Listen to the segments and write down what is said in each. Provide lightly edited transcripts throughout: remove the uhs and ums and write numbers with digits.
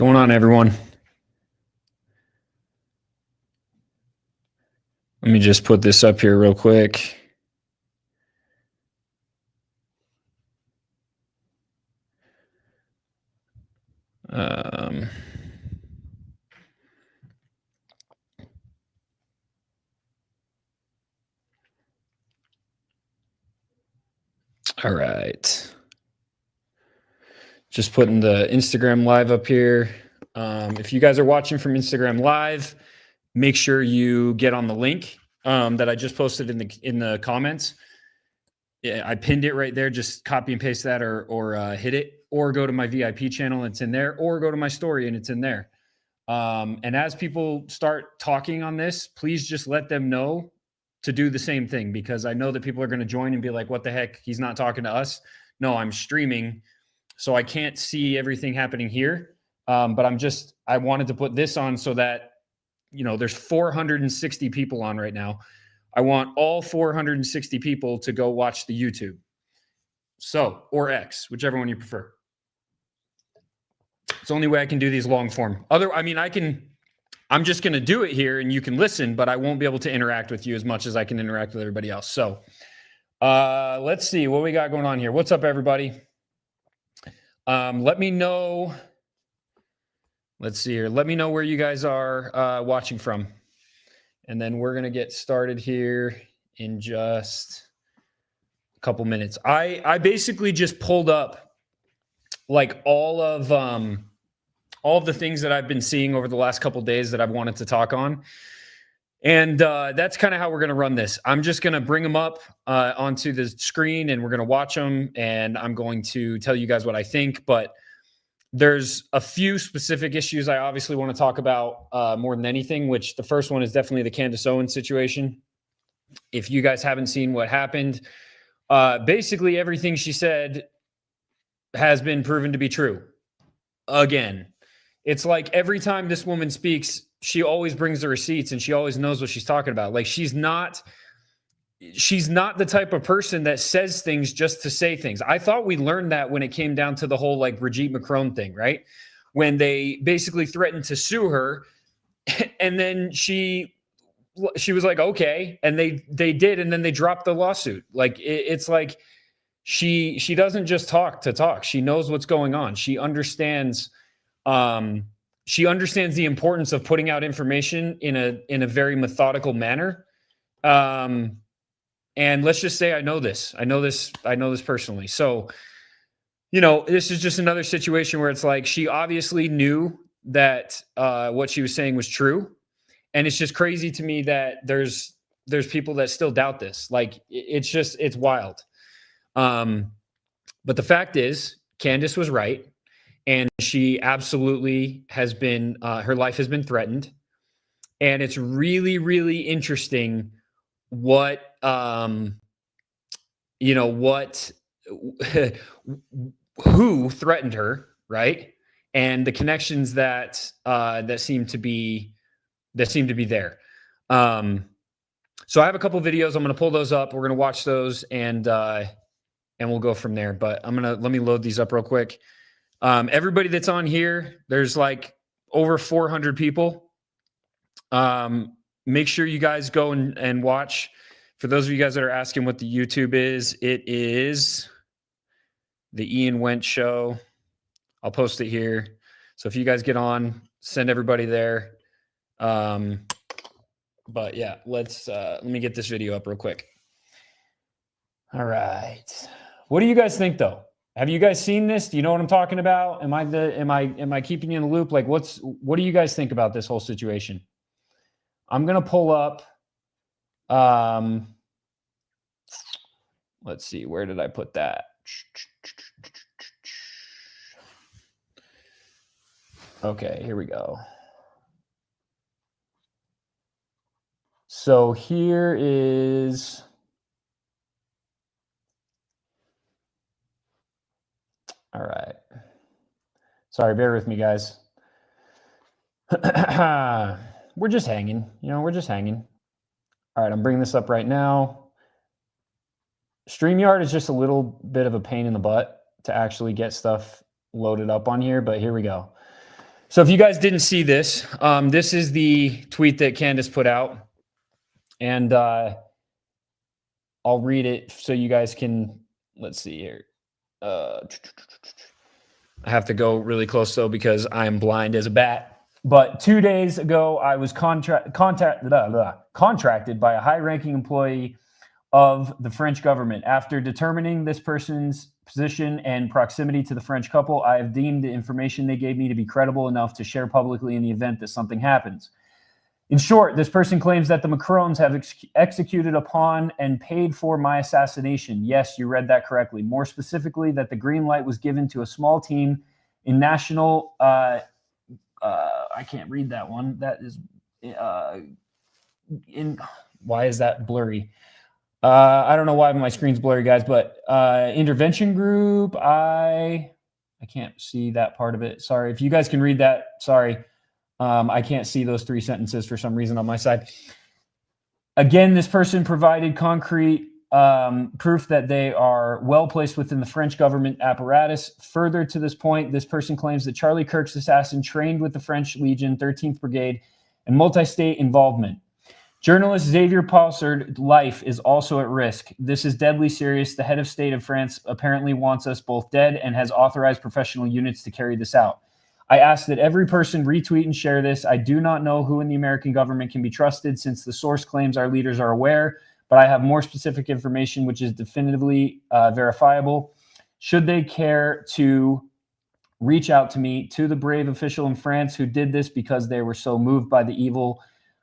going on, everyone? Let me just put this up here real quick. All right. Just putting the Instagram live up here. If you guys are watching from Instagram live, make sure you get on the link that I just posted in the comments. Yeah, I pinned it right there. Just copy and paste that, or hit it, or go to my VIP channel and it's in there, or go to my story and it's in there. And as people start talking on this, please just let them know to do the same thing, because I know that people are going to join and be like, what the heck? He's not talking to us. No, I'm streaming, so I can't see everything happening here. But I wanted to put this on so that, there's 460 people on right now. I want all 460 people to go watch the YouTube. So, or X, whichever one you prefer. It's the only way I can do these long form. I'm just going to do it here and you can listen, but I won't be able to interact with you as much as I can interact with everybody else. So let's see what we got going on here. What's up, everybody? Let me know. Let's see here. Let me know where you guys are watching from. And then we're going to get started here in just a couple minutes. I basically just pulled up like all of the things that I've been seeing over the last couple of days that I've wanted to talk on. And that's kind of how we're going to run this. I'm just going to bring them up onto the screen and we're going to watch them. And I'm going to tell you guys what I think. But there's a few specific issues I obviously want to talk about more than anything, which the first one is definitely the Candace Owens situation. If you guys haven't seen what happened, basically everything she said has been proven to be true. Again, it's like every time this woman speaks, she always brings the receipts and she always knows what she's talking about. Like she's not the type of person that says things just to say things. I thought we learned that when it came down to the whole like Brigitte Macron thing, right? When they basically threatened to sue her and then she was like, okay. And they did. And then they dropped the lawsuit. Like it's like, she doesn't just talk to talk. She knows what's going on. She understands the importance of putting out information in a very methodical manner. And let's just say I know this personally. So, this is just another situation where it's like she obviously knew that what she was saying was true. And it's just crazy to me that there's people that still doubt this. Like it's wild. But the fact is, Candace was right. And she absolutely has been, her life has been threatened. And it's really, really interesting what, who threatened her, right? And the connections that seem to be there. So I have a couple videos. I'm going to pull those up. We're going to watch those and we'll go from there. But let me load these up real quick. Everybody that's on here, there's like over 400 people. Make sure you guys go and watch. For those of you guys that are asking what the YouTube is, it is the Ian Wentz Show. I'll post it here. So if you guys get on, send everybody there. But yeah, let me get this video up real quick. All right. What do you guys think though? Have you guys seen this? Do you know what I'm talking about? Am I keeping you in the loop? Like what do you guys think about this whole situation? I'm going to pull up, let's see, where did I put that? Okay, here we go. So here is, all right. Sorry, bear with me, guys. We're just hanging, we're just hanging. All right, I'm bringing this up right now. StreamYard is just a little bit of a pain in the butt to actually get stuff loaded up on here, but here we go. So if you guys didn't see this, this is the tweet that Candace put out. And I'll read it so you guys can, let's see here. I have to go really close though because I'm blind as a bat. But 2 days ago, I was contracted by a high-ranking employee of the French government. After determining this person's position and proximity to the French couple, I have deemed the information they gave me to be credible enough to share publicly in the event that something happens. In short, this person claims that the Macrons have executed upon and paid for my assassination. Yes, you read that correctly. More specifically, that the green light was given to a small team in national... I can't read that one. That is why is that blurry? I don't know why my screen's blurry, guys, but intervention group, I can't see that part of it. Sorry. If you guys can read that, sorry. I can't see those 3 sentences for some reason on my side. Again, this person provided concrete proof that they are well placed within the French government apparatus. Further to this point, this person claims that Charlie Kirk's assassin trained with the French Legion, 13th Brigade, and multi-state involvement. Journalist Xavier Paussard's life is also at risk. This is deadly serious. The head of state of France apparently wants us both dead and has authorized professional units to carry this out. I ask that every person retweet and share this. I do not know who in the American government can be trusted since the source claims our leaders are aware, but I have more specific information which is definitively verifiable. Should they care to reach out to me, to the brave official in France who did this because they were so moved by the evil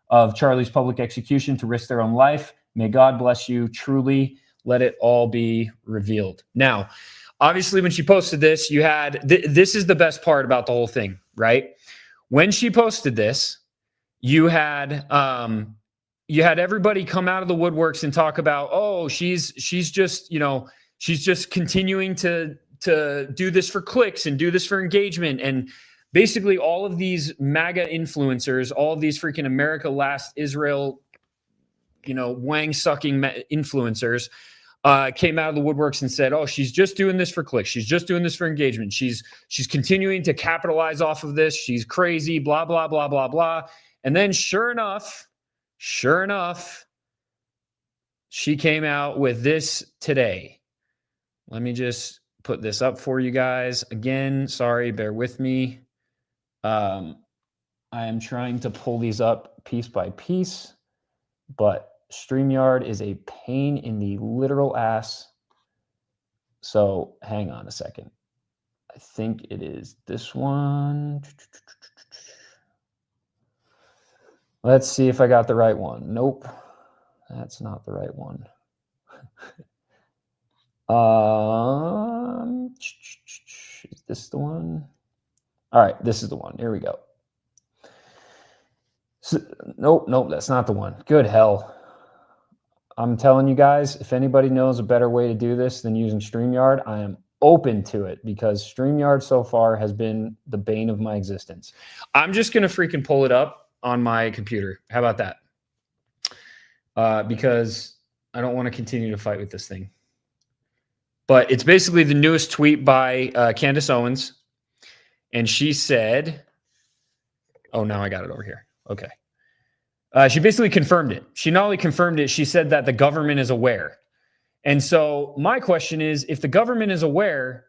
of Charlie's public execution to risk their own life, may God bless you. Truly, let it all be revealed. Now, obviously, when she posted this, you had this is the best part about the whole thing, right? When she posted this, you had everybody come out of the woodworks and talk about, oh, she's just, she's just continuing to do this for clicks and do this for engagement. And basically all of these MAGA influencers, all of these freaking America Last Israel, wang sucking influencers came out of the woodworks and said, oh, she's just doing this for clicks. She's just doing this for engagement. She's continuing to capitalize off of this. She's crazy, blah, blah, blah, blah, blah. And then sure enough, she came out with this today. Let me just put this up for you guys. Again, sorry, bear with me. I am trying to pull these up piece by piece, but StreamYard is a pain in the literal ass. So hang on a second. I think it is this one. Let's see if I got the right one. Nope, that's not the right one. Is this the one? All right, this is the one. Here we go. So, nope, that's not the one. Good hell. I'm telling you guys, if anybody knows a better way to do this than using StreamYard, I am open to it because StreamYard so far has been the bane of my existence. I'm just going to freaking pull it up on my computer. How about that? Because I don't want to continue to fight with this thing. But it's basically the newest tweet by Candace Owens. And she said, oh, now I got it over here. Okay. She basically confirmed it. She not only confirmed it, she said that the government is aware. And so my question is, if the government is aware,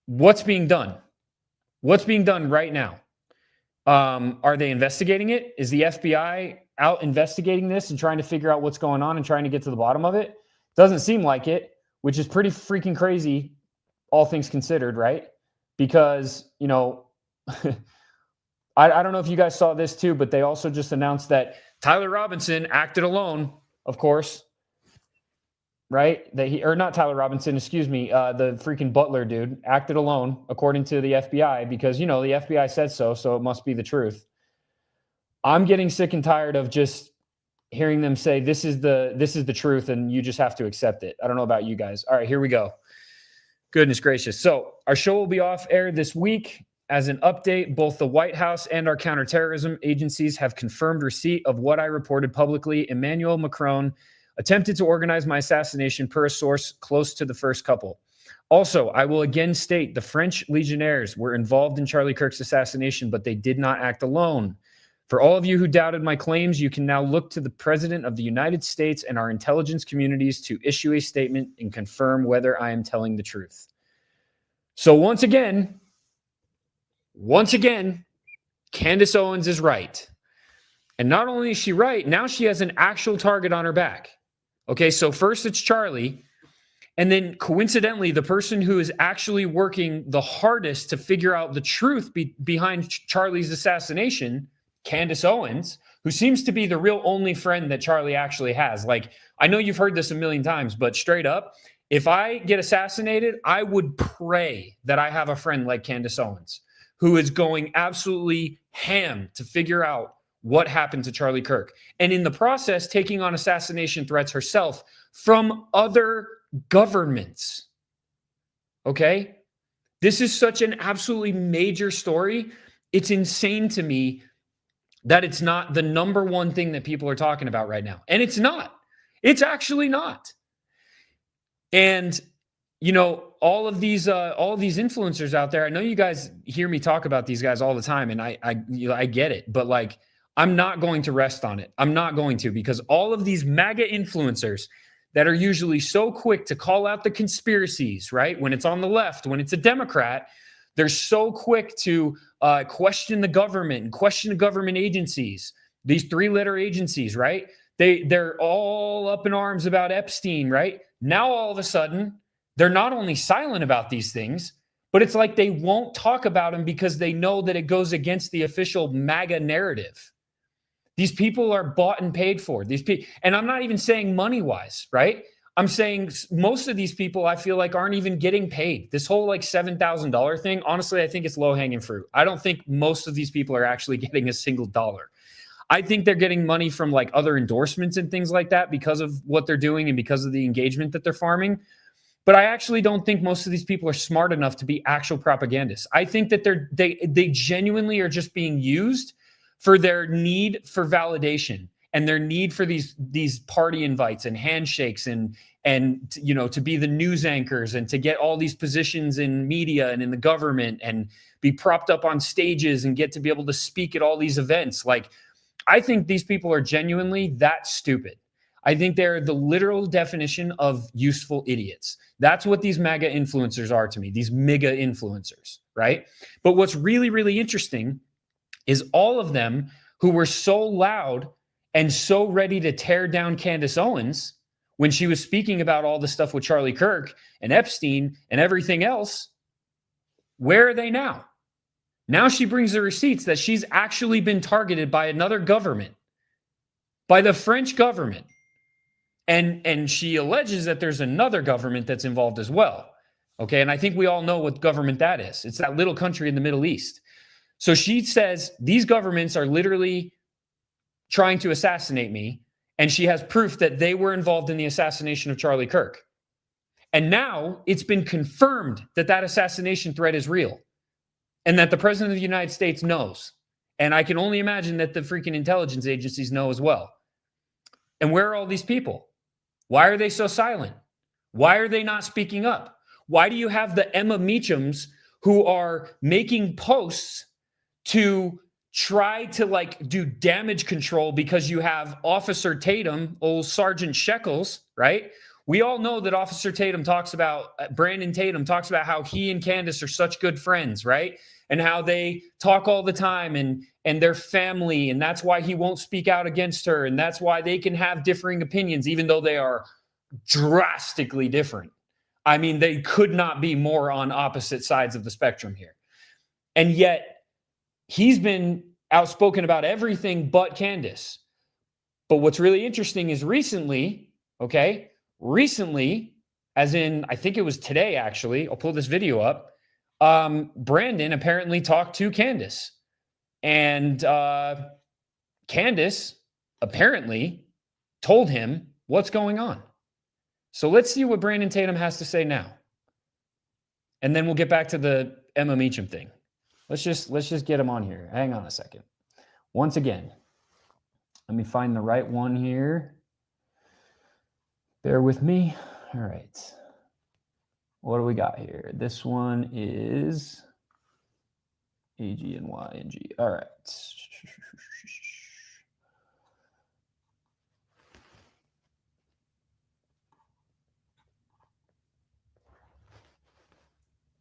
what's being done? What's being done right now? Are they investigating it? Is the FBI out investigating this and trying to figure out what's going on and trying to get to the bottom of it? Doesn't seem like it, which is pretty freaking crazy, all things considered, right? Because, I don't know if you guys saw this too, but they also just announced that Tyler Robinson acted alone, of course, right? Not Tyler Robinson, excuse me, the freaking Butler dude acted alone, according to the FBI, because, the FBI said so it must be the truth. I'm getting sick and tired of just hearing them say, this is the truth, and you just have to accept it. I don't know about you guys. All right, here we go. Goodness gracious. So our show will be off air this week. As an update, both the White House and our counterterrorism agencies have confirmed receipt of what I reported publicly. Emmanuel Macron attempted to organize my assassination per a source close to the first couple. Also, I will again state the French legionnaires were involved in Charlie Kirk's assassination, but they did not act alone. For all of you who doubted my claims, you can now look to the President of the United States and our intelligence communities to issue a statement and confirm whether I am telling the truth. So once again, Candace Owens is right. And not only is she right, now she has an actual target on her back. Okay, so first it's Charlie. And then coincidentally, the person who is actually working the hardest to figure out the truth behind Charlie's assassination, Candace Owens, who seems to be the real only friend that Charlie actually has. Like, I know you've heard this a million times, but straight up, if I get assassinated, I would pray that I have a friend like Candace Owens, who is going absolutely ham to figure out what happened to Charlie Kirk. And in the process, taking on assassination threats herself from other governments. Okay? This is such an absolutely major story. It's insane to me that it's not the number one thing that people are talking about right now. And it's not. It's actually not. And you know, all of these influencers out there, I know you guys hear me talk about these guys all the time, and I get it, but like, I'm not going to rest on it. I'm not going to, because all of these MAGA influencers that are usually so quick to call out the conspiracies, right? When it's on the left, when it's a Democrat, they're so quick to question the government and question the government agencies, these three-letter agencies, right? They're all up in arms about Epstein, right? Now, all of a sudden, they're not only silent about these things, but it's like they won't talk about them because they know that it goes against the official MAGA narrative. These people are bought and paid for. And I'm not even saying money-wise, right? I'm saying most of these people I feel like aren't even getting paid. This whole like $7,000 thing, honestly, I think it's low-hanging fruit. I don't think most of these people are actually getting a single dollar. I think they're getting money from like other endorsements and things like that because of what they're doing and because of the engagement that they're farming. But I actually don't think most of these people are smart enough to be actual propagandists. I think that they genuinely are just being used for their need for validation and their need for these party invites and handshakes and you know, to be the news anchors and to get all these positions in media and in the government and be propped up on stages and get to be able to speak at all these events. Like, I think these people are genuinely that stupid. I think they're the literal definition of useful idiots. That's what these MAGA influencers are to me, these mega influencers, right? But what's really, really interesting is all of them who were so loud and so ready to tear down Candace Owens when she was speaking about all the stuff with Charlie Kirk and Epstein and everything else, where are they now? Now she brings the receipts that she's actually been targeted by another government, by the French government. And she alleges that there's another government that's involved as well. Okay, and I think we all know what government that is. It's that little country in the Middle East. So she says these governments are literally trying to assassinate me, and she has proof that they were involved in the assassination of Charlie Kirk. And now it's been confirmed that that assassination threat is real and that the President of the United States knows. And I can only imagine that the freaking intelligence agencies know as well. And where are all these people? Why are they so silent? Why are they not speaking up? Why do you have the Emma Meachams who are making posts to try to like do damage control because you have Officer Tatum, old Sergeant Shekels, right? We all know that Officer Tatum Brandon Tatum talks about how he and Candace are such good friends, right? And how they talk all the time and their family, and that's why he won't speak out against her, and that's why they can have differing opinions, even though they are drastically different. I mean, they could not be more on opposite sides of the spectrum here. And yet, he's been outspoken about everything but Candace. But what's really interesting is recently, as in, I think it was today, actually, I'll pull this video up, Brandon apparently talked to Candace. And Candace apparently told him what's going on. So let's see what Brandon Tatum has to say now. And then we'll get back to the Emma Meacham thing. Let's just get him on here. Hang on a second. Once again, let me find the right one here. Bear with me. All right. What do we got here? This one is AG and YNG. All right.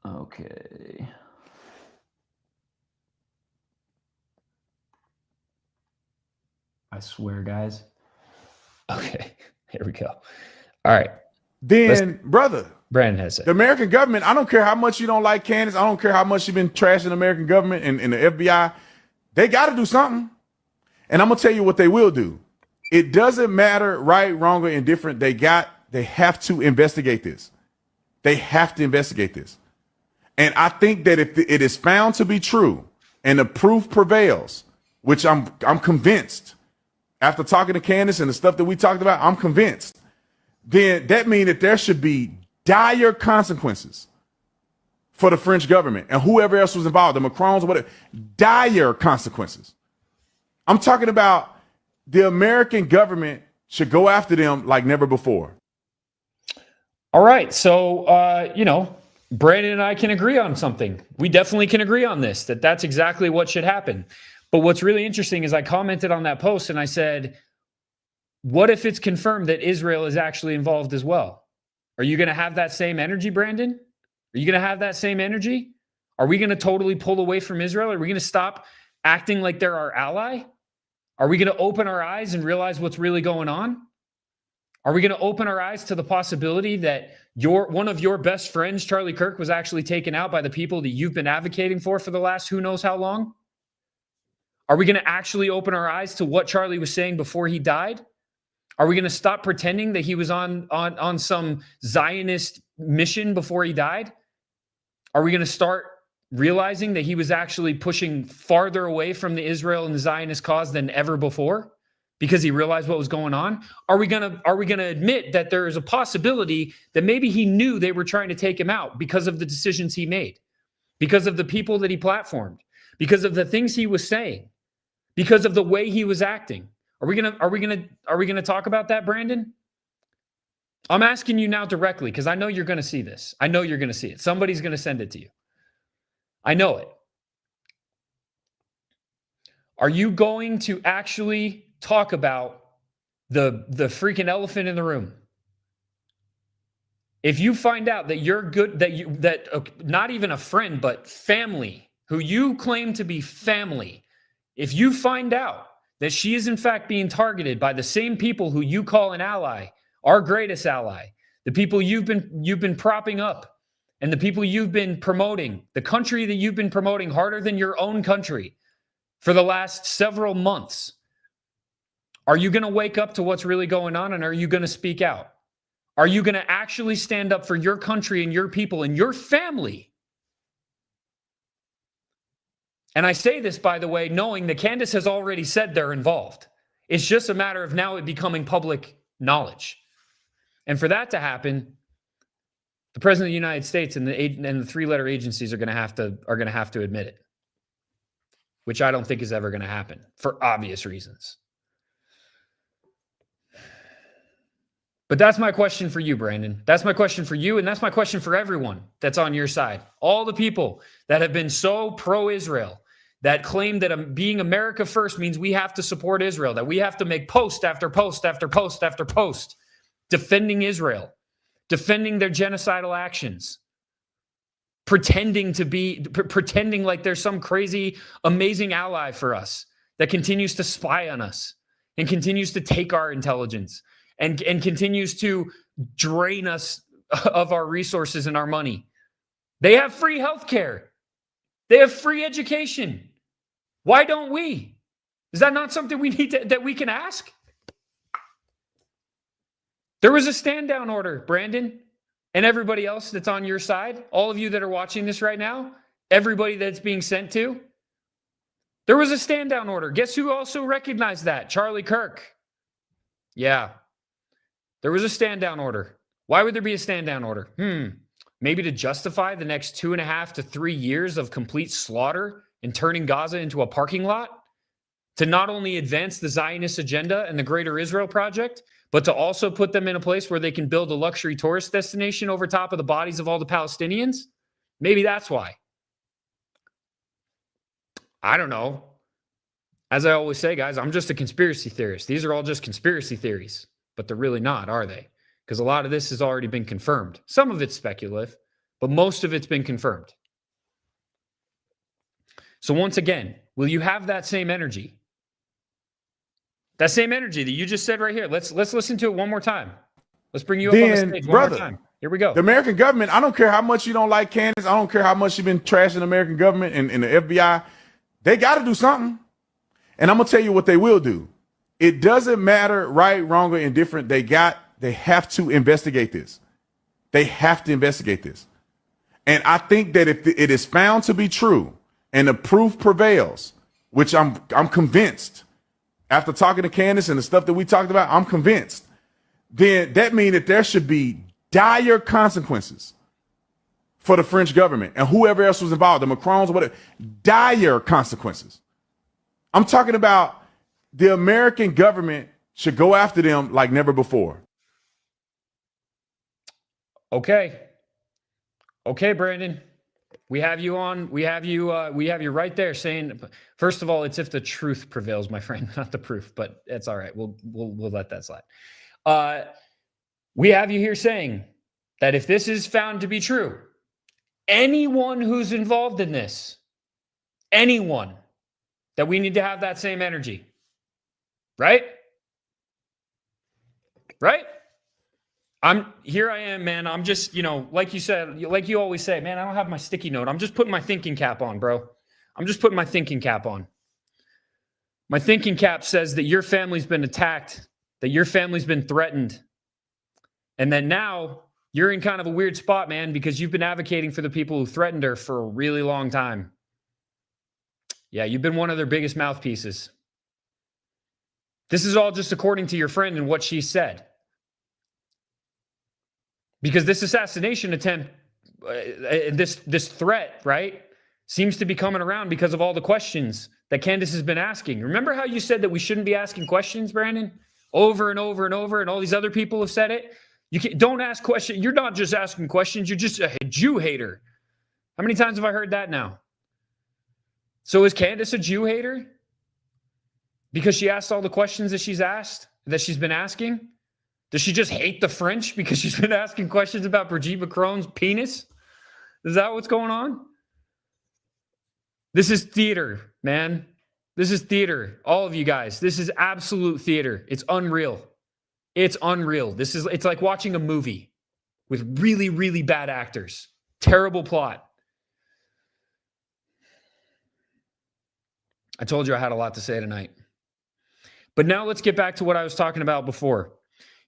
Okay. I swear, guys. Okay, here we go. All right. Then, brother, Brandon has it. The American government, I don't care how much you don't like Candace. I don't care how much you've been trashing the American government and the FBI. They got to do something. And I'm going to tell you what they will do. It doesn't matter right, wrong, or indifferent. They have to investigate this. They have to investigate this. And I think that if it is found to be true and the proof prevails, which I'm convinced after talking to Candace and the stuff that we talked about, I'm convinced, then that means that there should be dire consequences for the French government and whoever else was involved, the Macrons or whatever, dire consequences. I'm talking about the American government should go after them like never before. All right. So, Brandon and I can agree on something. We definitely can agree on this, that's exactly what should happen. But what's really interesting is I commented on that post and I said, what if it's confirmed that Israel is actually involved as well? Are you going to have that same energy, Brandon? Are you going to have that same energy? Are we going to totally pull away from Israel? Are we going to stop acting like they're our ally? Are we going to open our eyes and realize what's really going on? Are we going to open our eyes to the possibility that one of your best friends, Charlie Kirk, was actually taken out by the people that you've been advocating for the last who knows how long? Are we going to actually open our eyes to what Charlie was saying before he died? Are we going to stop pretending that he was on some Zionist mission before he died? Are we going to start realizing that he was actually pushing farther away from the Israel and the Zionist cause than ever before because he realized what was going on? Are we going to admit that there is a possibility that maybe he knew they were trying to take him out because of the decisions he made, because of the people that he platformed, because of the things he was saying, because of the way he was acting? Are we gonna talk about that, Brandon? I'm asking you now directly because I know you're going to see this. I know you're going to see it. Somebody's going to send it to you. I know it. Are you going to actually talk about the freaking elephant in the room? If you find out that you're good, that not even a friend, but family, who you claim to be family, if you find out that she is in fact being targeted by the same people who you call an ally, our greatest ally, the people you've been propping up, and the people you've been promoting, the country that you've been promoting harder than your own country for the last several months, are you going to wake up to what's really going on, and are you going to speak out? Are you going to actually stand up for your country and your people and your family? And I say this, by the way, knowing that Candace has already said they're involved. It's just a matter of now it becoming public knowledge. And for that to happen, the President of the United States and the three-letter agencies are going to have to admit it, which I don't think is ever going to happen for obvious reasons. But that's my question for you, Brandon. That's my question for you, and that's my question for everyone that's on your side. All the people that have been so pro-Israel, that claim that being America first means we have to support Israel, that we have to make post after post after post after post defending Israel, defending their genocidal actions, pretending like there's some crazy, amazing ally for us that continues to spy on us and continues to take our intelligence and continues to drain us of our resources and our money. They have free healthcare. They have free education. Why don't we? Is that not something that we can ask? There was a stand down order, Brandon, and everybody else that's on your side, all of you that are watching this right now, everybody that's being sent to. There was a stand down order. Guess who also recognized that? Charlie Kirk. Yeah. There was a stand down order. Why would there be a stand down order? Maybe to justify the next 2.5 to 3 years of complete slaughter and turning Gaza into a parking lot? To not only advance the Zionist agenda and the Greater Israel Project, but to also put them in a place where they can build a luxury tourist destination over top of the bodies of all the Palestinians? Maybe that's why. I don't know. As I always say, guys, I'm just a conspiracy theorist. These are all just conspiracy theories, but they're really not, are they? Because a lot of this has already been confirmed. Some of it's speculative, but most of it's been confirmed. So once again, will you have that same energy? That same energy that you just said right here. Let's listen to it one more time. Let's bring you up on the stage one more time. Here we go. The American government, I don't care how much you don't like Candace. I don't care how much you've been trashing the American government and the FBI. They got to do something. And I'm going to tell you what they will do. It doesn't matter right, wrong, or indifferent. They have to investigate this. They have to investigate this. And I think that if it is found to be true and the proof prevails, which I'm convinced, after talking to Candace and the stuff that we talked about, I'm convinced, then that means that there should be dire consequences for the French government and whoever else was involved, the Macrons or whatever, dire consequences. I'm talking about the American government should go after them like never before. Okay, Brandon. We have you on. We have you right there saying, first of all, it's if the truth prevails, my friend, not the proof, but it's all right. We'll let that slide. We have you here saying that if this is found to be true, anyone who's involved in this, anyone, that we need to have that same energy. Right? Right? Here I am, man. I'm just, like you said, like you always say, man, I don't have my sticky note. I'm just putting my thinking cap on, bro. I'm just putting my thinking cap on. My thinking cap says that your family's been attacked, that your family's been threatened, and that now you're in kind of a weird spot, man, because you've been advocating for the people who threatened her for a really long time. Yeah, you've been one of their biggest mouthpieces. This is all just according to your friend and what she said. Because this assassination attempt, this threat, right, seems to be coming around because of all the questions that Candace has been asking. Remember how you said that we shouldn't be asking questions, Brandon? Over and over and over, and all these other people have said it. Don't ask questions. You're not just asking questions. You're just a Jew hater. How many times have I heard that now? So is Candace a Jew hater? Because she asked all the questions that she's been asking? Does she just hate the French because she's been asking questions about Brigitte Macron's penis? Is that what's going on? This is theater, man. This is theater. All of you guys, this is absolute theater. It's unreal. It's unreal. It's like watching a movie with really, really bad actors. Terrible plot. I told you I had a lot to say tonight. But now let's get back to what I was talking about before.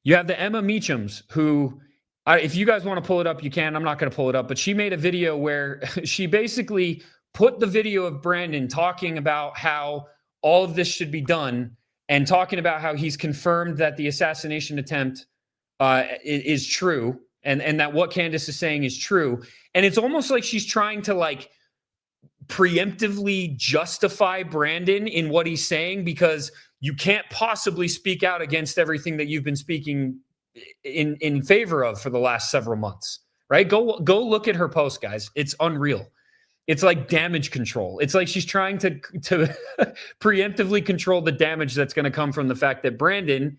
You have the Emma Meachams who, if you guys want to pull it up, you can. I'm not going to pull it up. But she made a video where she basically put the video of Brandon talking about how all of this should be done and talking about how he's confirmed that the assassination attempt is true and that what Candace is saying is true. And it's almost like she's trying to preemptively justify Brandon in what he's saying because you can't possibly speak out against everything that you've been speaking in favor of for the last several months, right? Go look at her post, guys. It's unreal. It's like damage control. It's like she's trying to preemptively control the damage that's going to come from the fact that Brandon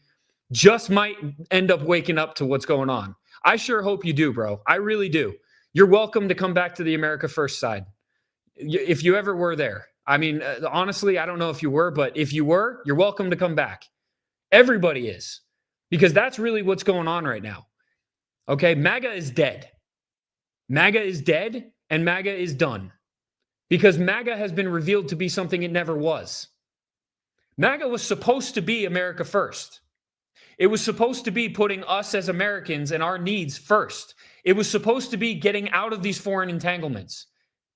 just might end up waking up to what's going on. I sure hope you do, bro. I really do. You're welcome to come back to the America First side. If you ever were there. I mean, honestly, I don't know if you were, but if you were, you're welcome to come back. Everybody is. Because that's really what's going on right now. Okay, MAGA is dead. MAGA is dead and MAGA is done. Because MAGA has been revealed to be something it never was. MAGA was supposed to be America first. It was supposed to be putting us as Americans and our needs first. It was supposed to be getting out of these foreign entanglements,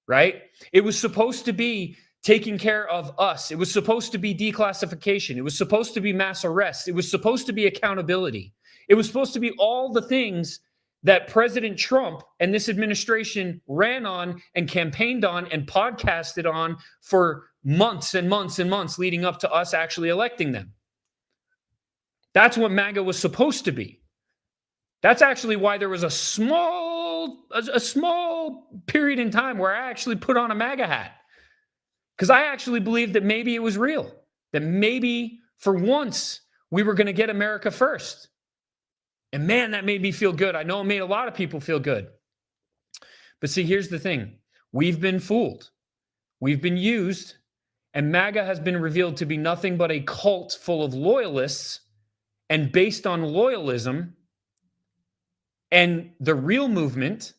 right? It was supposed to be taking care of us. It was supposed to be declassification. It was supposed to be mass arrests. It was supposed to be accountability. It was supposed to be all the things that President Trump and this administration ran on and campaigned on and podcasted on for months and months and months leading up to us actually electing them. That's what MAGA was supposed to be. That's actually why there was a small period in time where I actually put on a MAGA hat. Because I actually believed that maybe it was real. That maybe for once we were going to get America first. And man, that made me feel good. I know it made a lot of people feel good. But see, here's the thing. We've been fooled. We've been used. And MAGA has been revealed to be nothing but a cult full of loyalists and based on loyalism. And the real movement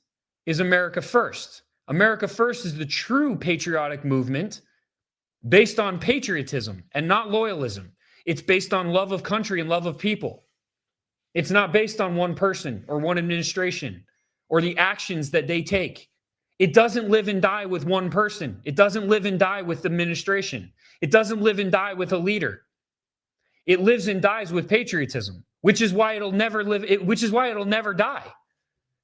is America First. America First is the true patriotic movement based on patriotism and not loyalism. It's based on love of country and love of people. It's not based on one person or one administration or the actions that they take. It doesn't live and die with one person. It doesn't live and die with the administration. It doesn't live and die with a leader. It lives and dies with patriotism, which is why it'll never die.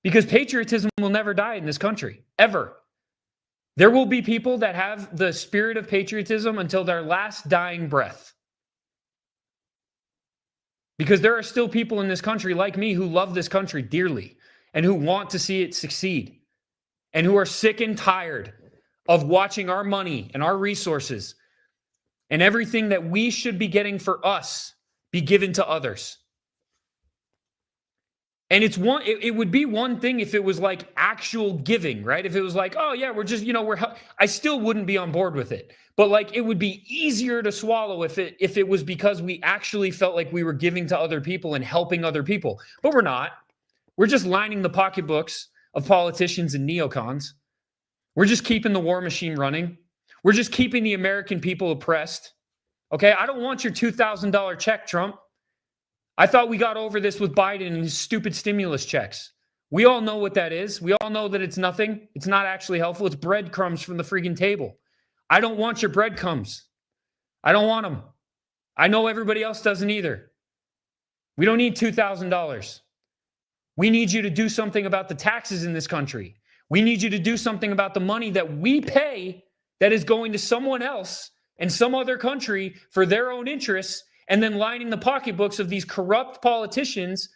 Because patriotism will never die in this country, ever. There will be people that have the spirit of patriotism until their last dying breath. Because there are still people in this country like me who love this country dearly and who want to see it succeed and who are sick and tired of watching our money and our resources and everything that we should be getting for us be given to others. And it would be one thing if it was like actual giving, right? If it was like, oh yeah, we're just, I still wouldn't be on board with it. But like, it would be easier to swallow if it was because we actually felt like we were giving to other people and helping other people. But we're not. We're just lining the pocketbooks of politicians and neocons. We're just keeping the war machine running. We're just keeping the American people oppressed. Okay, I don't want your $2,000 check, Trump. I thought we got over this with Biden and his stupid stimulus checks. We all know what that is. We all know that it's nothing. It's not actually helpful. It's breadcrumbs from the freaking table. I don't want your breadcrumbs. I don't want them. I know everybody else doesn't either. We don't need $2,000. We need you to do something about the taxes in this country. We need you to do something about the money that we pay that is going to someone else and some other country for their own interests, and then lining the pocketbooks of these corrupt politicians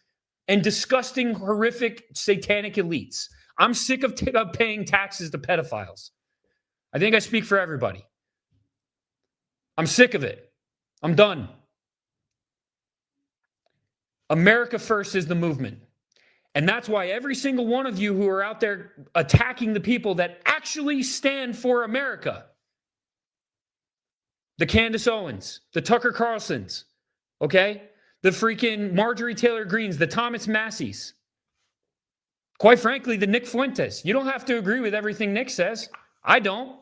and disgusting, horrific, satanic elites. I'm sick of paying taxes to pedophiles. I think I speak for everybody. I'm sick of it. I'm done. America First is the movement. And that's why every single one of you who are out there attacking the people that actually stand for America, the Candace Owens, the Tucker Carlsons, okay? The freaking Marjorie Taylor Greens, the Thomas Masseys. Quite frankly, the Nick Fuentes. You don't have to agree with everything Nick says. I don't.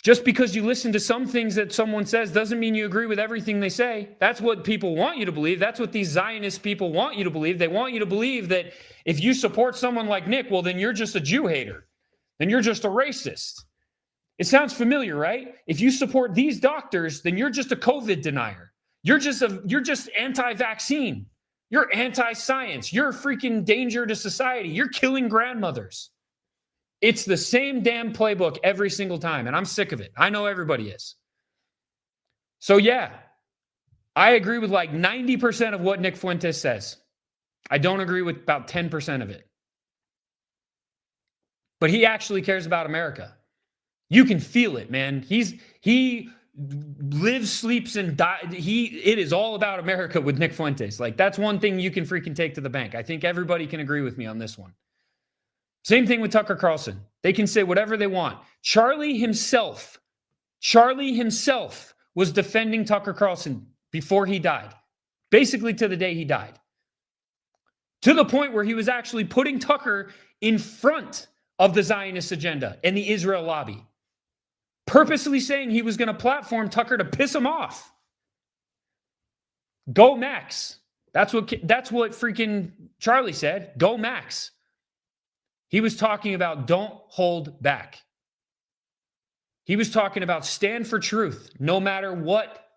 Just because you listen to some things that someone says doesn't mean you agree with everything they say. That's what people want you to believe. That's what these Zionist people want you to believe. They want you to believe that if you support someone like Nick, well, then you're just a Jew hater. Then you're just a racist. It sounds familiar, right? If you support these doctors, then you're just a COVID denier. You're just anti-vaccine. You're anti-science. You're a freaking danger to society. You're killing grandmothers. It's the same damn playbook every single time, and I'm sick of it. I know everybody is. So yeah, I agree with like 90% of what Nick Fuentes says. I don't agree with about 10% of it. But he actually cares about America. You can feel it, man. He lives, sleeps, and dies. It is all about America with Nick Fuentes. Like, that's one thing you can freaking take to the bank. I think everybody can agree with me on this one. Same thing with Tucker Carlson. They can say whatever they want. Charlie himself was defending Tucker Carlson before he died. Basically to the day he died. To the point where he was actually putting Tucker in front of the Zionist agenda and the Israel lobby. Purposely saying he was going to platform Tucker to piss him off. Go Max. That's what freaking Charlie said. Go Max. He was talking about don't hold back. He was talking about stand for truth, no matter what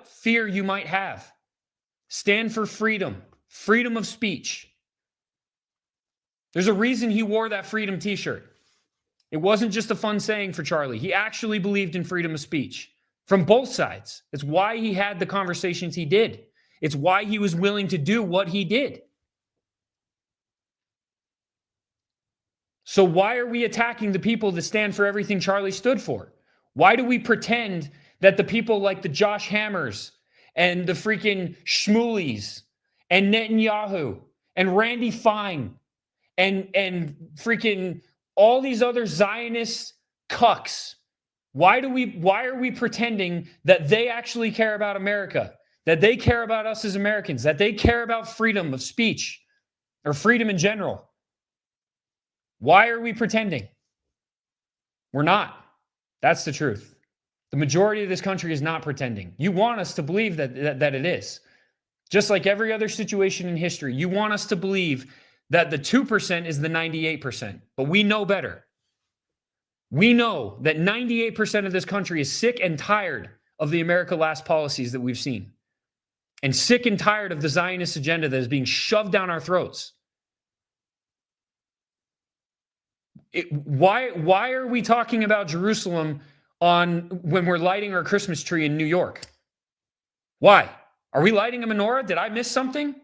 fear you might have. Stand for freedom of speech. There's a reason he wore that freedom t-shirt. It wasn't just a fun saying for Charlie. He actually believed in freedom of speech, from both sides. It's why he had the conversations he did. It's why he was willing to do what he did. So why are we attacking the people that stand for everything Charlie stood for? Why do we pretend that the people like the Josh Hammers and the freaking Shmulies and Netanyahu and Randy Fine and freaking all these other Zionist cucks, why are we pretending that they actually care about America, that they care about us as Americans, that they care about freedom of speech or freedom in general? Why are we pretending? We're not. That's the truth. The majority of this country is not pretending. You want us to believe that it is. Just like every other situation in history, you want us to believe that the 2% is the 98%, but we know better. We know that 98% of this country is sick and tired of the America Last policies that we've seen, and sick and tired of the Zionist agenda that is being shoved down our throats. Why are we talking about Jerusalem when we're lighting our Christmas tree in New York? Why? Are we lighting a menorah? Did I miss something?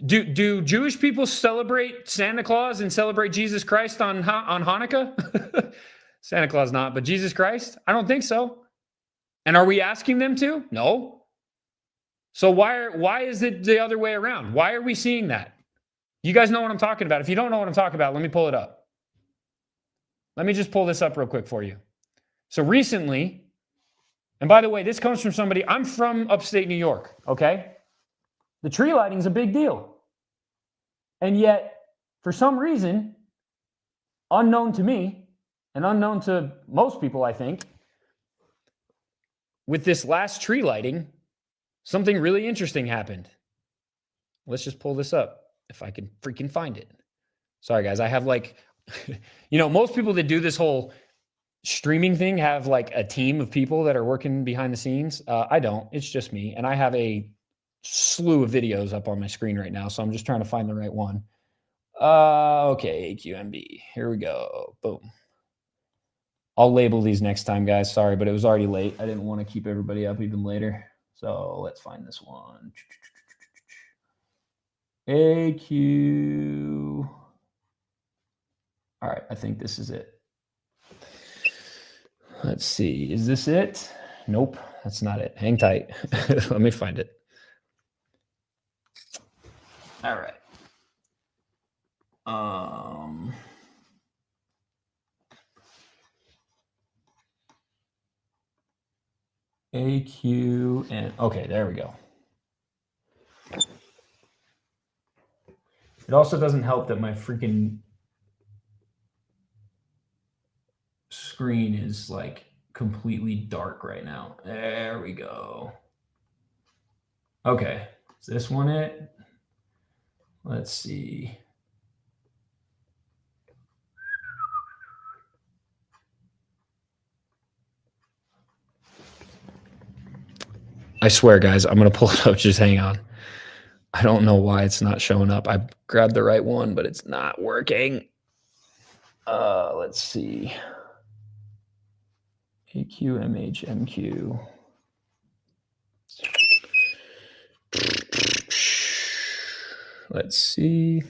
Do Jewish people celebrate Santa Claus and celebrate Jesus Christ on Hanukkah? Santa Claus not, but Jesus Christ? I don't think so. And are we asking them to? No. So why is it the other way around? Why are we seeing that? You guys know what I'm talking about. If you don't know what I'm talking about, let me pull it up. Let me just pull this up real quick for you. So recently, and by the way, this comes from somebody, I'm from upstate New York, okay? The tree lighting is a big deal. And yet, for some reason, unknown to me, and unknown to most people, I think, with this last tree lighting, something really interesting happened. Let's just pull this up, if I can freaking find it. Sorry, guys, I have like, most people that do this whole streaming thing have like a team of people that are working behind the scenes. I don't. It's just me. And I have a slew of videos up on my screen right now, so I'm just trying to find the right one. Okay, AQMB. Here we go. Boom. I'll label these next time, guys. Sorry, but it was already late. I didn't want to keep everybody up even later. So let's find this one. AQ. All right, I think this is it. Let's see. Is this it? Nope, that's not it. Hang tight. Let me find it. All right. AQ and okay, there we go. It also doesn't help that my freaking screen is like completely dark right now. There we go. Okay, is this one it? Let's see. I swear, guys, I'm going to pull it up. Just hang on. I don't know why it's not showing up. I grabbed the right one, but it's not working. Let's see. AQMHMQ. Let's see.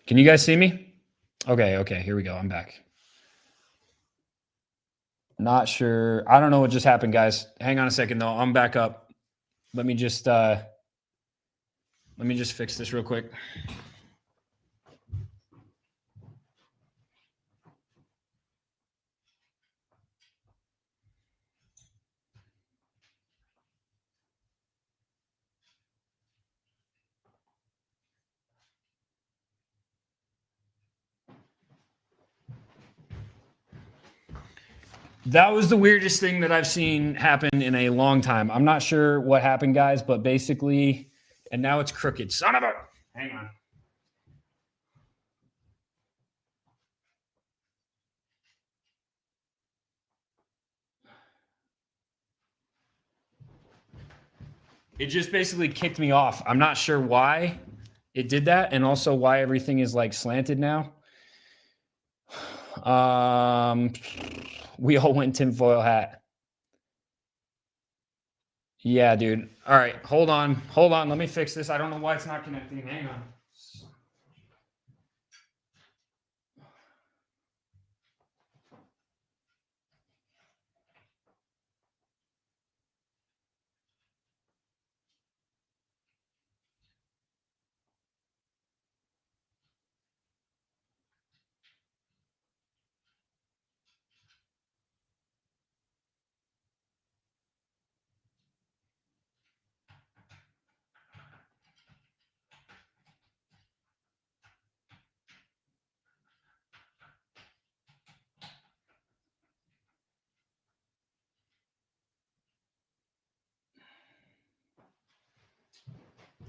Can you guys see me? Okay, here we go. I'm back. Not sure. I don't know what just happened, guys. Hang on a second, though. I'm back up. Let me just fix this real quick. That was the weirdest thing that I've seen happen in a long time. I'm not sure what happened, guys, but basically, and now it's crooked. Son of a, hang on. It just basically kicked me off. I'm not sure why it did that, and also why everything is like slanted now. We all went tinfoil hat. Yeah, dude. All right, hold on. Let me fix this. I don't know why it's not connecting. Hang on.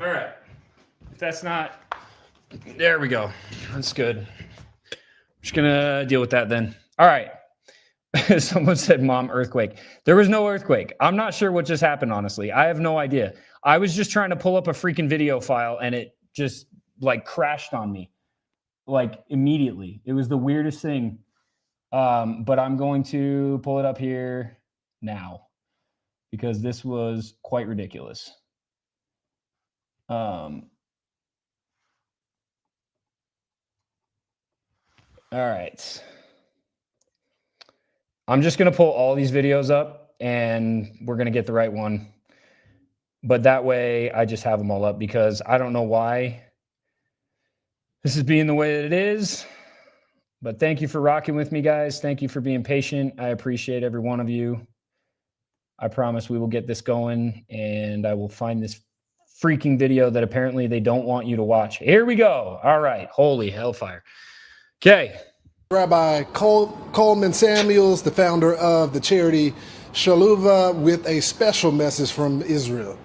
All right. If that's not, there we go. That's good. I'm just gonna deal with that then. All right. Someone said, "Mom, earthquake." There was no earthquake. I'm not sure what just happened, honestly. I have no idea. I was just trying to pull up a freaking video file and it just like crashed on me like immediately. It was the weirdest thing. But I'm going to pull it up here now because this was quite ridiculous. All right. I'm just going to pull all these videos up and we're going to get the right one. But that way I just have them all up because I don't know why this is being the way that it is. But thank you for rocking with me, guys. Thank you for being patient. I appreciate every one of you. I promise we will get this going and I will find this freaking video that apparently they don't want you to watch. Here we go. All right. Holy hellfire. Okay. Rabbi Coleman Samuels, the founder of the charity Shaluva, with a special message from Israel.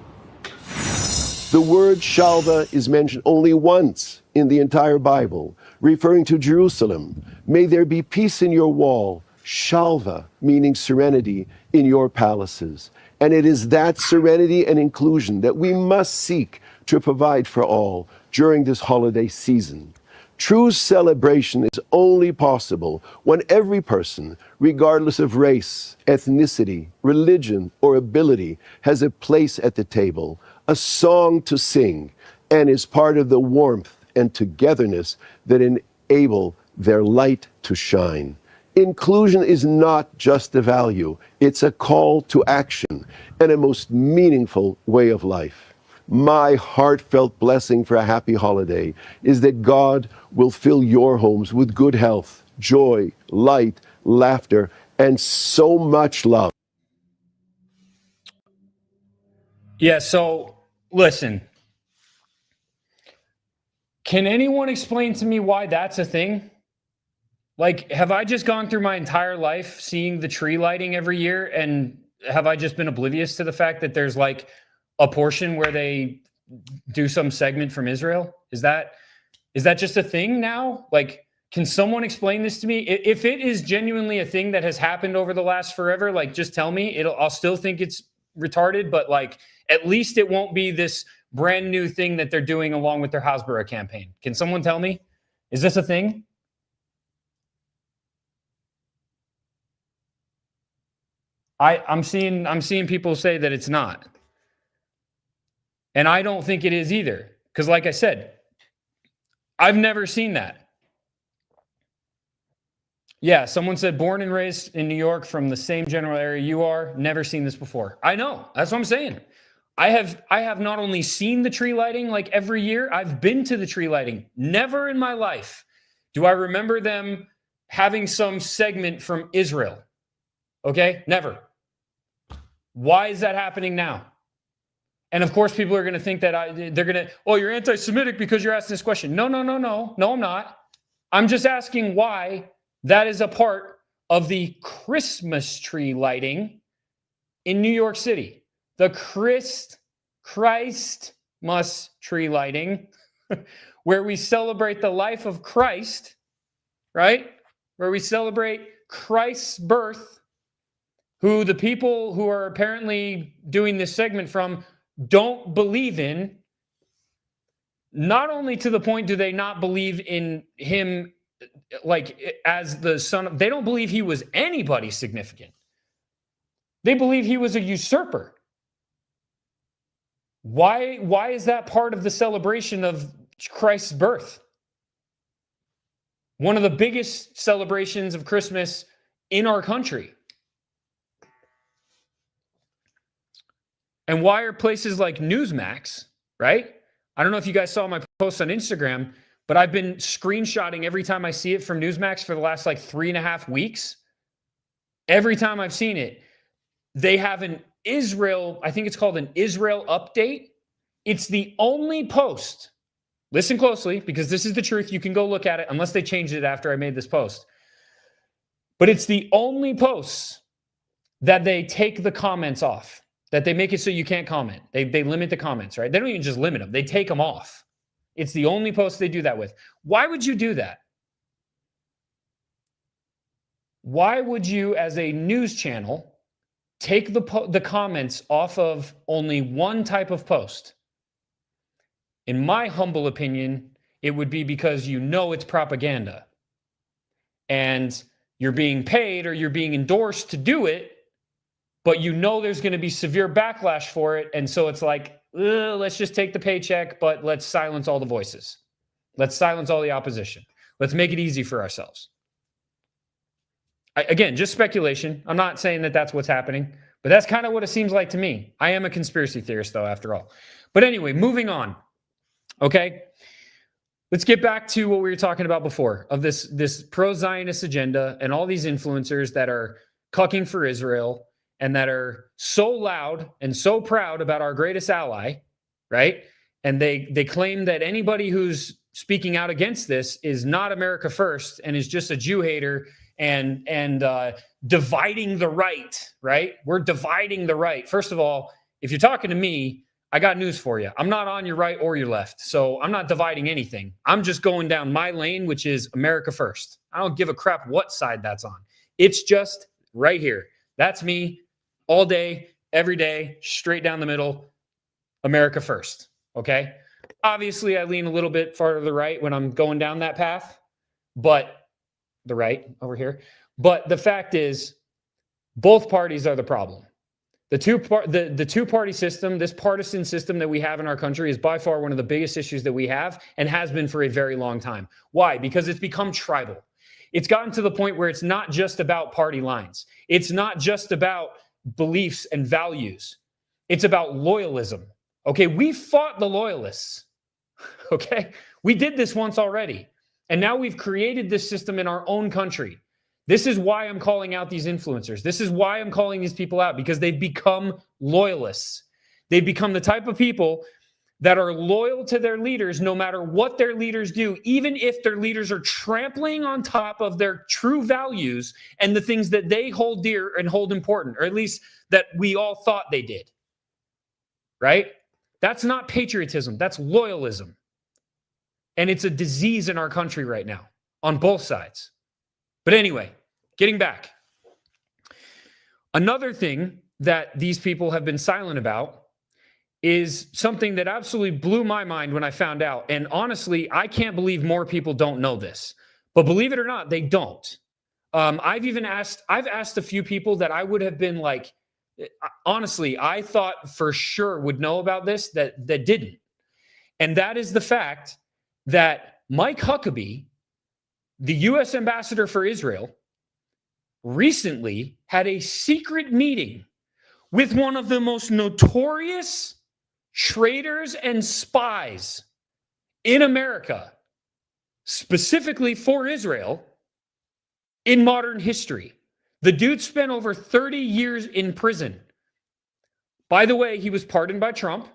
The word Shalva is mentioned only once in the entire Bible, referring to Jerusalem. May there be peace in your wall, Shalva, meaning serenity, in your palaces. And it is that serenity and inclusion that we must seek to provide for all during this holiday season. True celebration is only possible when every person, regardless of race, ethnicity, religion, or ability, has a place at the table, a song to sing, and is part of the warmth and togetherness that enable their light to shine. Inclusion is not just a value, it's a call to action and a most meaningful way of life. My heartfelt blessing for a happy holiday is that God will fill your homes with good health, joy, light, laughter, and so much love. Yeah, so listen. Can anyone explain to me why that's a thing? Like, have I just gone through my entire life seeing the tree lighting every year? And have I just been oblivious to the fact that there's like a portion where they do some segment from Israel? Is that just a thing now? Like, can someone explain this to me? If it is genuinely a thing that has happened over the last forever, like just tell me. I'll still think it's retarded, but like at least it won't be this brand new thing that they're doing along with their Hasbara campaign. Can someone tell me? Is this a thing? I'm seeing people say that it's not. And I don't think it is either. Because like I said, I've never seen that. Yeah, someone said born and raised in New York from the same general area you are. Never seen this before. I know. That's what I'm saying. I have not only seen the tree lighting like every year, I've been to the tree lighting. Never in my life do I remember them having some segment from Israel. Okay? Never. Why is that happening now? And of course, people are going to think that they're going to, oh, you're anti-Semitic because you're asking this question. No, I'm not. I'm just asking why that is a part of the Christmas tree lighting in New York City. The Christmas tree lighting, where we celebrate the life of Christ, right? Where we celebrate Christ's birth, who the people who are apparently doing this segment from don't believe in. Not only to the point do they not believe in him like as the son of, they don't believe he was anybody significant. They believe he was a usurper. Why is that part of the celebration of Christ's birth? One of the biggest celebrations of Christmas in our country. And why are places like Newsmax, right? I don't know if you guys saw my post on Instagram, but I've been screenshotting every time I see it from Newsmax for the last like 3.5 weeks. Every time I've seen it, they have an Israel, I think it's called an Israel update. It's the only post. Listen closely, because this is the truth. You can go look at it unless they changed it after I made this post. But it's the only post that they take the comments off, that they make it so you can't comment. They limit the comments, right? They don't even just limit them. They take them off. It's the only post they do that with. Why would you do that? Why would you, as a news channel, take the comments off of only one type of post? In my humble opinion, it would be because you know it's propaganda. And you're being paid or you're being endorsed to do it, but you know there's going to be severe backlash for it. And so it's like, let's just take the paycheck, but let's silence all the voices. Let's silence all the opposition. Let's make it easy for ourselves. Again, just speculation. I'm not saying that that's what's happening, but that's kind of what it seems like to me. I am a conspiracy theorist, though, after all. But anyway, moving on. Okay, let's get back to what we were talking about before of this pro-Zionist agenda and all these influencers that are cucking for Israel and that are so loud and so proud about our greatest ally, right? And they claim that anybody who's speaking out against this is not America first and is just a Jew hater and dividing the right, right? We're dividing the right. First of all, if you're talking to me, I got news for you. I'm not on your right or your left. So I'm not dividing anything. I'm just going down my lane, which is America first. I don't give a crap what side that's on. It's just right here. That's me all day, every day, straight down the middle, America first. Okay. Obviously, I lean a little bit farther to the right when I'm going down that path, but the right over here. But the fact is, both parties are the problem. The two-party system, this partisan system that we have in our country is by far one of the biggest issues that we have and has been for a very long time. Why? Because it's become tribal. It's gotten to the point where it's not just about party lines. It's not just about beliefs and values. It's about loyalism. Okay, we fought the loyalists. Okay, we did this once already. And now we've created this system in our own country. This is why I'm calling out these influencers. This is why I'm calling these people out, because they've become loyalists. They've become the type of people that are loyal to their leaders no matter what their leaders do, even if their leaders are trampling on top of their true values and the things that they hold dear and hold important, or at least that we all thought they did. Right? That's not patriotism. That's loyalism. And it's a disease in our country right now on both sides. But anyway, getting back. Another thing that these people have been silent about is something that absolutely blew my mind when I found out. And honestly, I can't believe more people don't know this. But believe it or not, they don't. I've asked a few people that I would have been like, honestly, I thought for sure would know about this that didn't. And that is the fact that Mike Huckabee, the U.S. ambassador for Israel, recently had a secret meeting with one of the most notorious traitors and spies in America, specifically for Israel, in modern history. The dude spent over 30 years in prison. By the way, he was pardoned by Trump,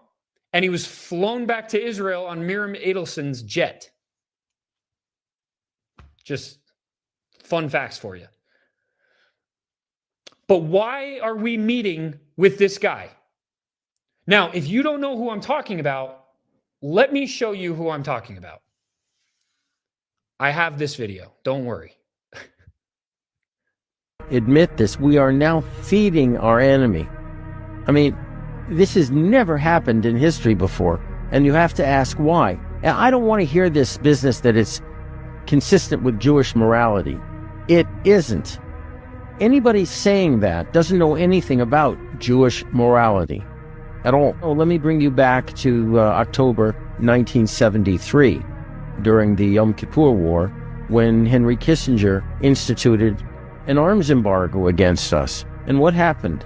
and he was flown back to Israel on Miriam Adelson's jet. Just fun facts for you. But why are we meeting with this guy? Now, if you don't know who I'm talking about, let me show you who I'm talking about. I have this video. Don't worry. Admit this. We are now feeding our enemy. I mean, this has never happened in history before. And you have to ask why. And I don't want to hear this business that it's consistent with Jewish morality. It isn't. Anybody saying that doesn't know anything about Jewish morality at all. Oh, let me bring you back to October 1973, during the Yom Kippur War, when Henry Kissinger instituted an arms embargo against us. And what happened?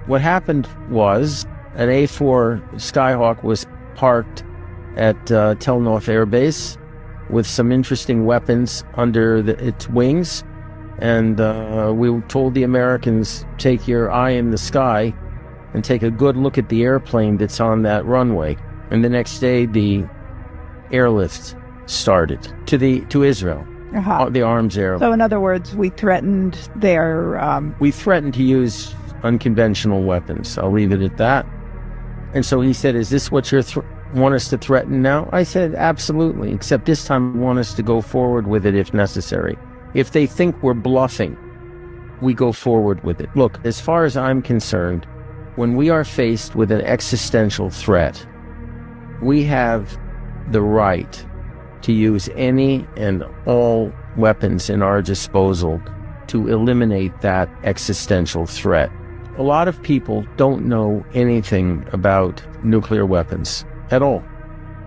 What happened was an A-4 Skyhawk was parked at Tel Nof Air Base with some interesting weapons under its wings. And we told the Americans, take your eye in the sky and take a good look at the airplane that's on that runway. And the next day, the airlift started to Israel. The arms air. So in other words, we threatened their... We threatened to use unconventional weapons. I'll leave it at that. And so he said, is this what you want us to threaten now? I said, absolutely, except this time we want us to go forward with it if necessary. If they think we're bluffing, we go forward with it. Look, as far as I'm concerned, when we are faced with an existential threat, we have the right to use any and all weapons in our disposal to eliminate that existential threat. A lot of people don't know anything about nuclear weapons at all.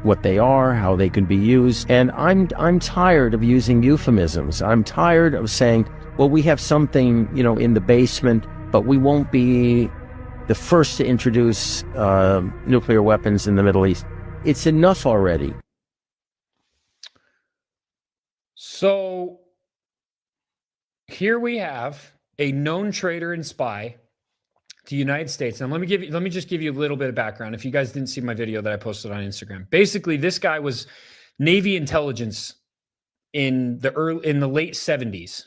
What they are, how they can be used. And I'm tired of using euphemisms. I'm tired of saying, well, we have something, in the basement, but we won't be the first to introduce nuclear weapons in the Middle East. It's enough already. So here we have a known traitor and spy to the United States. And let me just give you a little bit of background. If you guys didn't see my video that I posted on Instagram, basically this guy was Navy intelligence in the late 70s.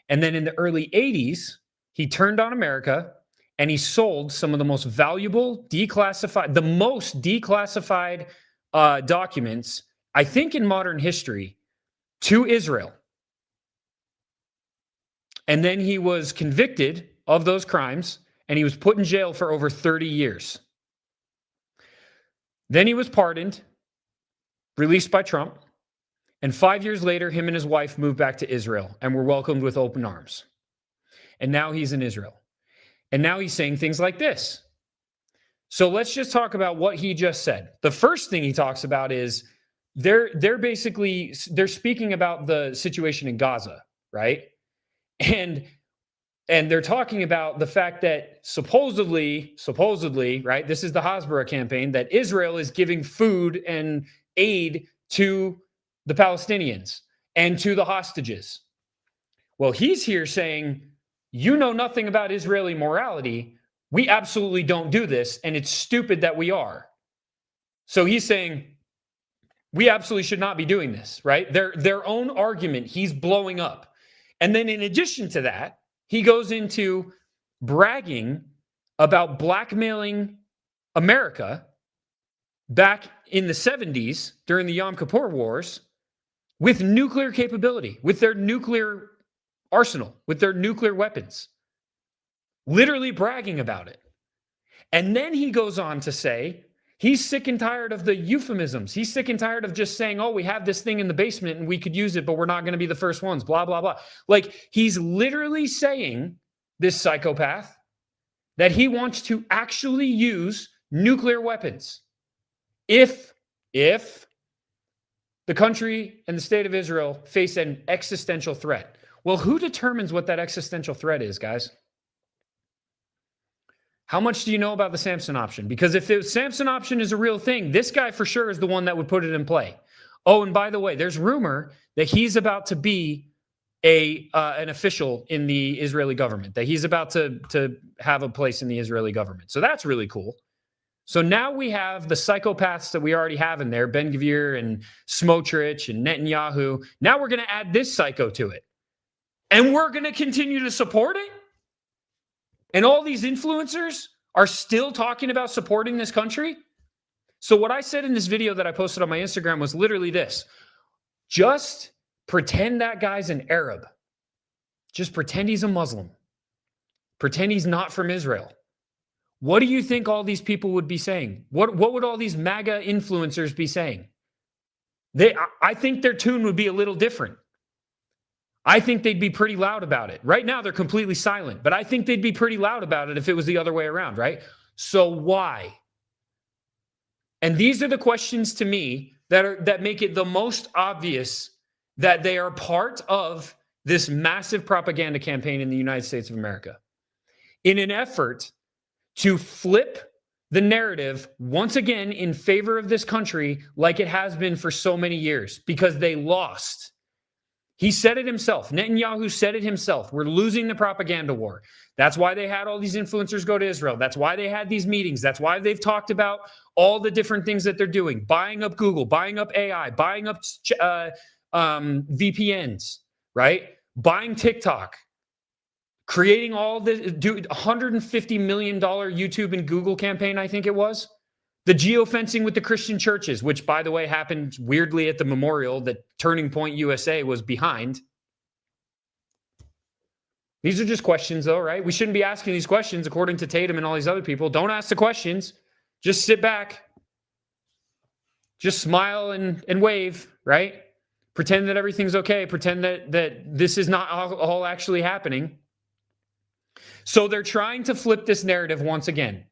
And then in the early 80s, he turned on America and he sold some of the most valuable the most declassified documents, I think, in modern history, to Israel. And then he was convicted of those crimes, and he was put in jail for over 30 years. Then he was pardoned, released by Trump, and 5 years later, him and his wife moved back to Israel and were welcomed with open arms. And now he's in Israel. And now he's saying things like this. So let's just talk about what he just said. The first thing he talks about is they're speaking about the situation in Gaza, right? And they're talking about the fact that supposedly, right, this is the Hasbara campaign, that Israel is giving food and aid to the Palestinians and to the hostages. Well, he's here saying, you know nothing about Israeli morality. We absolutely don't do this, and it's stupid that we are. So he's saying, we absolutely should not be doing this, right? Their own argument, he's blowing up. And then in addition to that, he goes into bragging about blackmailing America back in the 70s during the Yom Kippur Wars with nuclear capability, with their nuclear arsenal, with their nuclear weapons. Literally bragging about it. And then he goes on to say, he's sick and tired of the euphemisms. He's sick and tired of just saying, oh, we have this thing in the basement and we could use it, but we're not going to be the first ones, blah, blah, blah. Like, he's literally saying, this psychopath, that he wants to actually use nuclear weapons if the the country and the state of Israel face an existential threat. Well, who determines what that existential threat is, guys? How much do you know about the Samson option? Because if the Samson option is a real thing, this guy for sure is the one that would put it in play. Oh, and by the way, there's rumor that he's about to be an official in the Israeli government, that he's about to have a place in the Israeli government. So that's really cool. So now we have the psychopaths that we already have in there, Ben-Gvir and Smotrich and Netanyahu. Now we're going to add this psycho to it. And we're going to continue to support it? And all these influencers are still talking about supporting this country? So what I said in this video that I posted on my Instagram was literally this. Just pretend that guy's an Arab. Just pretend he's a Muslim. Pretend he's not from Israel. What do you think all these people would be saying? What would all these MAGA influencers be saying? I think their tune would be a little different. I think they'd be pretty loud about it. Right now, they're completely silent, but I think they'd be pretty loud about it if it was the other way around, right? So why? And these are the questions to me that make it the most obvious that they are part of this massive propaganda campaign in the United States of America in an effort to flip the narrative once again in favor of this country like it has been for so many years because they lost. He said it himself. Netanyahu said it himself. We're losing the propaganda war. That's why they had all these influencers go to Israel. That's why they had these meetings. That's why they've talked about all the different things that they're doing, buying up Google, buying up AI, buying up VPNs, right? Buying TikTok, creating all this, $150 million YouTube and Google campaign, I think it was. The geofencing with the Christian churches, which, by the way, happened weirdly at the memorial that Turning Point USA was behind. These are just questions, though, right? We shouldn't be asking these questions according to Tatum and all these other people. Don't ask the questions. Just sit back. Just smile and wave, right? Pretend that everything's okay. Pretend that this is not all actually happening. So they're trying to flip this narrative once again.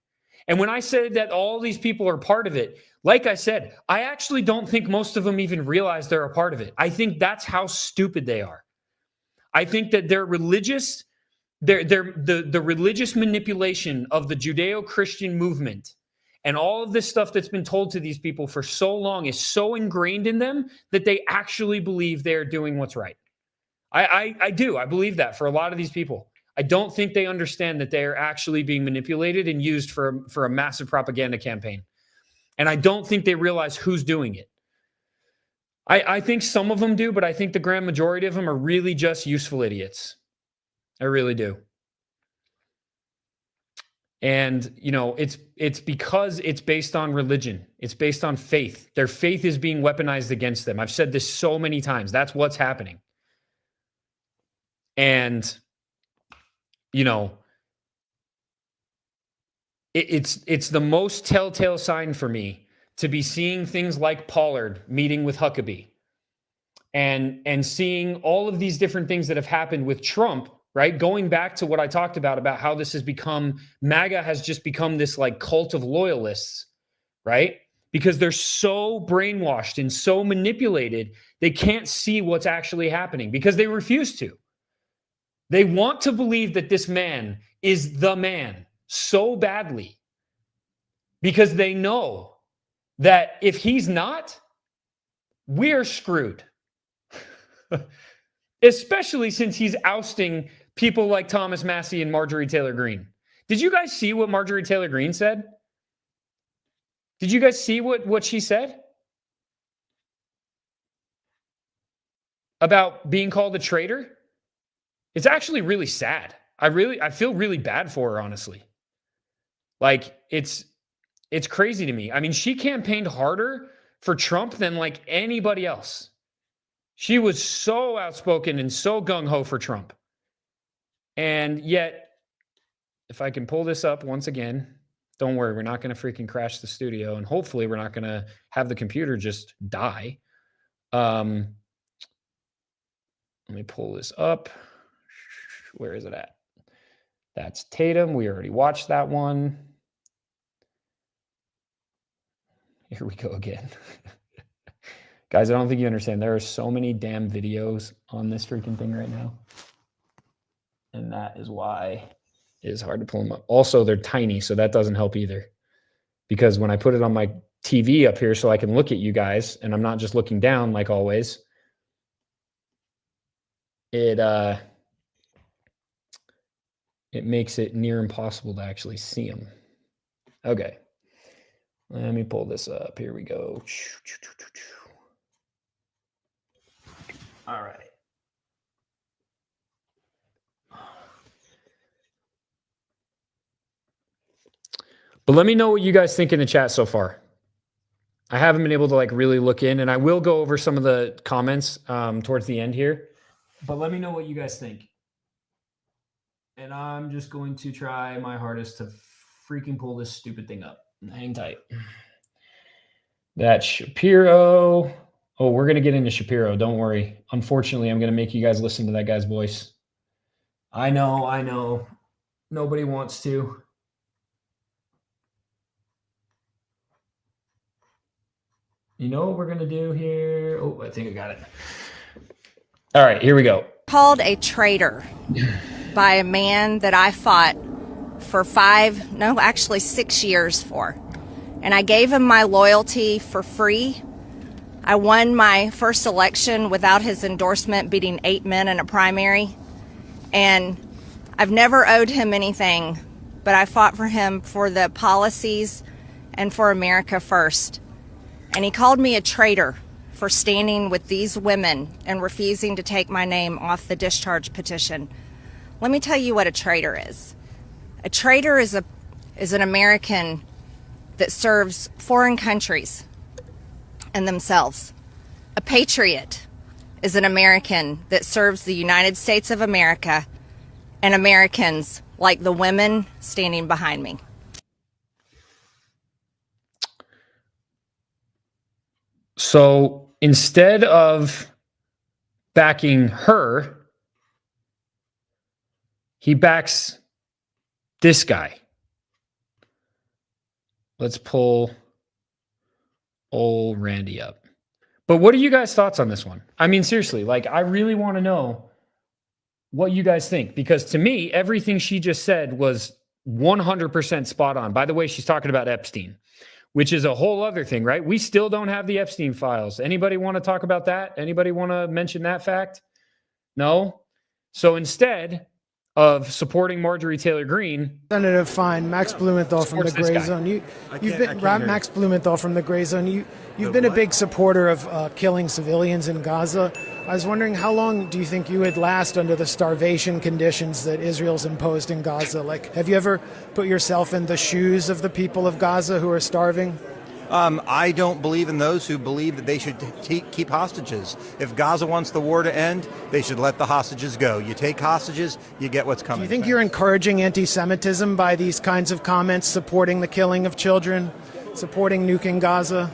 And when I said that all these people are part of it, like I said, I actually don't think most of them even realize they're a part of it. I think that's how stupid they are. I think that their religious, the religious manipulation of the Judeo-Christian movement and all of this stuff that's been told to these people for so long is so ingrained in them that they actually believe they're doing what's right. I do. I believe that for a lot of these people. I don't think they understand that they are actually being manipulated and used for a massive propaganda campaign. And I don't think they realize who's doing it. I think some of them do, but I think the grand majority of them are really just useful idiots. I really do. And, you know, it's because it's based on religion. It's based on faith. Their faith is being weaponized against them. I've said this so many times. That's what's happening. And you know, it's the most telltale sign for me to be seeing things like Pollard meeting with Huckabee and seeing all of these different things that have happened with Trump, right? Going back to what I talked about how this has become, MAGA has just become this like cult of loyalists, right? Because they're so brainwashed and so manipulated, they can't see what's actually happening because they refuse to. They want to believe that this man is the man so badly because they know that if he's not, we're screwed. Especially since he's ousting people like Thomas Massie and Marjorie Taylor Greene. Did you guys see what Marjorie Taylor Greene said? Did you guys see what she said? About being called a traitor? It's actually really sad. I feel really bad for her, honestly. Like, it's crazy to me. I mean, she campaigned harder for Trump than like anybody else. She was so outspoken and so gung-ho for Trump. And yet, if I can pull this up once again, don't worry, we're not going to freaking crash the studio. And hopefully we're not going to have the computer just die. Let me pull this up. Where is it at? That's Tatum. We already watched that one. Here we go again. Guys, I don't think you understand. There are so many damn videos on this freaking thing right now. And that is why it is hard to pull them up. Also, they're tiny, so that doesn't help either. Because when I put it on my TV up here so I can look at you guys, and I'm not just looking down like always, it makes it near impossible to actually see them. Okay. Let me pull this up. Here we go. All right. But let me know what you guys think in the chat so far. I haven't been able to like really look in, and I will go over some of the comments towards the end here. But let me know what you guys think. And I'm just going to try my hardest to freaking pull this stupid thing up. Hang tight. That's Shapiro. Oh, we're going to get into Shapiro. Don't worry. Unfortunately, I'm going to make you guys listen to that guy's voice. I know. Nobody wants to. You know what we're going to do here? Oh, I think I got it. All right, here we go. Called a traitor by a man that I fought for 6 years for. And I gave him my loyalty for free. I won my first election without his endorsement, beating 8 men in a primary. And I've never owed him anything, but I fought for him for the policies and for America first. And he called me a traitor for standing with these women and refusing to take my name off the discharge petition. Let me tell you what a traitor is. A traitor is an American that serves foreign countries and themselves. A patriot is an American that serves the United States of America and Americans like the women standing behind me. So instead of backing her, he backs this guy. Let's pull old Randy up. But what are you guys' thoughts on this one? I mean, seriously, like, I really want to know what you guys think, because to me, everything she just said was 100% spot on. By the way, she's talking about Epstein, which is a whole other thing, right? We still don't have the Epstein files. Anybody want to talk about that? Anybody want to mention that fact? No? So instead of supporting Marjorie Taylor Greene, Representative Fine, Max Blumenthal from the Gray Zone. You've been Max Blumenthal from the Gray Zone. You've been a big supporter of killing civilians in Gaza. I was wondering, how long do you think you would last under the starvation conditions that Israel's imposed in Gaza? Like, have you ever put yourself in the shoes of the people of Gaza who are starving? I don't believe in those who believe that they should keep hostages. If Gaza wants the war to end, they should let the hostages go. You take hostages, you get what's coming. Do you think you're encouraging anti-Semitism by these kinds of comments, supporting the killing of children, supporting nuking Gaza?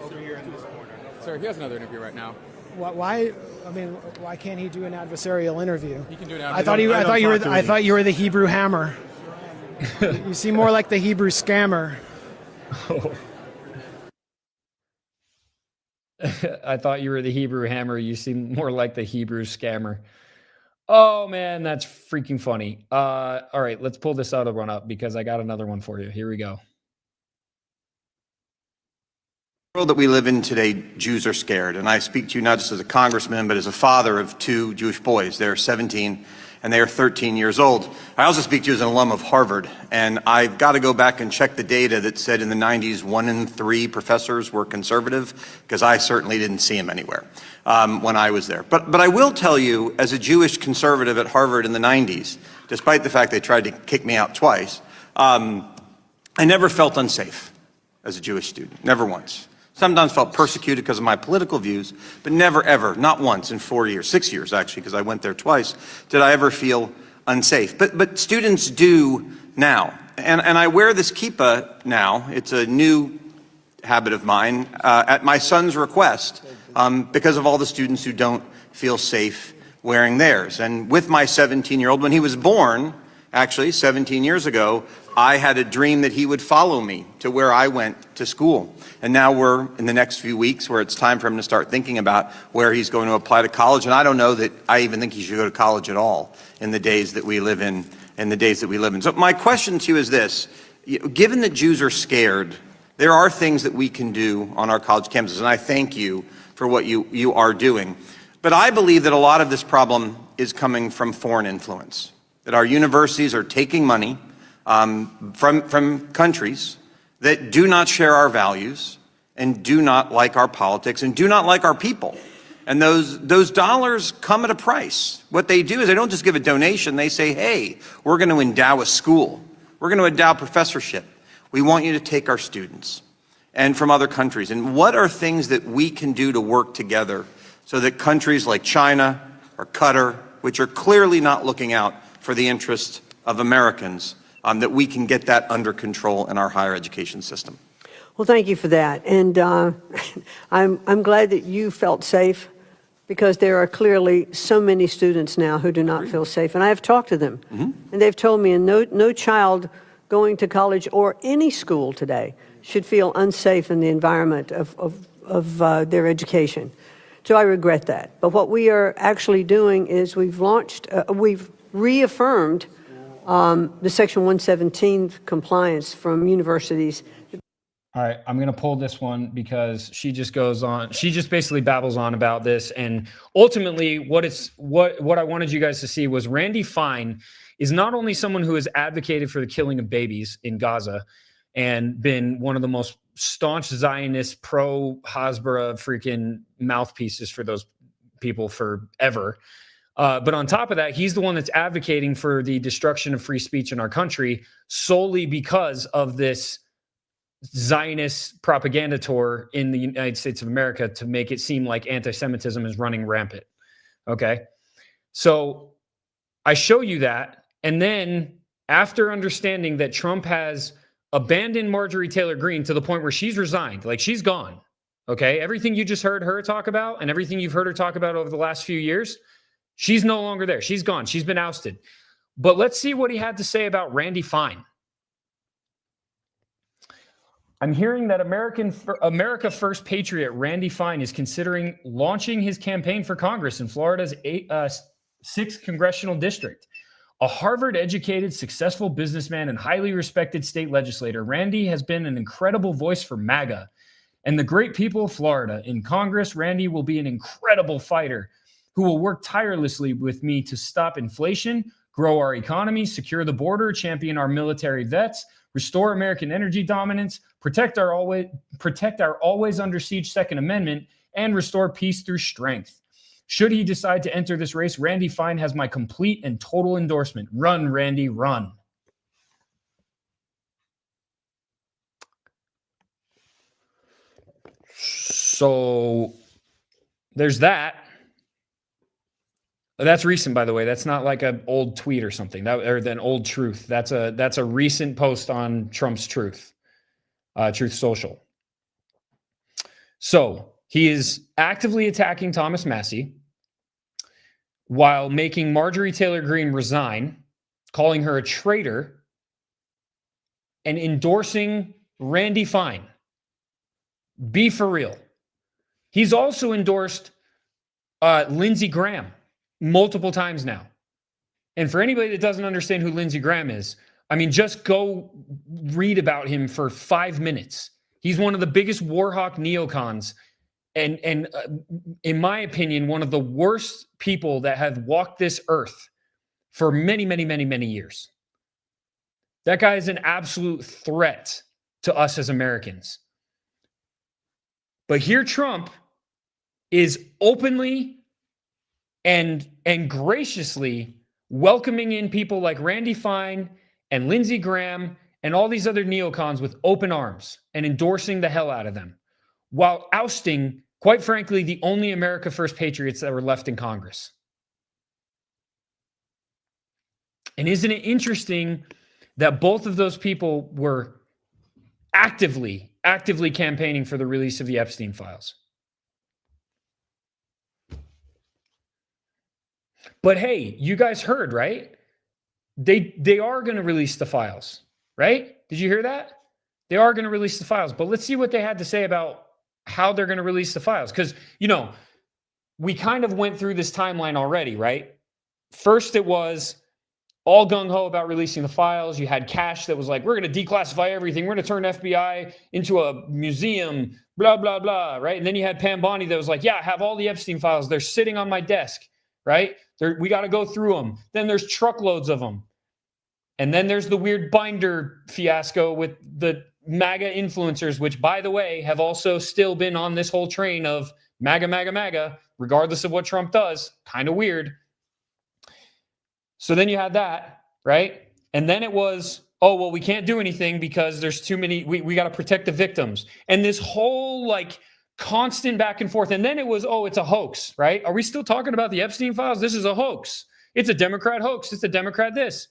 Over here in this corner. Sir, he has another interview right now. Why? I mean, why can't he do an adversarial interview? He can do an I thought you were the Hebrew hammer. You seem more like the Hebrew scammer. Oh. I thought you were the Hebrew hammer. You seem more like the Hebrew scammer. Oh man, that's freaking funny. All right, let's pull this other one up because I got another one for you. Here we go. The world that we live in today, Jews are scared. And I speak to you not just as a congressman, but as a father of 2 Jewish boys. They're 17 and they are 13 years old. I also speak to you as an alum of Harvard. And I've got to go back and check the data that said in the 90s, 1 in 3 professors were conservative, because I certainly didn't see them anywhere when I was there. But I will tell you, as a Jewish conservative at Harvard in the 90s, despite the fact they tried to kick me out twice, I never felt unsafe as a Jewish student, never once. Sometimes felt persecuted because of my political views, but never, ever, not once in 4 years, 6 years actually, because I went there twice, did I ever feel unsafe. But students do now. And I wear this kippah now. It's a new habit of mine at my son's request because of all the students who don't feel safe wearing theirs. And with my 17-year-old, when he was born, Actually, 17 years ago, I had a dream that he would follow me to where I went to school. And now we're in the next few weeks where it's time for him to start thinking about where he's going to apply to college. And I don't know that I even think he should go to college at all in the days that we live in, So my question to you is this. Given that Jews are scared, there are things that we can do on our college campuses. And I thank you for what you are doing. But I believe that a lot of this problem is coming from foreign influence, that our universities are taking money from countries that do not share our values and do not like our politics and do not like our people. And those dollars come at a price. What they do is they don't just give a donation. They say, hey, we're going to endow a school. We're going to endow professorship. We want you to take our students and from other countries. And what are things that we can do to work together so that countries like China or Qatar, which are clearly not looking out for the interests of Americans, that we can get that under control in our higher education system? Well, thank you for that. And I'm glad that you felt safe, because there are clearly so many students now who do not feel safe. And I have talked to them, and they've told me, and no child going to college or any school today should feel unsafe in the environment of their education. So I regret that. But what we are actually doing is we've reaffirmed the Section 117 compliance from universities. All right, I'm going to pull this one because she just goes on. She just basically babbles on about this. And ultimately, what I wanted you guys to see was Randy Fine is not only someone who has advocated for the killing of babies in Gaza and been one of the most staunch Zionist pro-Hasbara freaking mouthpieces for those people forever. But on top of that, he's the one that's advocating for the destruction of free speech in our country solely because of this Zionist propaganda tour in the United States of America to make it seem like anti-Semitism is running rampant. Okay. So I show you that. And then after understanding that Trump has abandoned Marjorie Taylor Greene to the point where she's resigned, like she's gone. Okay. Everything you just heard her talk about and everything you've heard her talk about over the last few years, she's no longer there. She's gone. She's been ousted. But let's see what he had to say about Randy Fine. I'm hearing that America First patriot Randy Fine is considering launching his campaign for Congress in Florida's 6th congressional district. A Harvard-educated, successful businessman and highly respected state legislator, Randy has been an incredible voice for MAGA and the great people of Florida. In Congress, Randy will be an incredible fighter who will work tirelessly with me to stop inflation, grow our economy, secure the border, champion our military vets, restore American energy dominance, protect our always under siege Second Amendment, and restore peace through strength. Should he decide to enter this race, Randy Fine has my complete and total endorsement. Run, Randy, run. So there's that. That's recent, by the way. That's not like an old tweet or something, or an old truth. That's a recent post on Trump's Truth Social. So he is actively attacking Thomas Massie while making Marjorie Taylor Greene resign, calling her a traitor, and endorsing Randy Fine. Be for real. He's also endorsed Lindsey Graham multiple times now. And for anybody that doesn't understand who Lindsey Graham is, I mean, just go read about him for 5 minutes. He's one of the biggest warhawk neocons and in my opinion, one of the worst people that have walked this earth for many, many, many, many years. That guy is an absolute threat to us as Americans. But here Trump is openly and graciously welcoming in people like Randy Fine and Lindsey Graham and all these other neocons with open arms and endorsing the hell out of them, while ousting, quite frankly, the only America First patriots that were left in Congress. And isn't it interesting that both of those people were actively campaigning for the release of the Epstein files? But hey, you guys heard, right? they are going to release the files, right? Did you hear that? They are going to release the files, but let's see what they had to say about how they're going to release the files. Because, we kind of went through this timeline already, right? First, it was all gung-ho about releasing the files. You had Cash that was like, we're going to declassify everything. We're going to turn FBI into a museum, blah, blah, blah, right? And then you had Pam Bondi that was like, yeah, I have all the Epstein files. They're sitting on my desk, right? We got to go through them. Then there's truckloads of them. And then there's the weird binder fiasco with the MAGA influencers, which, by the way, have also still been on this whole train of MAGA, MAGA, MAGA, regardless of what Trump does. Kind of weird. So then you had that, right? And then it was, oh, well, we can't do anything because there's too many, we got to protect the victims. And this whole constant back and forth. And then it was, oh, it's a hoax, right? Are we still talking about the Epstein files? This is a hoax. It's a Democrat hoax. It's a Democrat this.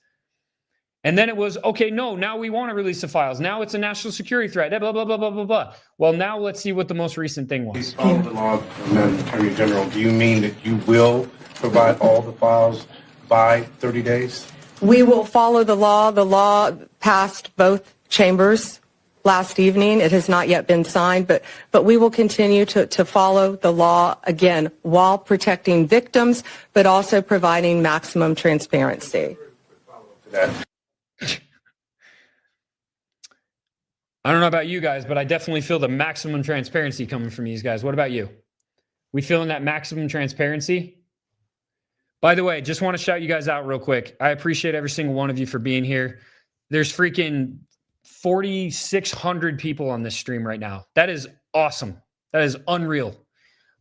And then it was, okay, no, now we want to release the files. Now it's a national security threat, blah, blah, blah, blah, blah, blah. Well, now let's see what the most recent thing was. Follow the law, Madam Attorney General. Do you mean that you will provide all the files by 30 days? We will follow the law. The law passed both chambers last evening. It has not yet been signed, but we will continue to follow the law, again, while protecting victims, but also providing maximum transparency. I don't know about you guys, but I definitely feel the maximum transparency coming from these guys. What about you? We feeling that maximum transparency? By the way, just want to shout you guys out real quick. I appreciate every single one of you for being here. There's freaking 4,600 people on this stream right now. That is awesome. That is unreal.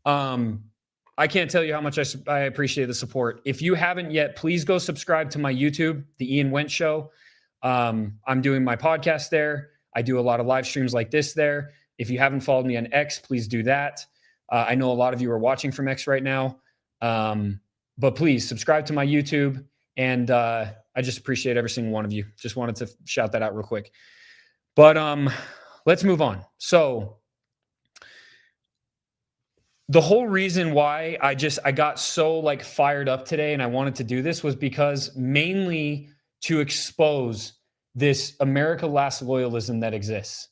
I can't tell you how much I appreciate the support. If you haven't yet, please go subscribe to my YouTube, The Ian Wentz Show. I'm doing my podcast there. I do a lot of live streams like this there. If you haven't followed me on X, please do that. I know a lot of you are watching from X right now. But please subscribe to my YouTube. And I just appreciate every single one of you. Just wanted to shout that out real quick. But let's move on. So the whole reason why I got so fired up today and I wanted to do this was because mainly to expose this America Last loyalism that exists.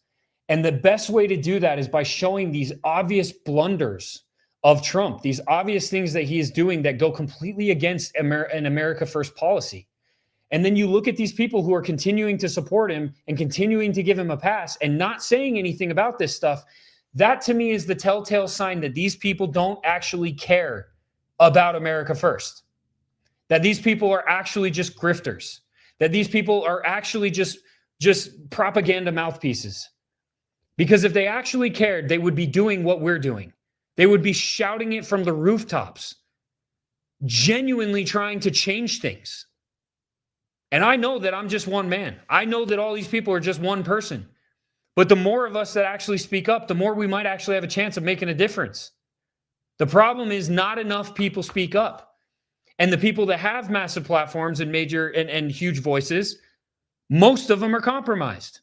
And the best way to do that is by showing these obvious blunders of Trump, these obvious things that he is doing that go completely against an America First policy. And then you look at these people who are continuing to support him and continuing to give him a pass and not saying anything about this stuff. That to me is the telltale sign that these people don't actually care about America First. That these people are actually just grifters. That these people are actually just propaganda mouthpieces. Because if they actually cared, they would be doing what we're doing. They would be shouting it from the rooftops, genuinely trying to change things. And I know that I'm just one man. I know that all these people are just one person. But the more of us that actually speak up, the more we might actually have a chance of making a difference. The problem is not enough people speak up. And the people that have massive platforms and major and huge voices, most of them are compromised.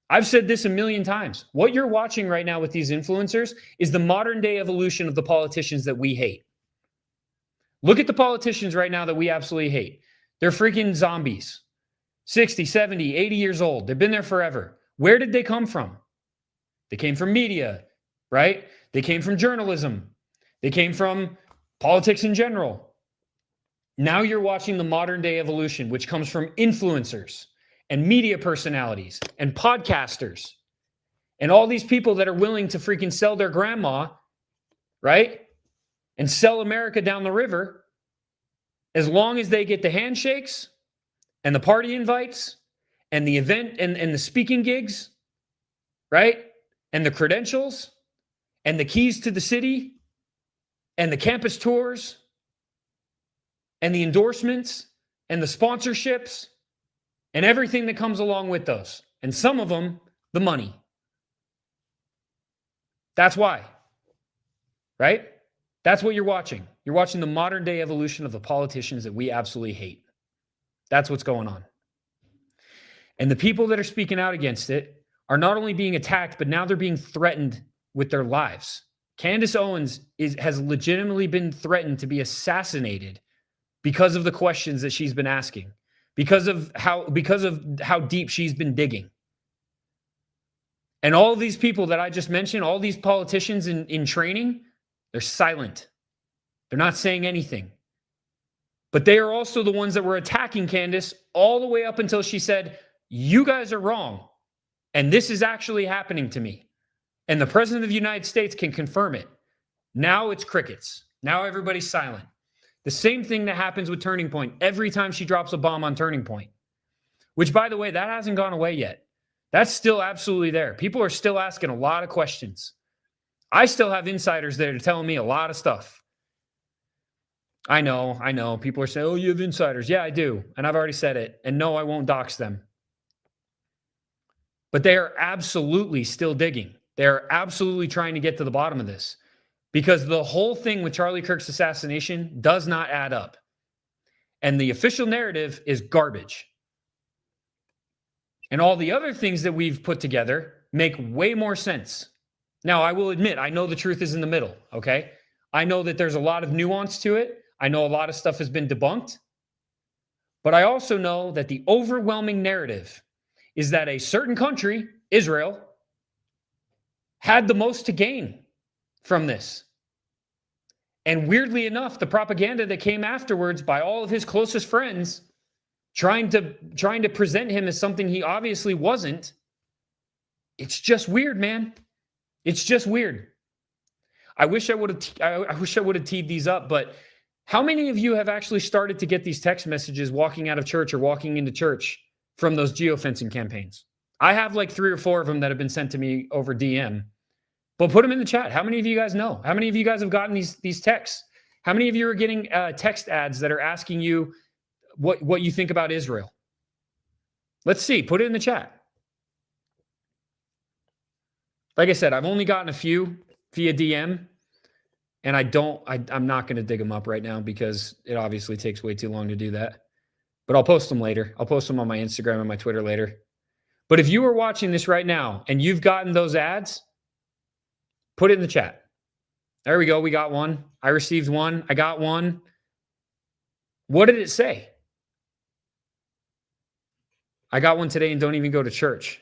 I've said this a million times. What you're watching right now with these influencers is the modern day evolution of the politicians that we hate. Look at the politicians right now that we absolutely hate. They're freaking zombies. 60, 70, 80 years old. They've been there forever. Where did they come from? They came from media, right? They came from journalism. They came from politics in general. Now you're watching the modern day evolution, which comes from influencers and media personalities and podcasters and all these people that are willing to freaking sell their grandma, right? And sell America down the river as long as they get the handshakes and the party invites and the event and the speaking gigs, right? And the credentials and the keys to the city and the campus tours and the endorsements and the sponsorships and everything that comes along with those. And some of them, the money. That's why, right? That's what you're watching. You're watching the modern day evolution of the politicians that we absolutely hate. That's what's going on. And the people that are speaking out against it are not only being attacked, but now they're being threatened with their lives. Candace Owens has legitimately been threatened to be assassinated because of the questions that she's been asking, because of how deep she's been digging. And all of these people that I just mentioned, all these politicians in training, they're silent. They're not saying anything. But they are also the ones that were attacking Candace all the way up until she said, you guys are wrong. And this is actually happening to me. And the president of the United States can confirm it. Now it's crickets. Now everybody's silent. The same thing that happens with Turning Point every time she drops a bomb on Turning Point, which, by the way, that hasn't gone away yet. That's still absolutely there. People are still asking a lot of questions. I still have insiders that are telling me a lot of stuff. I know. People are saying, oh, you have insiders. Yeah, I do. And I've already said it. And no, I won't dox them. But they are absolutely still digging. They're absolutely trying to get to the bottom of this. Because the whole thing with Charlie Kirk's assassination does not add up. And the official narrative is garbage. And all the other things that we've put together make way more sense. Now, I will admit, I know the truth is in the middle, okay? I know that there's a lot of nuance to it. I know a lot of stuff has been debunked. But I also know that the overwhelming narrative is that a certain country, Israel, had the most to gain from this. And weirdly enough, the propaganda that came afterwards by all of his closest friends trying to present him as something he obviously wasn't, it's just weird, man. It's just weird. I wish I would have teed these up, but how many of you have actually started to get these text messages walking out of church or walking into church from those geofencing campaigns? I have like 3 or 4 of them that have been sent to me over DM. But put them in the chat. How many of you guys know? How many of you guys have gotten these texts? How many of you are getting text ads that are asking you what you think about Israel? Let's see. Put it in the chat. Like I said, I've only gotten a few via DM, and I'm not going to dig them up right now because it obviously takes way too long to do that. But I'll post them later. I'll post them on my Instagram and my Twitter later. But if you are watching this right now and you've gotten those ads, put it in the chat. There we go. We got one. I received one. I got one. What did it say? I got one today and don't even go to church.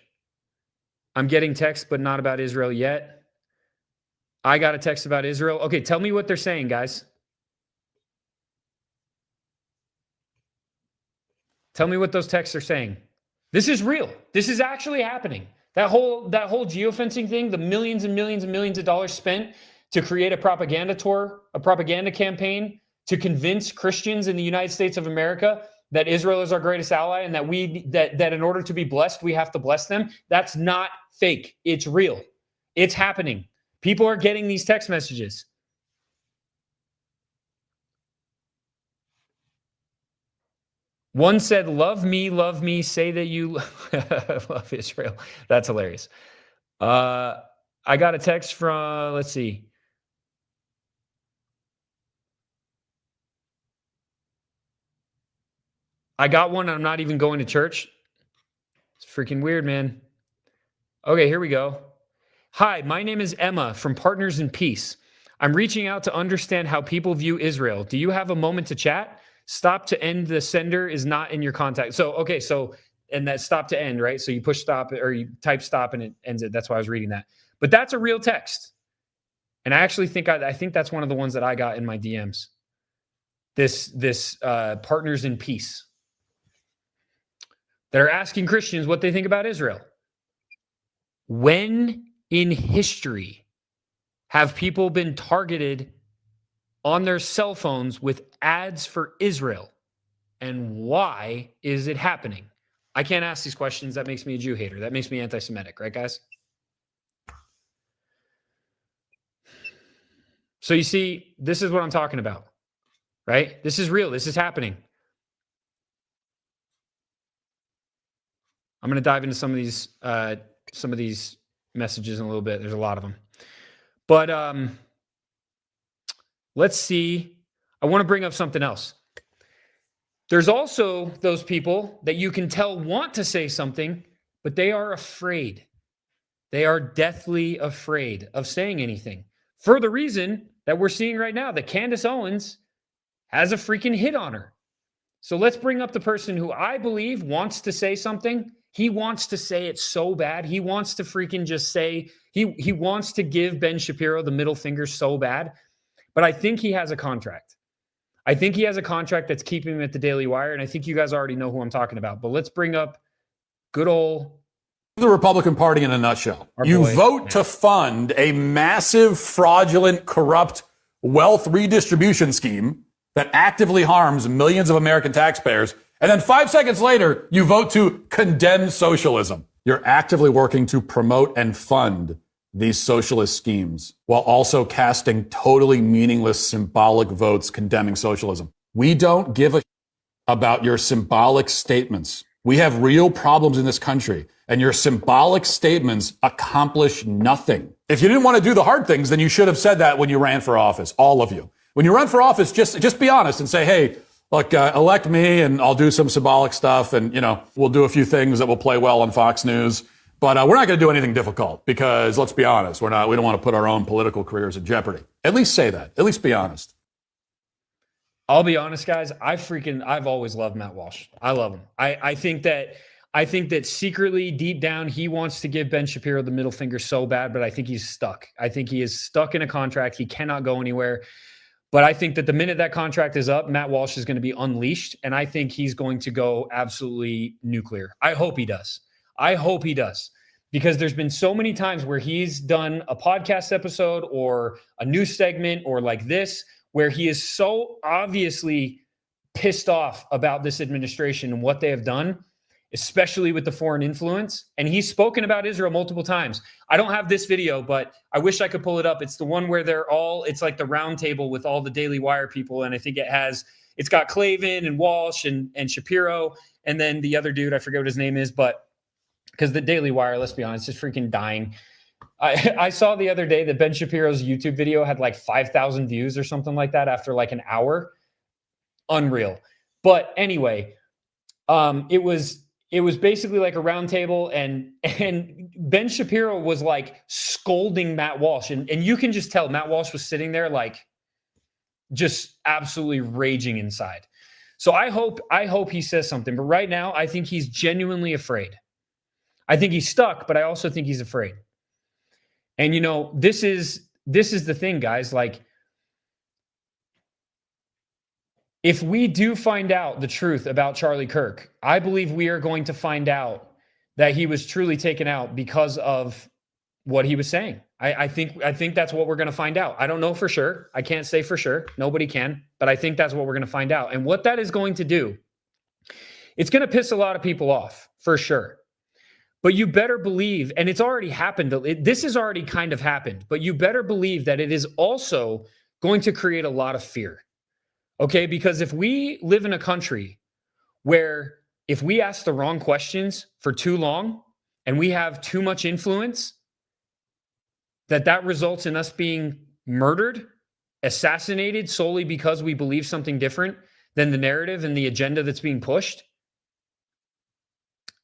I'm getting texts, but not about Israel yet. I got a text about Israel. Okay, tell me what they're saying, guys. Tell me what those texts are saying. This is real. This is actually happening. That whole geofencing thing, the millions and millions and millions of dollars spent to create a propaganda tour, a propaganda campaign to convince Christians in the United States of America that Israel is our greatest ally and that in order to be blessed, we have to bless them. That's not fake. It's real. It's happening. People are getting these text messages. One said, love me, say that you love Israel. That's hilarious. I got a text from, let's see. I got one, and I'm not even going to church. It's freaking weird, man. Okay, here we go. Hi, my name is Emma from Partners in Peace. I'm reaching out to understand how people view Israel. Do you have a moment to chat? Stop to end. The sender is not in your contact. And that stop to end, right? So you push stop or you type stop and it ends it. That's why I was reading that. But that's a real text. And I actually think I think that's one of the ones that I got in my DMs. This Partners in Peace. That are asking Christians what they think about Israel. When in history have people been targeted on their cell phones with ads for Israel? And why is it happening? I can't ask these questions. That makes me a Jew hater. That makes me anti-Semitic, right, guys? So you see, this is what I'm talking about, right? This is real. This is happening. I'm going to dive into some of these messages in a little bit. There's a lot of them. But let's see. I want to bring up something else. There's also those people that you can tell want to say something, but they are afraid. They are deathly afraid of saying anything. For the reason that we're seeing right now, that Candace Owens has a freaking hit on her. So let's bring up the person who I believe wants to say something. He wants to say it so bad. He wants to freaking just say, he wants to give Ben Shapiro the middle finger so bad. But I think he has a contract. I think he has a contract that's keeping him at the Daily Wire. And I think you guys already know who I'm talking about. But let's bring up good old... The Republican Party in a nutshell. You vote to fund a massive, fraudulent, corrupt wealth redistribution scheme that actively harms millions of American taxpayers. And then 5 seconds later, you vote to condemn socialism. You're actively working to promote and fund these socialist schemes while also casting totally meaningless symbolic votes condemning socialism. We don't give a about your symbolic statements. We have real problems in this country, and your symbolic statements accomplish nothing. If you didn't want to do the hard things, then you should have said that when you ran for office, all of you. When you run for office, just be honest and say, hey, look, elect me and I'll do some symbolic stuff and, we'll do a few things that will play well on Fox News. But we're not going to do anything difficult because, let's be honest, we don't want to put our own political careers in jeopardy. At least say that. At least be honest. I'll be honest, guys. I've always loved Matt Walsh. I love him. I think that secretly, deep down, he wants to give Ben Shapiro the middle finger so bad, but I think he's stuck. I think he is stuck in a contract. He cannot go anywhere. But I think that the minute that contract is up, Matt Walsh is going to be unleashed, and I think he's going to go absolutely nuclear. I hope he does. Because there's been so many times where he's done a podcast episode or a news segment or like this, where he is so obviously pissed off about this administration and what they have done, especially with the foreign influence. And he's spoken about Israel multiple times. I don't have this video, but I wish I could pull it up. It's the one where it's like the round table with all the Daily Wire people. And I think it's got Clavin and Walsh and Shapiro. And then the other dude, I forget what his name is, but because the Daily Wire, let's be honest, is freaking dying. I saw the other day that Ben Shapiro's YouTube video had like 5,000 views or something like that after like an hour. Unreal. But anyway, it was basically like a round table and Ben Shapiro was like scolding Matt Walsh. And you can just tell Matt Walsh was sitting there like just absolutely raging inside. So I hope he says something. But right now, I think he's genuinely afraid. I think he's stuck, but I also think he's afraid. And this is the thing, guys. Like, if we do find out the truth about Charlie Kirk, I believe we are going to find out that he was truly taken out because of what he was saying. I think that's what we're going to find out. I don't know for sure. I can't say for sure. Nobody can, but I think that's what we're going to find out. And what that is going to do, it's going to piss a lot of people off for sure. But you better believe, and it's already happened. This has already kind of happened, but you better believe that it is also going to create a lot of fear. Okay? Because if we live in a country where if we ask the wrong questions for too long and we have too much influence, that results in us being murdered, assassinated solely because we believe something different than the narrative and the agenda that's being pushed.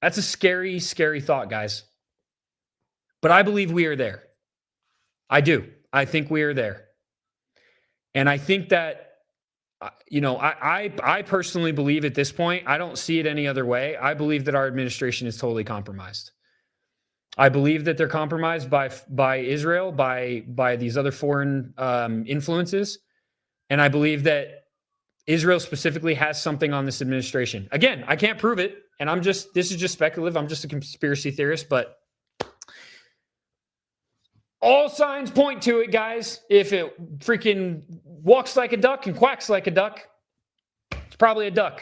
That's a scary, scary thought, guys. But I believe we are there. I do. I think we are there. And I think that, I personally believe at this point, I don't see it any other way. I believe that our administration is totally compromised. I believe that they're compromised by Israel, by these other foreign influences. And I believe that Israel specifically has something on this administration. Again, I can't prove it. And this is just speculative. I'm just a conspiracy theorist, but all signs point to it, guys. If it freaking walks like a duck and quacks like a duck, it's probably a duck,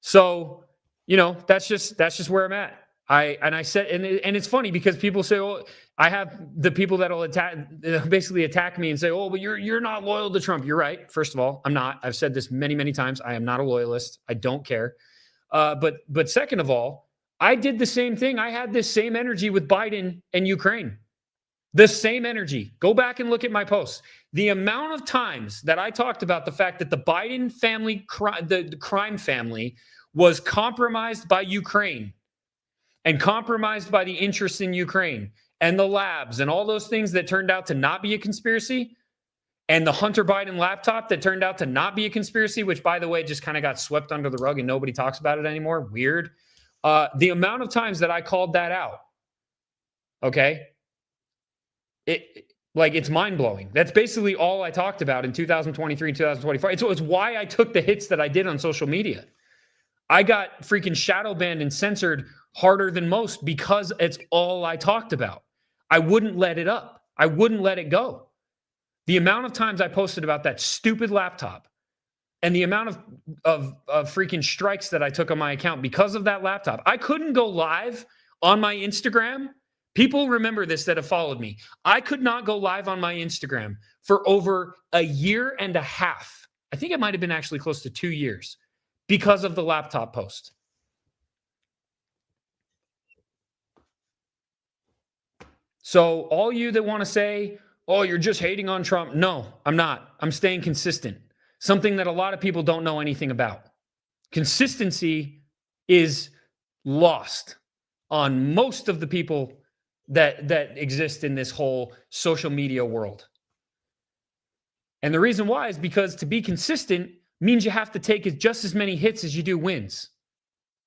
So, that's just where I'm at. I said, and it's funny because people say, oh, I have the people that will basically attack me and say, oh, but you're not loyal to Trump. You're right. First of all, I'm not. I've said this many, many times. I am not a loyalist. I don't care. But second of all, I did the same thing. I had this same energy with Biden and Ukraine. The same energy. Go back and look at my posts. The amount of times that I talked about the fact that the Biden family, the crime family, was compromised by Ukraine and compromised by the interests in Ukraine and the labs and all those things that turned out to not be a conspiracy. And the Hunter Biden laptop that turned out to not be a conspiracy, which, by the way, just kind of got swept under the rug and nobody talks about it anymore. Weird. The amount of times that I called that out, okay, it's mind-blowing. That's basically all I talked about in 2023 and 2024. It's why I took the hits that I did on social media. I got freaking shadow banned and censored harder than most because it's all I talked about. I wouldn't let it up. I wouldn't let it go. The amount of times I posted about that stupid laptop and the amount of freaking strikes that I took on my account because of that laptop. I couldn't go live on my Instagram. People remember this that have followed me. I could not go live on my Instagram for over a year and a half. I think it might have been actually close to 2 years because of the laptop post. So all you that want to say, oh, you're just hating on Trump. No, I'm not. I'm staying consistent. Something that a lot of people don't know anything about. Consistency is lost on most of the people that exist in this whole social media world. And the reason why is because to be consistent means you have to take just as many hits as you do wins.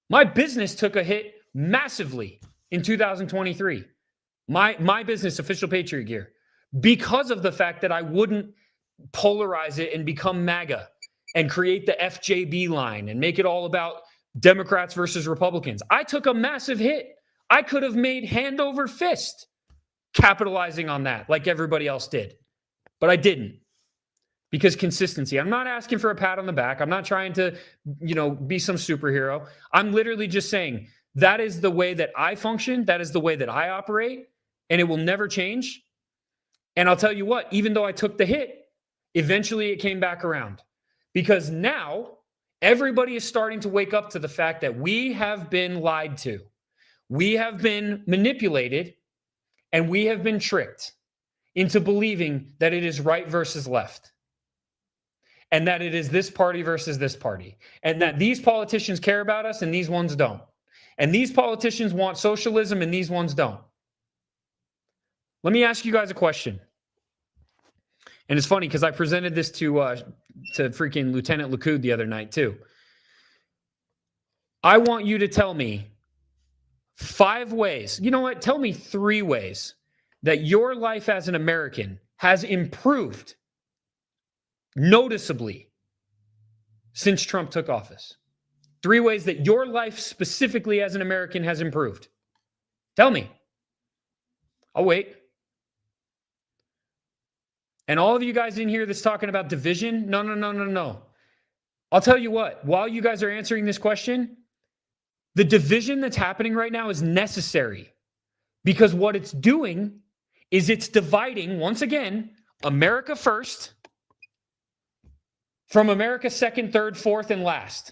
My business took a hit massively in 2023. My business, Official Patriot Gear, because of the fact that I wouldn't polarize it and become MAGA and create the FJB line and make it all about Democrats versus Republicans. I took a massive hit. I could have made hand over fist capitalizing on that like everybody else did, but I didn't because consistency. I'm not asking for a pat on the back. I'm not trying to, be some superhero. I'm literally just saying that is the way that I function. That is the way that I operate, and it will never change. And I'll tell you what, even though I took the hit, eventually it came back around because now everybody is starting to wake up to the fact that we have been lied to. We have been manipulated and we have been tricked into believing that it is right versus left and that it is this party versus this party and that these politicians care about us and these ones don't. And these politicians want socialism and these ones don't. Let me ask you guys a question. And it's funny because I presented this to freaking Lieutenant Lakud the other night too. I want you to tell me 5 ways. You know what? Tell me 3 ways that your life as an American has improved noticeably since Trump took office. 3 ways that your life specifically as an American has improved. Tell me. I'll wait. And all of you guys in here that's talking about division, no. I'll tell you what, while you guys are answering this question, the division that's happening right now is necessary because what it's doing is it's dividing, once again, America first from America second, third, fourth, and last.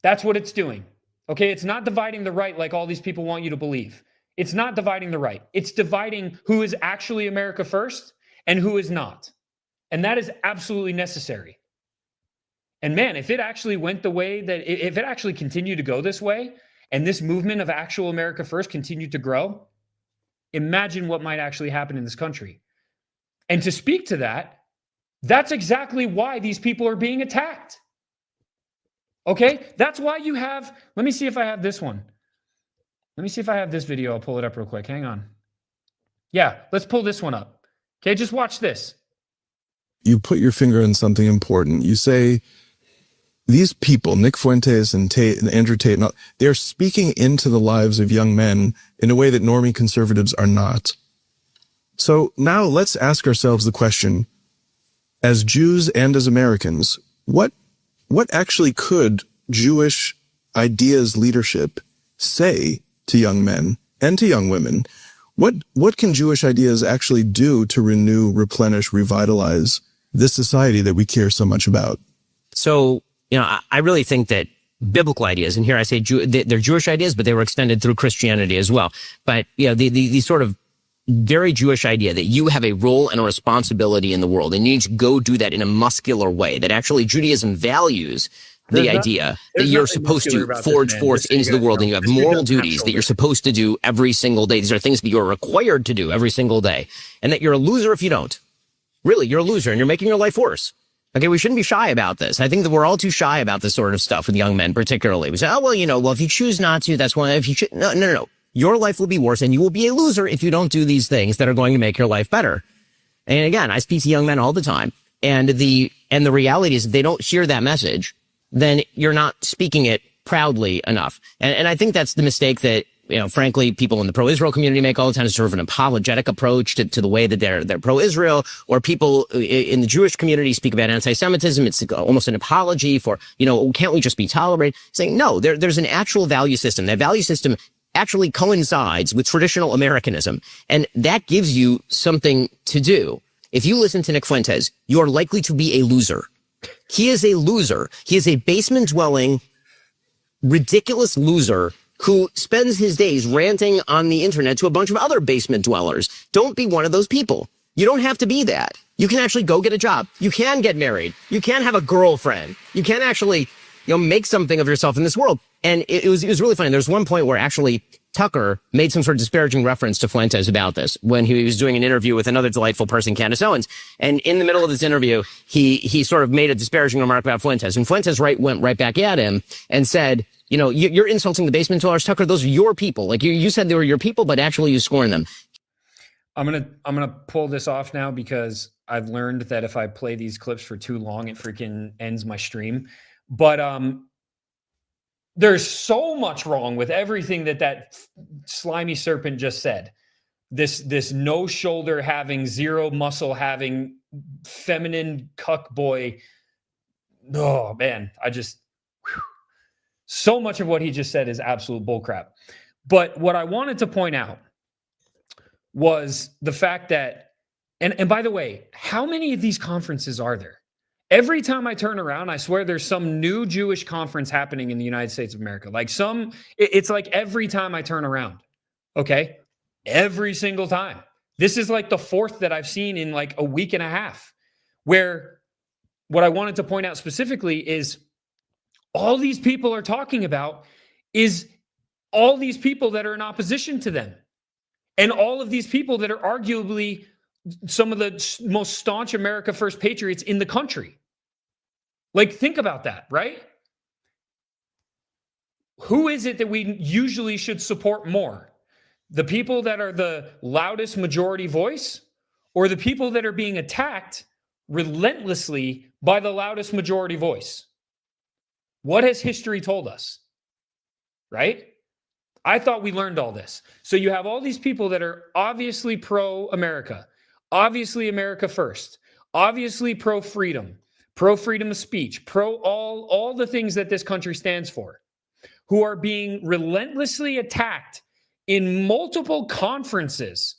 That's what it's doing. Okay, it's not dividing the right like all these people want you to believe. It's not dividing the right. It's dividing who is actually America first and who is not. And that is absolutely necessary. And man, if it actually went the way that, if it actually continued to go this way, and this movement of actual America first continued to grow, imagine what might actually happen in this country. And to speak to that, that's exactly why these people are being attacked. Okay? That's why you have, let me see if I have this one. Let me see if I have this video. I'll pull it up real quick. Hang on. Yeah, let's pull this one up. Okay, just watch this. You put your finger on something important. You say, these people, Nick Fuentes and Tate and Andrew Tate, they're speaking into the lives of young men in a way that normie conservatives are not. So now let's ask ourselves the question, as Jews and as Americans, what actually could Jewish ideas leadership say to young men and to young women? What can Jewish ideas actually do to renew, replenish, revitalize this society that we care so much about? So, I really think that biblical ideas, and here I say they're Jewish ideas, but they were extended through Christianity as well. But, the sort of very Jewish idea that you have a role and a responsibility in the world, and you need to go do that in a muscular way, that actually Judaism values the idea that you're supposed to forge forth into the world and you have moral duties that you're supposed to do every single day. These are things that you're required to do every single day, and that you're a loser if you don't. Really, you're a loser and you're making your life worse. Okay, we shouldn't be shy about this. I think that we're all too shy about this sort of stuff with young men, particularly. We say, oh, well, if you choose not to, that's one. If you no. Your life will be worse and you will be a loser if you don't do these things that are going to make your life better. And again, I speak to young men all the time. And the reality is if they don't hear that message, then you're not speaking it proudly enough. And I think that's the mistake that, frankly, people in the pro-Israel community make all the time, is sort of an apologetic approach to the way that they're pro-Israel, or people in the Jewish community speak about anti-Semitism. It's almost an apology for, can't we just be tolerated? Saying, no, there's an actual value system. That value system actually coincides with traditional Americanism. And that gives you something to do. If you listen to Nick Fuentes, you are likely to be a loser. He is a loser. He is a basement-dwelling, ridiculous loser who spends his days ranting on the internet to a bunch of other basement dwellers. Don't be one of those people. You don't have to be that. You can actually go get a job. You can get married. You can have a girlfriend. You can actually, make something of yourself in this world. And it was really funny. There's one point where actually Tucker made some sort of disparaging reference to Fuentes about this when he was doing an interview with another delightful person, Candace Owens. And in the middle of this interview, he sort of made a disparaging remark about Fuentes. And Fuentes went right back at him and said, you're insulting the basement dwellers. Tucker, those are your people. Like you said they were your people, but actually you scorn them. I'm gonna pull this off now because I've learned that if I play these clips for too long, it freaking ends my stream. But there's so much wrong with everything that slimy serpent just said. This no shoulder having, zero muscle having, feminine cuck boy. Oh man, so much of what he just said is absolute bullcrap. But what I wanted to point out was the fact that, and by the way, how many of these conferences are there? Every time I turn around, I swear there's some new Jewish conference happening in the United States of America. It's like every time I turn around, okay? Every single time. This is like the fourth that I've seen in like a week and a half, where what I wanted to point out specifically is all these people are talking about is all these people that are in opposition to them. And all of these people that are arguably some of the most staunch America First patriots in the country. Like, think about that, right? Who is it that we usually should support more? The people that are the loudest majority voice, or the people that are being attacked relentlessly by the loudest majority voice? What has history told us? Right? I thought we learned all this. So you have all these people that are obviously pro-America, obviously America first, obviously pro-freedom of speech, pro all the things that this country stands for, who are being relentlessly attacked in multiple conferences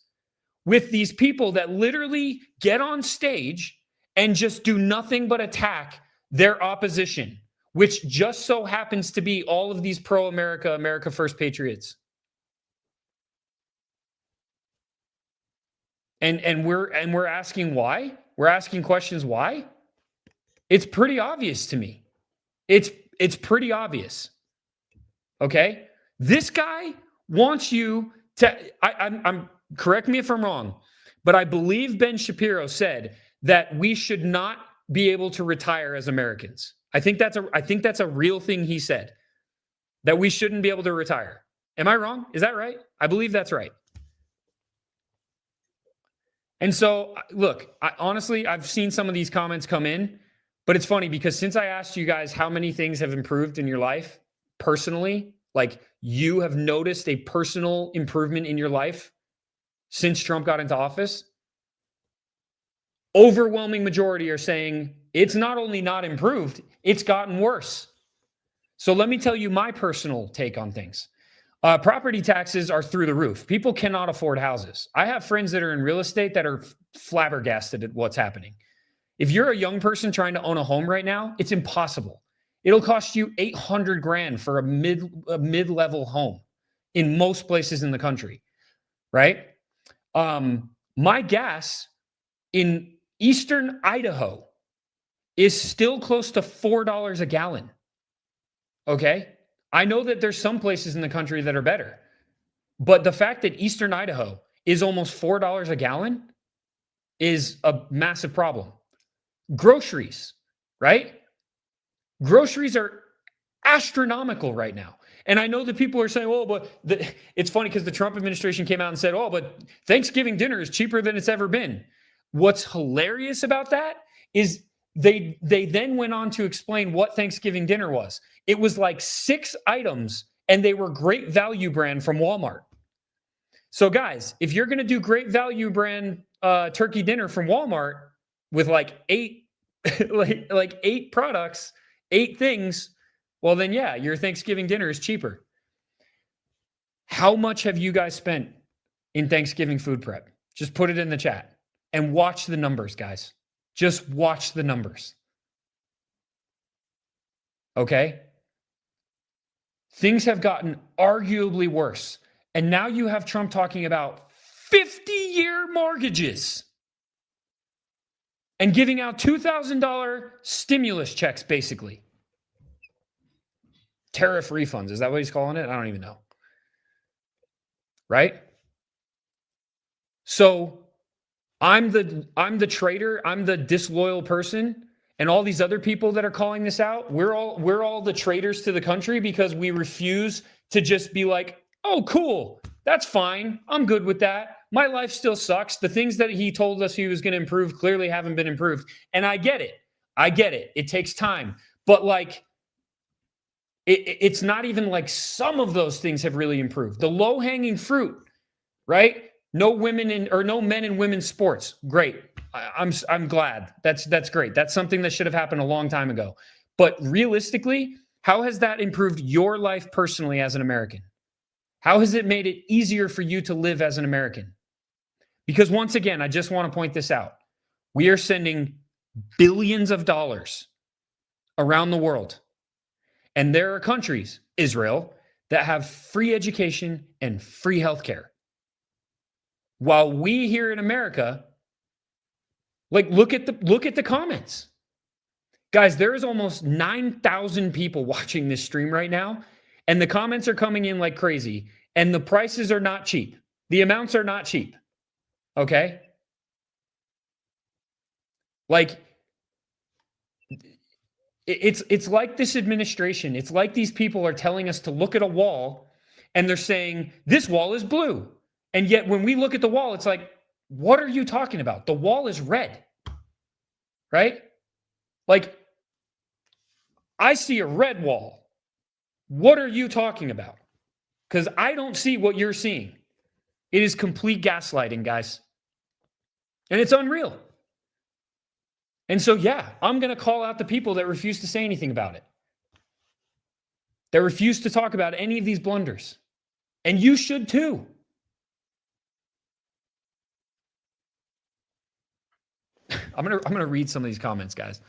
with these people that literally get on stage and just do nothing but attack their opposition, which just so happens to be all of these pro-America, America First patriots. And we're asking why? We're asking questions why? It's pretty obvious to me. It's pretty obvious. Okay? This guy wants you to, I'm correct me if I'm wrong, but I believe Ben Shapiro said that we should not be able to retire as Americans. I think that's a real thing he said, that we shouldn't be able to retire. Am I wrong? Is that right? I believe that's right. And so, look, honestly, I've seen some of these comments come in, but it's funny because since I asked you guys how many things have improved in your life personally, like you have noticed a personal improvement in your life since Trump got into office, overwhelming majority are saying it's not only not improved, it's gotten worse. So let me tell you my personal take on things. Property taxes are through the roof. People cannot afford houses. I have friends that are in real estate that are flabbergasted at what's happening. If you're a young person trying to own a home right now, it's impossible. It'll cost you $800,000 for a mid-level home in most places in the country, right? My gas in eastern Idaho is still close to $4 a gallon. Okay? I know that there's some places in the country that are better, but the fact that eastern Idaho is almost $4 a gallon, is a massive problem. Groceries, right? Groceries are astronomical right now. And I know that people are saying, oh, but it's funny because the Trump administration came out and said, oh, but Thanksgiving dinner is cheaper than it's ever been. What's hilarious about that is they then went on to explain what Thanksgiving dinner was. It was like 6 items, and they were Great Value brand from Walmart. So guys, if you're going to do Great Value brand turkey dinner from Walmart with like 8 like 8 products, 8 things, well then yeah, your Thanksgiving dinner is cheaper. How much have you guys spent in Thanksgiving food prep? Just put it in the chat and watch the numbers, guys. Just watch the numbers. Okay? Things have gotten arguably worse. And now you have Trump talking about 50-year mortgages and giving out $2,000 stimulus checks, basically. Tariff refunds. Is that what he's calling it? I don't even know. Right? So I'm the traitor. I'm the disloyal person. And all these other people that are calling this out, we're all the traitors to the country because we refuse to just be like, oh, cool. That's fine. I'm good with that. My life still sucks. The things that he told us he was going to improve clearly haven't been improved. And I get it. I get it. It takes time. But like, it's not even like some of those things have really improved. The low-hanging fruit, right? No men in women's sports. Great. I'm glad. That's great. That's something that should have happened a long time ago. But realistically, how has that improved your life personally as an American? How has it made it easier for you to live as an American? Because once again, I just want to point this out. We are sending billions of dollars around the world. And there are countries, Israel, that have free education and free healthcare. While we here in America, like look at the comments. Guys, there is almost 9,000 people watching this stream right now, and the comments are coming in like crazy, and the prices are not cheap. The amounts are not cheap. Okay? Like, it's like this administration. It's like these people are telling us to look at a wall, and they're saying, this wall is blue. And yet when we look at the wall, it's like, what are you talking about? The wall is red. Right? Like, I see a red wall. What are you talking about? Because I don't see what you're seeing. It is complete gaslighting, guys. And it's unreal. And so, yeah, I'm going to call out the people that refuse to say anything about it. That refuse to talk about any of these blunders. And you should too. I'm gonna read some of these comments, guys.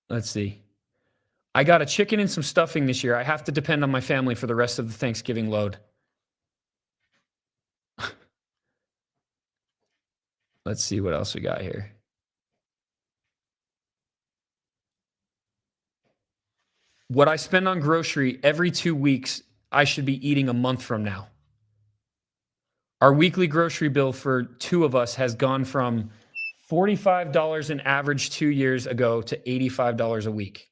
Let's see. I got a chicken and some stuffing this year. I have to depend on my family for the rest of the Thanksgiving load. Let's see what else we got here. What I spend on grocery every 2 weeks, I should be eating a month from now. Our weekly grocery bill for 2 of us has gone from $45 an average 2 years ago to $85 a week.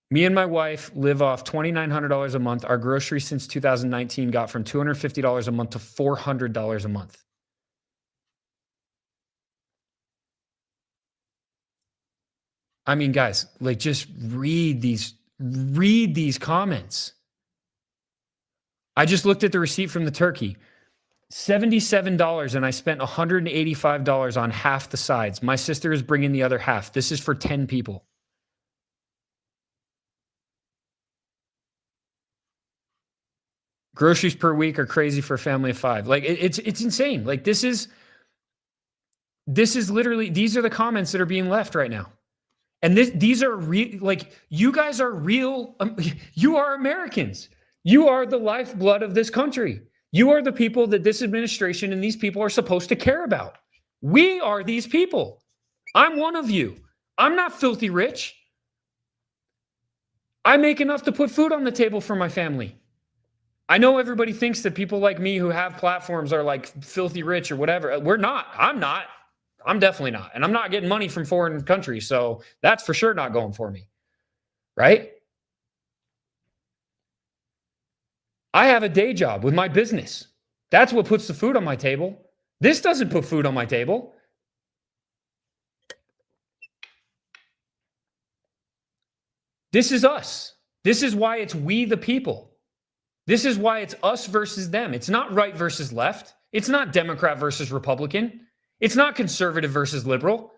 Me and my wife live off $2,900 a month. Our groceries since 2019 got from $250 a month to $400 a month. I mean, guys, like just read these comments. I just looked at the receipt from the turkey. $77 and I spent $185 on half the sides. My sister is bringing the other half. This is for 10 people. Groceries per week are crazy for a family of 5. Like it's insane. Like this is literally, these are the comments that are being left right now. And these are real, like you guys are real. You are Americans. You are the lifeblood of this country. You are the people that this administration and these people are supposed to care about. We are these people. I'm one of you. I'm not filthy rich. I make enough to put food on the table for my family. I know everybody thinks that people like me who have platforms are like filthy rich or whatever. We're not. I'm not. I'm definitely not. And I'm not getting money from foreign countries. So that's for sure not going for me. Right? I have a day job with my business. That's what puts the food on my table. This doesn't put food on my table. This is us. This is why it's we the people. This is why it's us versus them. It's not right versus left. It's not Democrat versus Republican. It's not conservative versus liberal.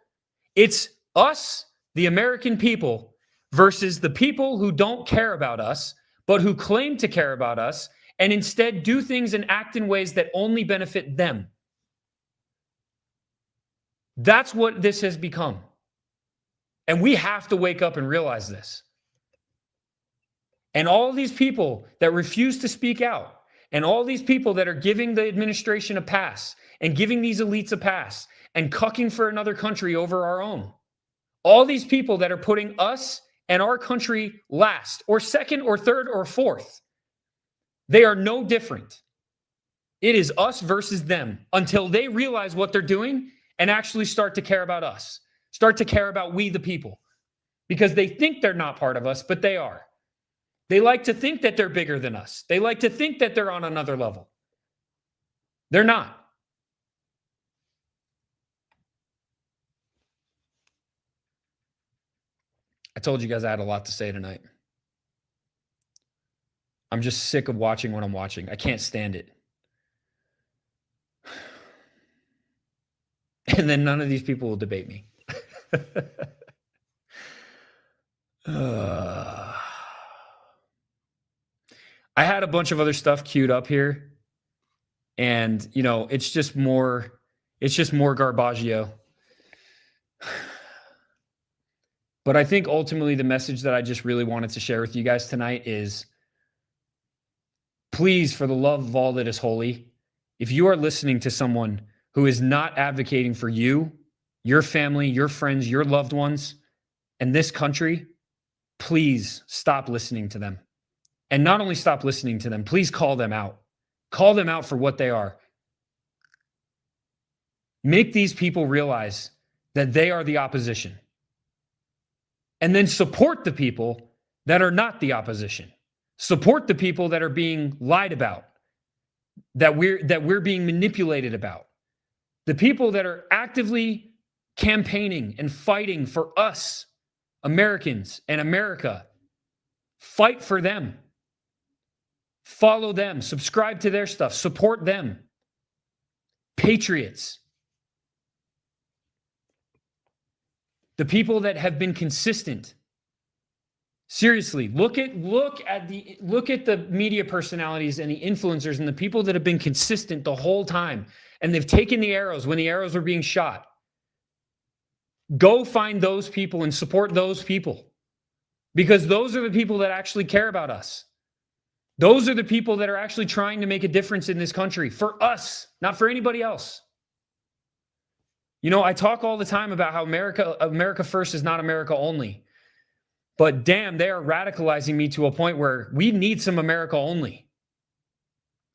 It's us, the American people, versus the people who don't care about us, but who claim to care about us and instead do things and act in ways that only benefit them. That's what this has become. And we have to wake up and realize this. And all these people that refuse to speak out, and all these people that are giving the administration a pass and giving these elites a pass and cucking for another country over our own, all these people that are putting us and our country last or second or third or fourth, they are no different. It is us versus them until they realize what they're doing and actually start to care about us, start to care about we the people, because they think they're not part of us, but they are. They like to think that they're bigger than us. They like to think that they're on another level. They're not. I told you guys I had a lot to say tonight. I'm just sick of watching what I'm watching. I can't stand it. And then none of these people will debate me. I had a bunch of other stuff queued up here, and you know, it's just more garbaggio. But I think ultimately the message that I just really wanted to share with you guys tonight is, please, for the love of all that is holy, if you are listening to someone who is not advocating for you, your family, your friends, your loved ones, and this country, please stop listening to them. And not only stop listening to them, please call them out. Call them out for what they are. Make these people realize that they are the opposition. And then support the people that are not the opposition. Support the people that are being lied about, that we're being manipulated about. The people that are actively campaigning and fighting for us, Americans and America. Fight for them. Follow them. Subscribe to their stuff. Support them. Patriots. The people that have been consistent. Seriously, look at the media personalities and the influencers and the people that have been consistent the whole time, and they've taken the arrows when the arrows were being shot. Go find those people and support those people, because those are the people that actually care about us. Those are the people that are actually trying to make a difference in this country for us, not for anybody else. You know, I talk all the time about how America first is not America only. But damn, they are radicalizing me to a point where we need some America only.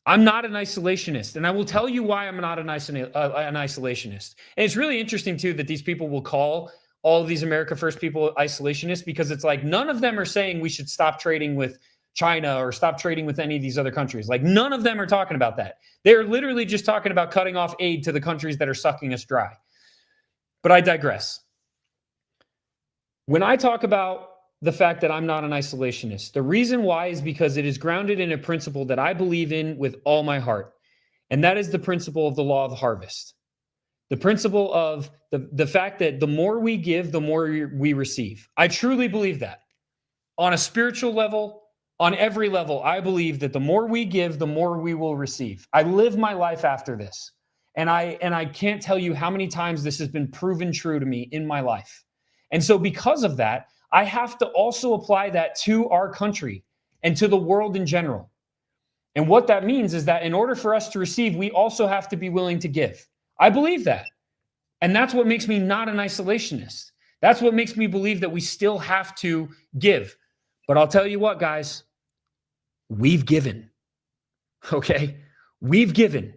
I'm not an isolationist, and I will tell you why I'm not an isolationist. And it's really interesting, too, that these people will call all of these America First people isolationists, because it's like none of them are saying we should stop trading with China or stop trading with any of these other countries. Like, none of them are talking about that. They're literally just talking about cutting off aid to the countries that are sucking us dry. But I digress. When I talk about the fact that I'm not an isolationist, the reason why is because it is grounded in a principle that I believe in with all my heart. And that is the principle of the law of the harvest. The principle of the fact that the more we give, the more we receive. I truly believe that. On a spiritual level, on every level, I believe that the more we give, the more we will receive. I live my life after this. And I can't tell you how many times this has been proven true to me in my life. And so because of that, I have to also apply that to our country and to the world in general. And what that means is that in order for us to receive, we also have to be willing to give. I believe that. And that's what makes me not an isolationist. That's what makes me believe that we still have to give. But I'll tell you what, guys, we've given. Okay? We've given.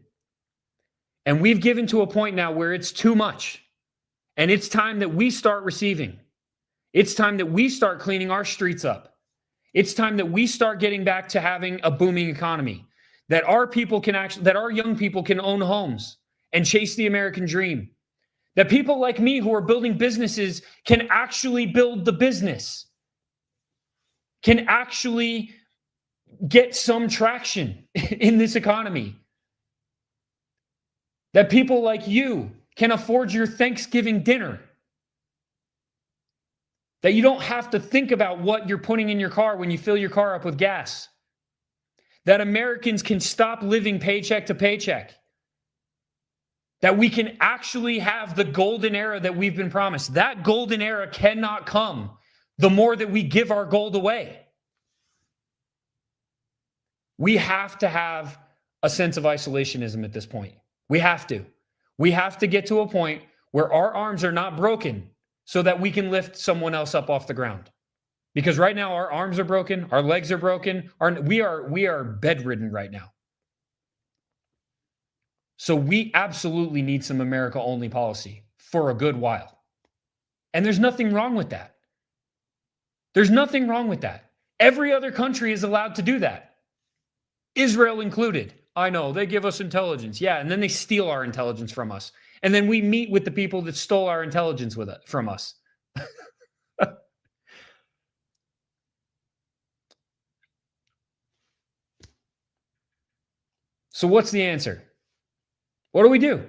And we've given to a point now where it's too much. And it's time that we start receiving. It's time that we start cleaning our streets up. It's time that we start getting back to having a booming economy. That our people can actually, that our young people can own homes and chase the American dream. That people like me who are building businesses can actually build the business. Can actually get some traction in this economy. That people like you can afford your Thanksgiving dinner. That you don't have to think about what you're putting in your car when you fill your car up with gas. That Americans can stop living paycheck to paycheck. That we can actually have the golden era that we've been promised. That golden era cannot come the more that we give our gold away. We have to have a sense of isolationism at this point. We have to. We have to get to a point where our arms are not broken so that we can lift someone else up off the ground. Because right now our arms are broken, our legs are broken, we are bedridden right now. So we absolutely need some America-only policy for a good while. And there's nothing wrong with that. There's nothing wrong with that. Every other country is allowed to do that. Israel included. I know, they give us intelligence. Yeah, and then they steal our intelligence from us. And then we meet with the people that stole our intelligence from us. So what's the answer? What do we do?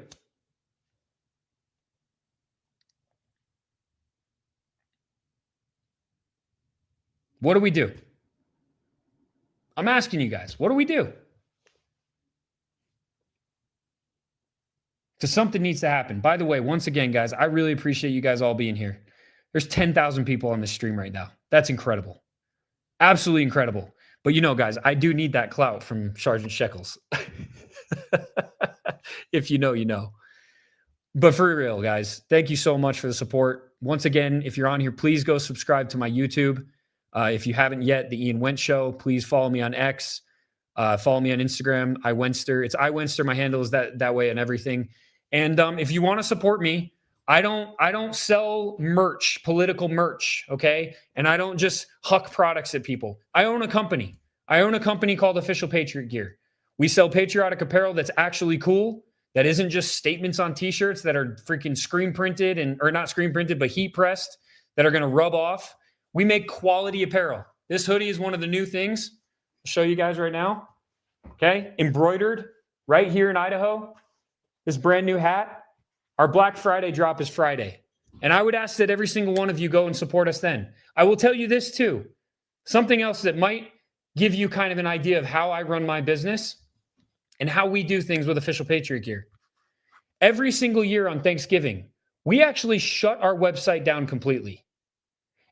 What do we do? I'm asking you guys, what do we do? Because something needs to happen. By the way, once again, guys, I really appreciate you guys all being here. There's 10,000 people on this stream right now. That's incredible. Absolutely incredible. But you know, guys, I do need that clout from Sergeant Shekels. If you know, you know. But for real, guys, thank you so much for the support. Once again, if you're on here, please go subscribe to my YouTube. If you haven't yet, the Ian Wentz Show, please follow me on X. Follow me on Instagram, iWenster. It's iWenster. My handle is that way and everything. And if you want to support me, I don't sell merch, political merch, okay? And I don't just huck products at people. I own a company. I own a company called Official Patriot Gear. We sell patriotic apparel that's actually cool, that isn't just statements on t-shirts that are freaking screen printed or not screen printed, but heat pressed, that are going to rub off. We make quality apparel. This hoodie is one of the new things. I'll show you guys right now. Okay, embroidered right here in Idaho. This brand new hat. Our Black Friday drop is Friday. And I would ask that every single one of you go and support us then. I will tell you this too. Something else that might give you kind of an idea of how I run my business and how we do things with Official Patriot Gear. Every single year on Thanksgiving, we actually shut our website down completely.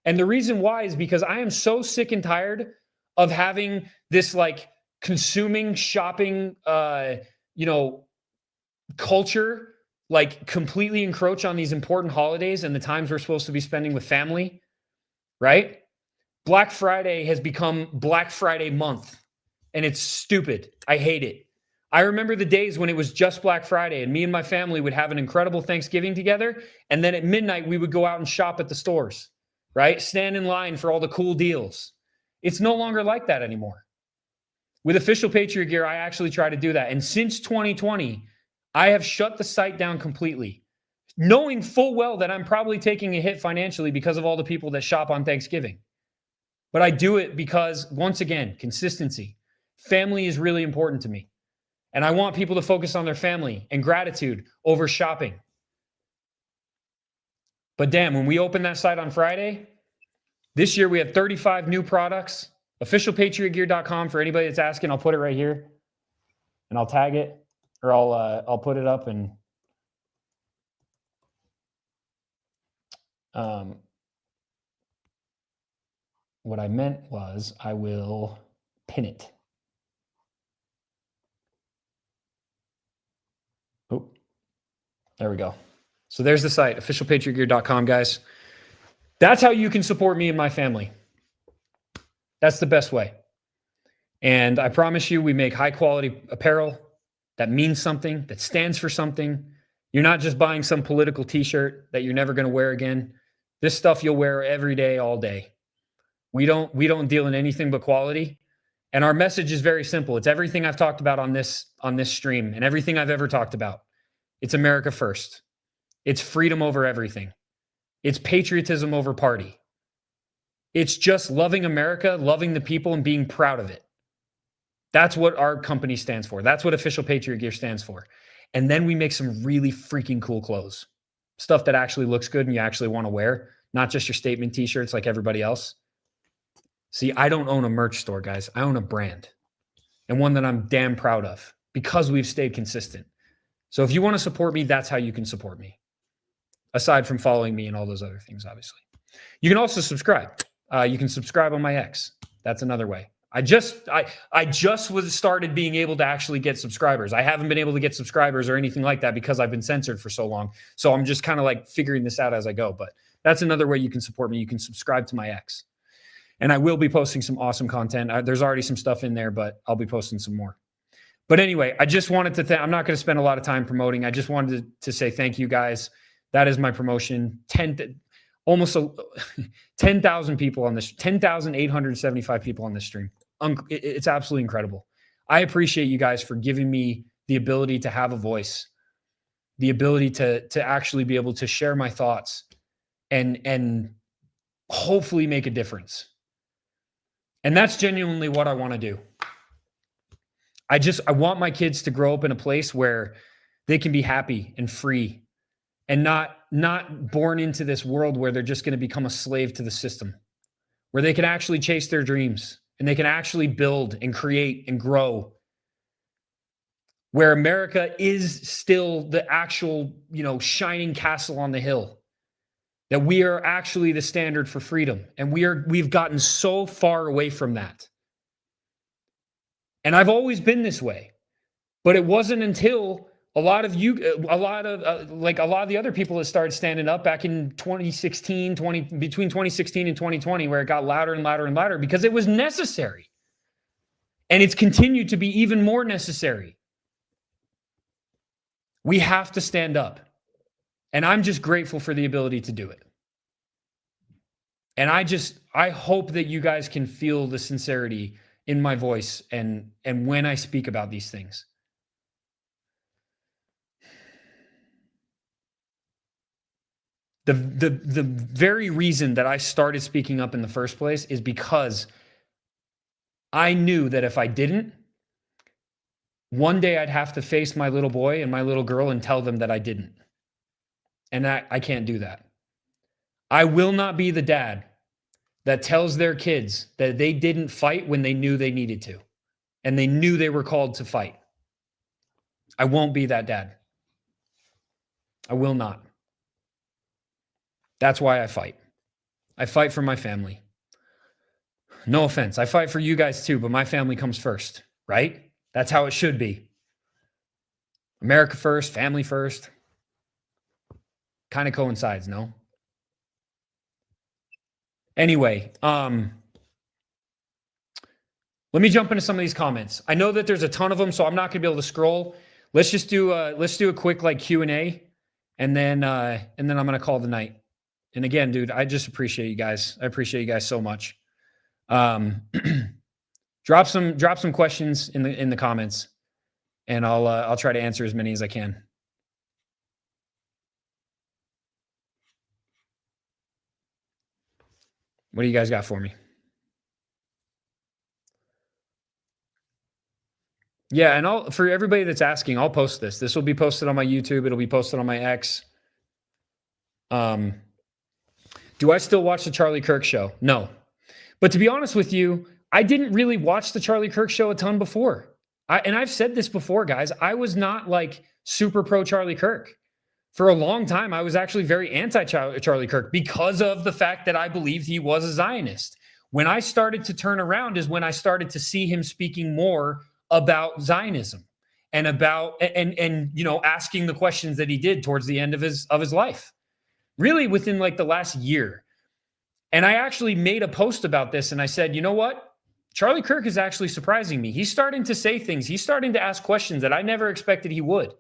And the reason why is because I am so sick and tired of having this like consuming, shopping, culture, like completely encroach on these important holidays and the times we're supposed to be spending with family, right? Black Friday has become Black Friday month, and it's stupid. I hate it. I remember the days when it was just Black Friday and me and my family would have an incredible Thanksgiving together. And then at midnight, we would go out and shop at the stores, right? Stand in line for all the cool deals. It's no longer like that anymore. With Official Patriot Gear, I actually try to do that. And since 2020, I have shut the site down completely, knowing full well that I'm probably taking a hit financially because of all the people that shop on Thanksgiving. But I do it because, once again, consistency. Family is really important to me. And I want people to focus on their family and gratitude over shopping. But damn, when we open that site on Friday, this year we have 35 new products. Officialpatriotgear.com for anybody that's asking. I'll put it right here. And I'll tag it. Or I'll put it up and what I meant was I will pin it. Oh, there we go. So there's the site, officialpatriotgear.com, guys. That's how you can support me and my family. That's the best way. And I promise you, we make high quality apparel that means something, that stands for something. You're not just buying some political t-shirt that you're never going to wear again. This stuff you'll wear every day, all day. We don't deal in anything but quality. And our message is very simple. It's everything I've talked about on this stream and everything I've ever talked about. It's America first. It's freedom over everything. It's patriotism over party. It's just loving America, loving the people, and being proud of it. That's what our company stands for. That's what Official Patriot Gear stands for. And then we make some really freaking cool clothes. Stuff that actually looks good and you actually want to wear, not just your statement t-shirts like everybody else. See, I don't own a merch store, guys. I own a brand, and one that I'm damn proud of because we've stayed consistent. So if you want to support me, that's how you can support me. Aside from following me and all those other things, obviously. You can also subscribe. You can subscribe on my X. That's another way. I just started being able to actually get subscribers. I haven't been able to get subscribers or anything like that because I've been censored for so long. So I'm just kind of like figuring this out as I go. But that's another way you can support me. You can subscribe to my X. And I will be posting some awesome content. There's already some stuff in there, but I'll be posting some more. But anyway, I just wanted to I'm not going to spend a lot of time promoting. I just wanted to say thank you guys. That is my promotion. Almost 10,000 people on this, 10,875 people on this stream. It's absolutely incredible. I appreciate you guys for giving me the ability to have a voice, the ability to actually be able to share my thoughts and hopefully make a difference. And that's genuinely what I want to do. I want my kids to grow up in a place where they can be happy and free and not born into this world where they're just going to become a slave to the system, where they can actually chase their dreams and they can actually build and create and grow, where America is still the actual, shining castle on the hill, that we are actually the standard for freedom. And we've gotten so far away from that. And I've always been this way, but it wasn't until a lot of the other people that started standing up back in between 2016 and 2020, where it got louder and louder and louder because it was necessary. And it's continued to be even more necessary. We have to stand up. And I'm just grateful for the ability to do it. And I hope that you guys can feel the sincerity in my voice and when I speak about these things. The very reason that I started speaking up in the first place is because I knew that if I didn't, one day I'd have to face my little boy and my little girl and tell them that I didn't. And I can't do that. I will not be the dad that tells their kids that they didn't fight when they knew they needed to and they knew they were called to fight. I won't be that dad. I will not. That's why I fight. I fight for my family. No offense. I fight for you guys too, but my family comes first, right? That's how it should be. America first, family first. Kind of coincides, no? Anyway, let me jump into some of these comments. I know that there's a ton of them, so I'm not going to be able to scroll. Let's just do a quick Q&A, and then I'm going to call the night. And again, dude, I just appreciate you guys. I appreciate you guys so much. Drop some questions in the comments, and I'll try to answer as many as I can. What do you guys got for me? Yeah, and for everybody that's asking, I'll post this. This will be posted on my YouTube. It'll be posted on my X. Do I still watch the Charlie Kirk show? No. But to be honest with you, I didn't really watch the Charlie Kirk show a ton before. I've said this before, guys. I was not like super pro Charlie Kirk. For a long time, I was actually very anti-Charlie Kirk because of the fact that I believed he was a Zionist. When I started to turn around is when I started to see him speaking more about Zionism and about asking the questions that he did towards the end of his life. Really within like the last year. And I actually made a post about this and I said, you know what? Charlie Kirk is actually surprising me. He's starting to say things. He's starting to ask questions that I never expected he would.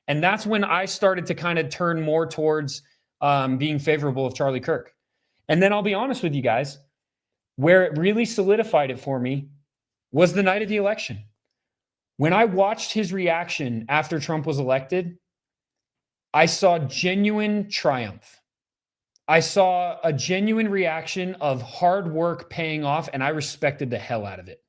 And that's when I started to kind of turn more towards being favorable of Charlie Kirk. And then I'll be honest with you guys, where it really solidified it for me was the night of the election. When I watched his reaction after Trump was elected, I saw genuine triumph. I saw a genuine reaction of hard work paying off, and I respected the hell out of it.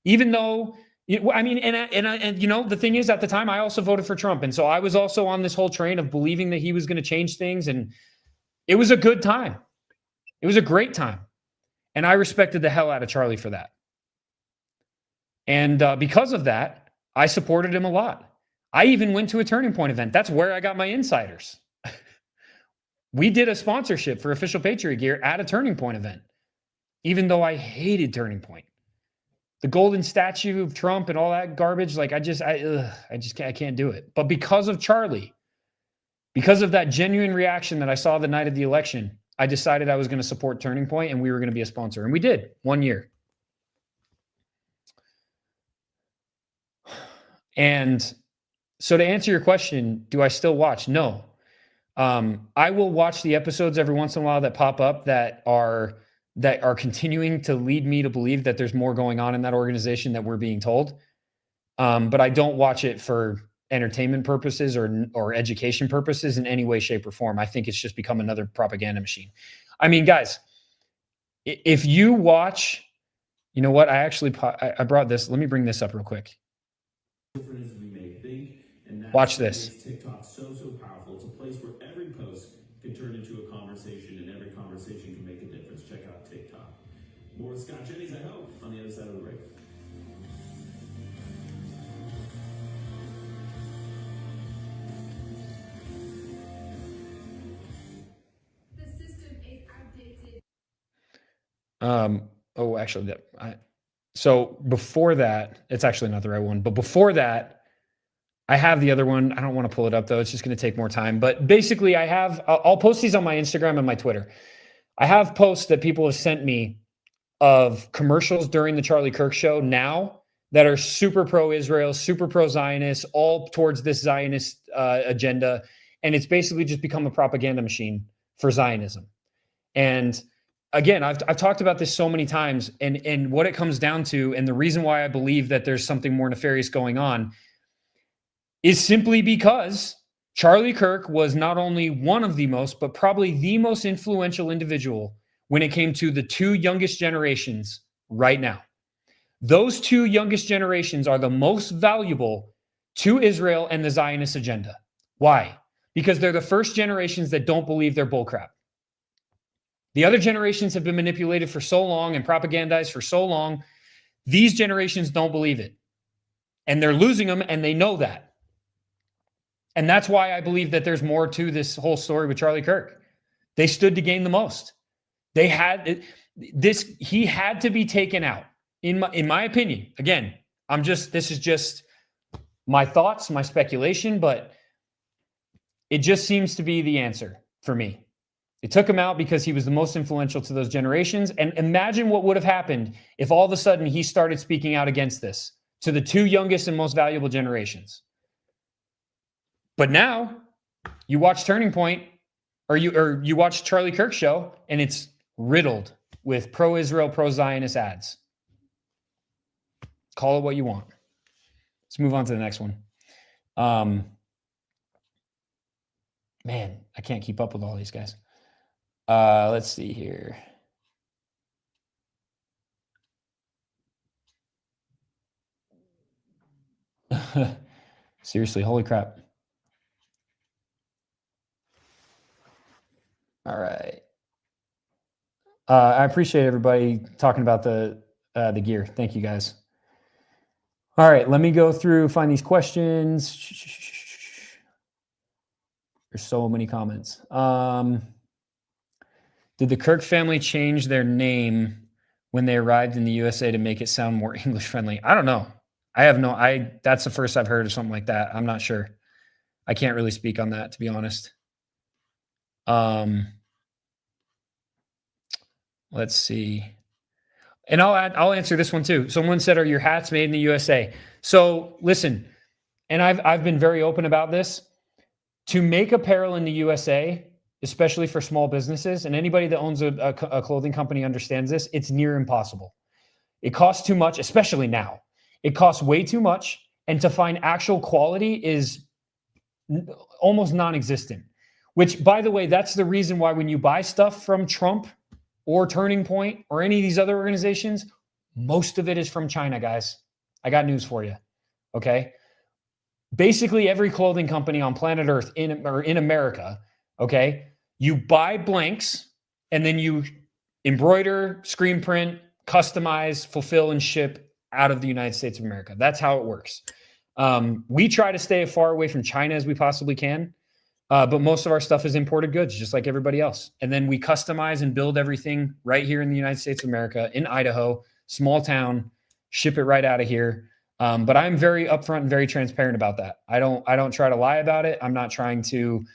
Even though, and you know, the thing is, at the time, I also voted for Trump. And so I was also on this whole train of believing that he was going to change things. And it was a good time. It was a great time. And I respected the hell out of Charlie for that. And because of that, I supported him a lot. I even went to a Turning Point event. That's where I got my insiders. We did a sponsorship for Official Patriot Gear at a Turning Point event, even though I hated Turning Point. The golden statue of Trump and all that garbage, like I can't do it. But because of Charlie, because of that genuine reaction that I saw the night of the election, I decided I was going to support Turning Point and we were going to be a sponsor. And we did 1 year. And so to answer your question, do I still watch? No. I will watch the episodes every once in a while that pop up that are continuing to lead me to believe that there's more going on in that organization that we're being told. But I don't watch it for entertainment purposes or education purposes in any way, shape, or form. I think it's just become another propaganda machine. I mean, guys, if you watch, you know what? I brought this. Let me bring this up real quick. Watch this. TikTok so powerful. It's a place where every post can turn into a conversation, and every conversation can make a difference. Check out TikTok. More with Scott Jennings, I hope, on the other side of the break. The system is outdated. So before that, it's actually not the right one, but before that, I have the other one. I don't want to pull it up though. It's just going to take more time, but basically I'll post these on my Instagram and my Twitter. I have posts that people have sent me of commercials during the Charlie Kirk show now that are super pro-Israel, super pro-Zionist, all towards this Zionist agenda. And it's basically just become a propaganda machine for Zionism. And again, I've talked about this so many times, and what it comes down to, and the reason why I believe that there's something more nefarious going on is simply because Charlie Kirk was not only one of the most, but probably the most influential individual when it came to the two youngest generations right now. Those two youngest generations are the most valuable to Israel and the Zionist agenda. Why? Because they're the first generations that don't believe they're bullcrap. The other generations have been manipulated for so long and propagandized for so long. These generations don't believe it. And they're losing them, and they know that. And that's why I believe that there's more to this whole story with Charlie Kirk. They stood to gain the most. He had to be taken out. In my opinion, again, this is just my thoughts, my speculation, but it just seems to be the answer for me. It took him out because he was the most influential to those generations. And imagine what would have happened if all of a sudden he started speaking out against this to the two youngest and most valuable generations. But now you watch Turning Point or you watch Charlie Kirk show, and it's riddled with pro-Israel, pro-Zionist ads. Call it what you want. Let's move on to the next one. Man, I can't keep up with all these guys. Let's see here. Seriously, holy crap. All right. I appreciate everybody talking about the gear. Thank you, guys. All right, let me go through, find these questions. There's so many comments. Did the Kirk family change their name when they arrived in the USA to make it sound more English friendly? I don't know. That's the first I've heard of something like that. I'm not sure. I can't really speak on that, to be honest. Let's see. And I'll answer this one too. Someone said, "Are your hats made in the USA?" So listen, and I've been very open about this. To make apparel in the USA, especially for small businesses, and anybody that owns a clothing company understands this, it's near impossible. It costs too much, especially now. It costs way too much, and to find actual quality is almost non-existent. Which, by the way, that's the reason why when you buy stuff from Trump or Turning Point or any of these other organizations, most of it is from China, guys. I got news for you. Okay. Basically, every clothing company on planet Earth in America, okay, you buy blanks and then you embroider, screen print, customize, fulfill, and ship out of the United States of America. That's how it works. We try to stay as far away from China as we possibly can, but most of our stuff is imported goods, just like everybody else. And then we customize and build everything right here in the United States of America, in Idaho, small town, ship it right out of here. But I'm very upfront and very transparent about that. I don't try to lie about it. I'm not trying to,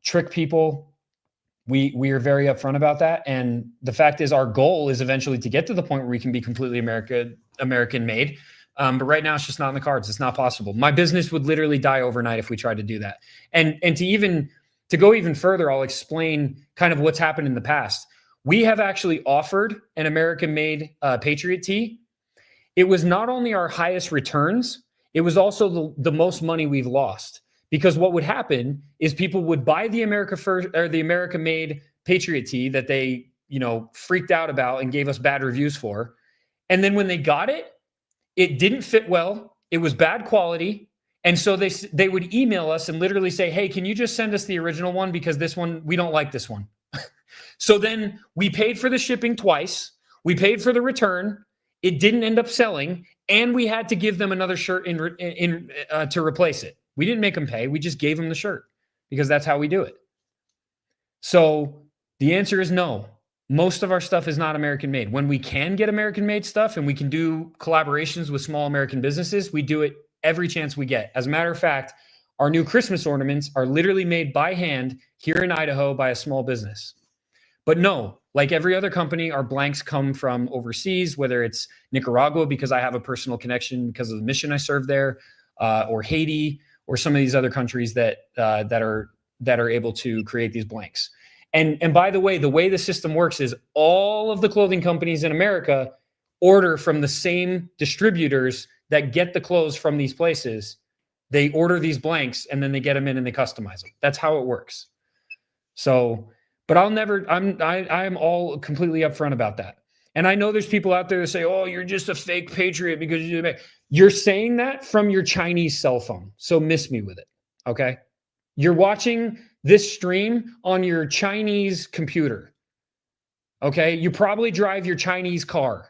trick people. We are very upfront about that. And the fact is, our goal is eventually to get to the point where we can be completely American made. But right now it's just not in the cards. It's not possible. My business would literally die overnight if we tried to do that. And to go even further, I'll explain kind of what's happened in the past. We have actually offered an American made Patriot tee. It was not only our highest returns, it was also the most money we've lost. Because what would happen is people would buy the America First or the America Made Patriot tee that they, freaked out about and gave us bad reviews for. And then when they got it, it didn't fit well. It was bad quality. And so they would email us and literally say, "Hey, can you just send us the original one? Because this one, we don't like this one." So then we paid for the shipping twice. We paid for the return. It didn't end up selling. And we had to give them another shirt to replace it. We didn't make them pay. We just gave them the shirt because that's how we do it. So the answer is no. Most of our stuff is not American made. When we can get American made stuff and we can do collaborations with small American businesses, we do it every chance we get. As a matter of fact, our new Christmas ornaments are literally made by hand here in Idaho by a small business. But no, like every other company, our blanks come from overseas, whether it's Nicaragua, because I have a personal connection because of the mission I served there, or Haiti, or some of these other countries that are able to create these blanks. And by the way the system works is all of the clothing companies in America order from the same distributors that get the clothes from these places. They order these blanks and then they get them in and they customize them. That's how it works. So, but I'm all completely upfront about that. And I know there's people out there that say, "Oh, you're just a fake patriot because you're saying that from your Chinese cell phone. So miss me with it. Okay. You're watching this stream on your Chinese computer. Okay. You probably drive your Chinese car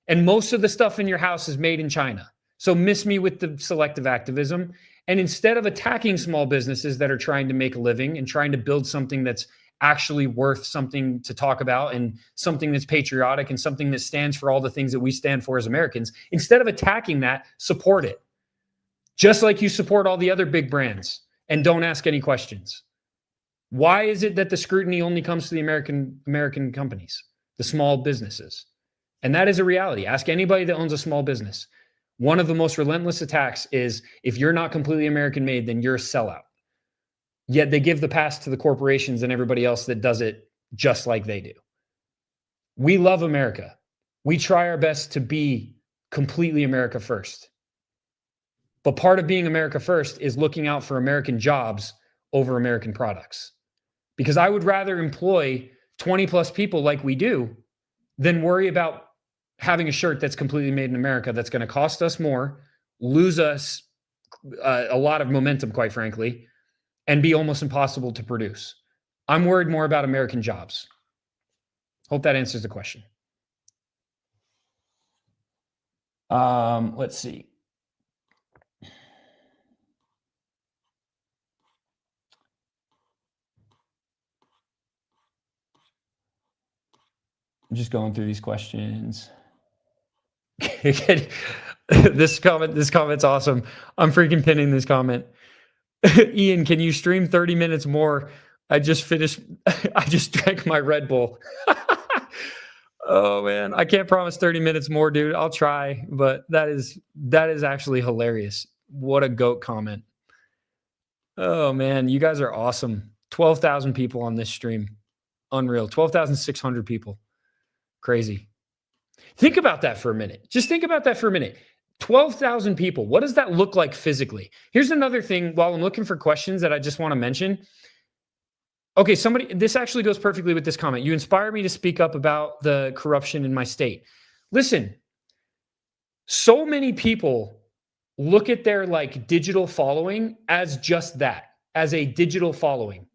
and most of the stuff in your house is made in China. So miss me with the selective activism. And instead of attacking small businesses that are trying to make a living and trying to build something that's actually worth something to talk about and something that's patriotic and something that stands for all the things that we stand for as Americans, instead of attacking that, support it. Just like you support all the other big brands and don't ask any questions. Why is it that the scrutiny only comes to the American companies, the small businesses? And that is a reality. Ask anybody that owns a small business. One of the most relentless attacks is if you're not completely American made, then you're a sellout. Yet they give the pass to the corporations and everybody else that does it just like they do. We love America. We try our best to be completely America first. But part of being America first is looking out for American jobs over American products. Because I would rather employ 20 plus people like we do than worry about having a shirt that's completely made in America that's going to cost us more, lose us a lot of momentum, quite frankly, and be almost impossible to produce. I'm worried more about American jobs. Hope that answers the question. Let's see. I'm just going through these questions. This comment's awesome. I'm freaking pinning this comment. Ian, can you stream 30 minutes more? I just drank my Red Bull. Oh man, I can't promise 30 minutes more, dude. I'll try, but that is actually hilarious. What a goat comment. Oh man, you guys are awesome. 12,000 people on this stream. Unreal. 12,600 people. Crazy. Think about that for a minute. Just think about that for a minute. 12,000 people. What does that look like physically? Here's another thing while I'm looking for questions that I just want to mention. Okay, this actually goes perfectly with this comment. You inspire me to speak up about the corruption in my state. Listen, so many people look at their like digital following as just that, as a digital following,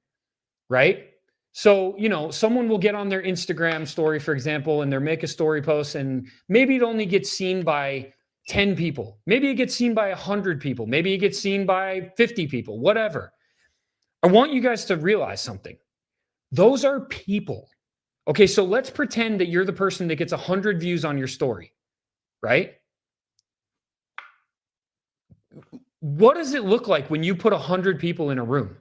right? So, someone will get on their Instagram story, for example, and they'll make a story post, and maybe it only gets seen by 10 people. Maybe it gets seen by 100 people. Maybe it gets seen by 50 people, whatever. I want you guys to realize something. Those are people. Okay, so let's pretend that you're the person that gets 100 views on your story, right? What does it look like when you put 100 people in a room?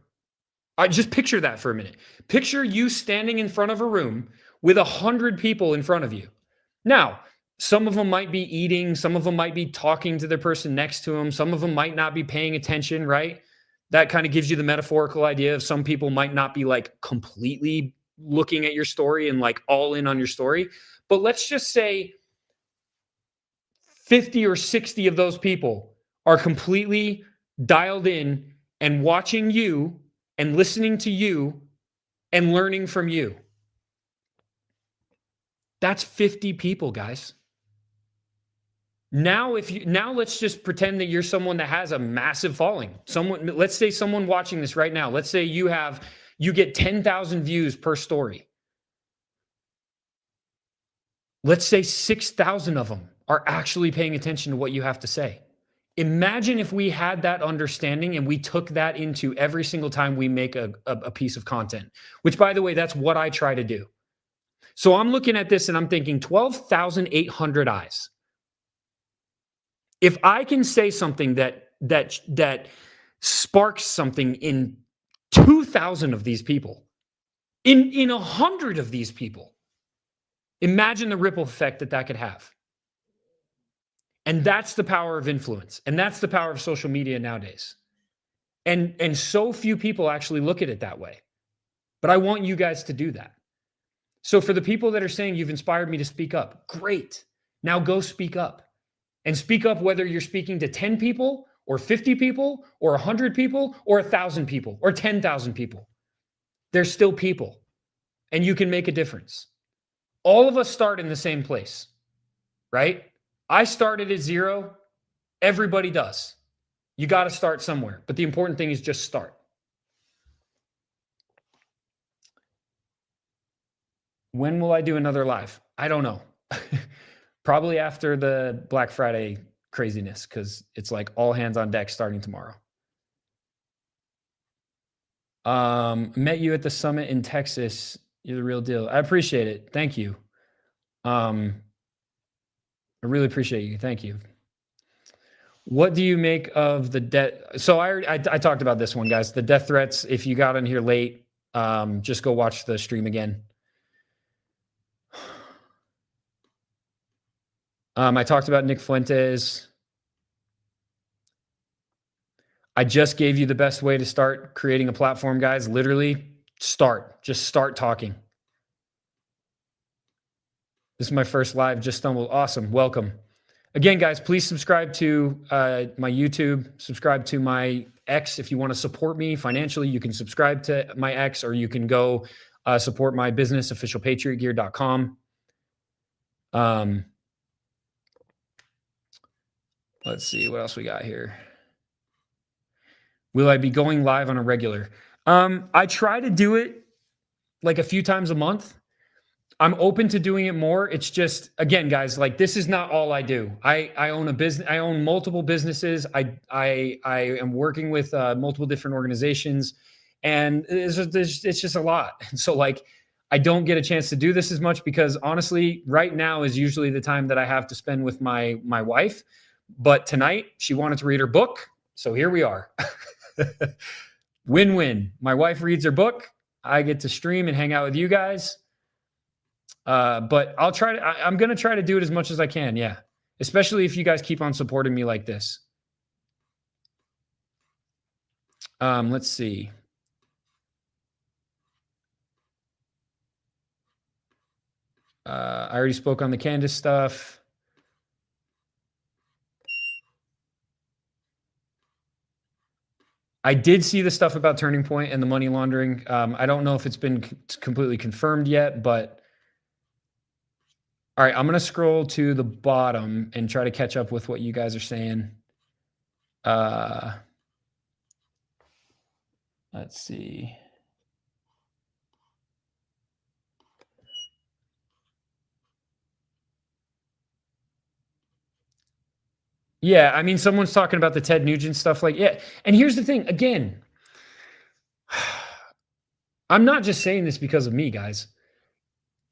Just picture that for a minute. Picture you standing in front of a room with 100 people in front of you. Now, some of them might be eating. Some of them might be talking to the person next to them. Some of them might not be paying attention, right? That kind of gives you the metaphorical idea of some people might not be like completely looking at your story and like all in on your story. But let's just say 50 or 60 of those people are completely dialed in and watching you and listening to you and learning from you. That's 50 people, guys. Now let's just pretend that you're someone that has a massive following. Let's say someone watching this right now, let's say you get 10,000 views per story. Let's say 6,000 of them are actually paying attention to what you have to say. Imagine if we had that understanding and we took that into every single time we make a piece of content, which, by the way, that's what I try to do. So I'm looking at this and I'm thinking 12,800 eyes. If I can say something that sparks something in 2,000 of these people, in 100 of these people, imagine the ripple effect that could have. And that's the power of influence. And that's the power of social media nowadays. And so few people actually look at it that way. But I want you guys to do that. So for the people that are saying you've inspired me to speak up, great. Now go speak up. And speak up whether you're speaking to 10 people or 50 people or 100 people or 1,000 people or 10,000 people. They're still people. And you can make a difference. All of us start in the same place, right? I started at 0. Everybody does. You got to start somewhere. But the important thing is just start. When will I do another live? I don't know. Probably after the Black Friday craziness, because it's like all hands on deck starting tomorrow. Met you at the summit in Texas. You're the real deal. I appreciate it. Thank you. I really appreciate you. Thank you. What do you make of the death? So I talked about this one, guys. The death threats. If you got in here late, just go watch the stream again. I talked about Nick Fuentes. I just gave you the best way to start creating a platform, guys. Literally, just start talking. This is my first live, just stumbled. Awesome, welcome. Again, guys, please subscribe to my YouTube, subscribe to my X. If you want to support me financially, you can subscribe to my X, or you can go support my business, officialpatriotgear.com. Let's see what else we got here. Will I be going live on a regular? I try to do it like a few times a month. I'm open to doing it more. It's just, again, guys, like this is not all I do. I own a business. I own multiple businesses. I am working with multiple different organizations, and it's just a lot. So like, I don't get a chance to do this as much because honestly, right now is usually the time that I have to spend with my wife. But tonight she wanted to read her book. So here we are. Win-win. My wife reads her book. I get to stream and hang out with you guys. But I'll try to, I'm going to try to do it as much as I can. Yeah. Especially if you guys keep on supporting me like this. Let's see. I already spoke on the Candace stuff. I did see the stuff about Turning Point and the money laundering. I don't know if it's been completely confirmed yet, but all right, I'm going to scroll to the bottom and try to catch up with what you guys are saying. Let's see. Yeah, I mean, someone's talking about the Ted Nugent stuff. Like, yeah. And here's the thing. Again, I'm not just saying this because of me, guys.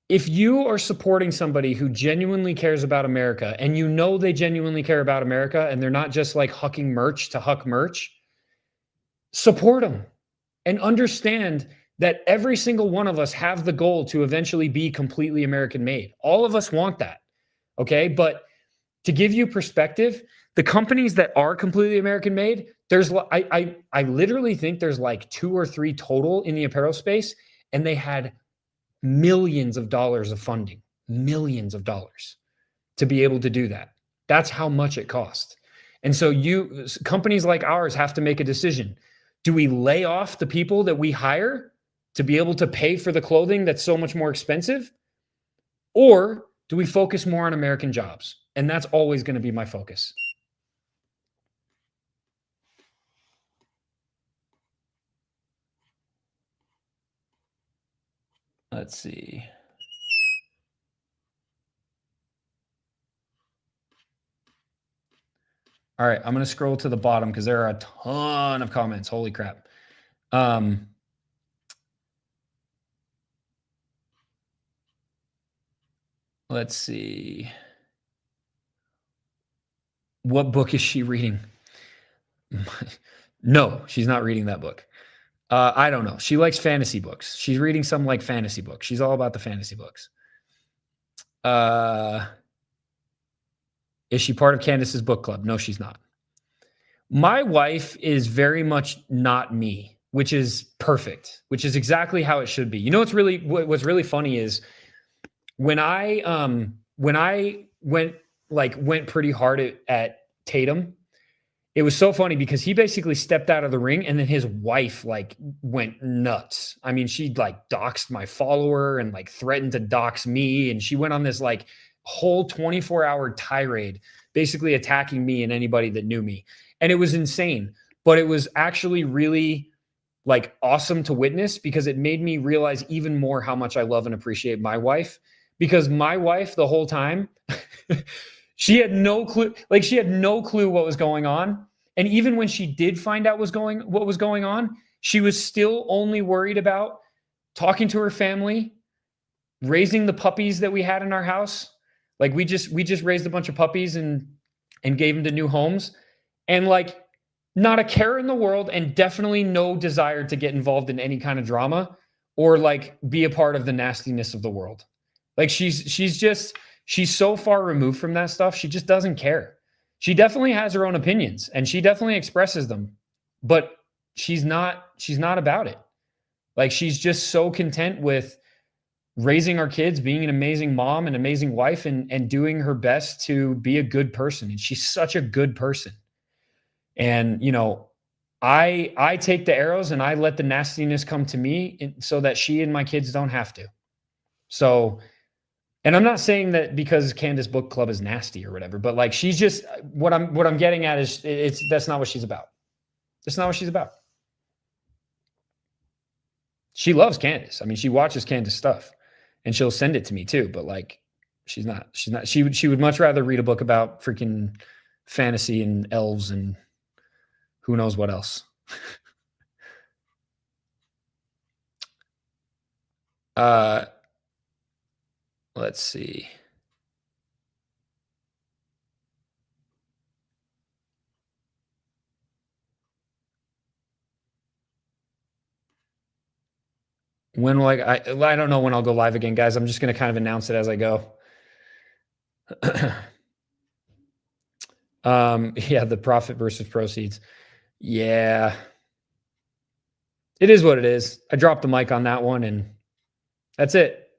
If you are supporting somebody who genuinely cares about America and you know they genuinely care about America and they're not just like hucking merch to huck merch, support them and understand that every single one of us have the goal to eventually be completely American made. All of us want that. Okay. But to give you perspective, the companies that are completely American made, I literally think there's like 2 or 3 total in the apparel space, and they had millions of dollars of funding, millions of dollars to be able to do that. That's how much it costs. And so companies like ours have to make a decision. Do we lay off the people that we hire to be able to pay for the clothing that's so much more expensive? Or do we focus more on American jobs? And that's always going to be my focus. Let's see. All right, I'm going to scroll to the bottom because there are a ton of comments. Holy crap. Let's see. What book is she reading? No, she's not reading that book. I don't know. She likes fantasy books. She's reading some like fantasy books. She's all about the fantasy books. Is she part of Candace's book club? No, she's not. My wife is very much not me, which is perfect, which is exactly how it should be. You know, what's really funny is when I went pretty hard at Tatum, it was so funny because he basically stepped out of the ring and then his wife like went nuts. I mean, she like doxed my follower and like threatened to dox me. And she went on this like whole 24-hour tirade, basically attacking me and anybody that knew me. And it was insane, but it was actually really like awesome to witness because it made me realize even more how much I love and appreciate my wife, because my wife the whole time, she had no clue. Like she had no clue what was going on. And even when she did find out what was going on, she was still only worried about talking to her family, raising the puppies that we had in our house. Like we just raised a bunch of puppies and gave them to new homes, and like not a care in the world, and definitely no desire to get involved in any kind of drama or like be a part of the nastiness of the world. Like she's so far removed from that stuff. She just doesn't care. She definitely has her own opinions and she definitely expresses them, but she's not about it. Like she's just so content with raising our kids, being an amazing mom and amazing wife, and doing her best to be a good person. And she's such a good person. And, you know, I take the arrows and I let the nastiness come to me so that she and my kids don't have to. So, and I'm not saying that because Candace Book Club is nasty or whatever, but like she's just what I'm getting at is that's not what she's about. That's not what she's about. She loves Candace. I mean, she watches Candace stuff and she'll send it to me too, but like she's not she would much rather read a book about freaking fantasy and elves and who knows what else. Let's see. When will I don't know when I'll go live again, guys. I'm just going to kind of announce it as I go. Yeah, the profit versus proceeds. Yeah. It is what it is. I dropped the mic on that one, and that's it.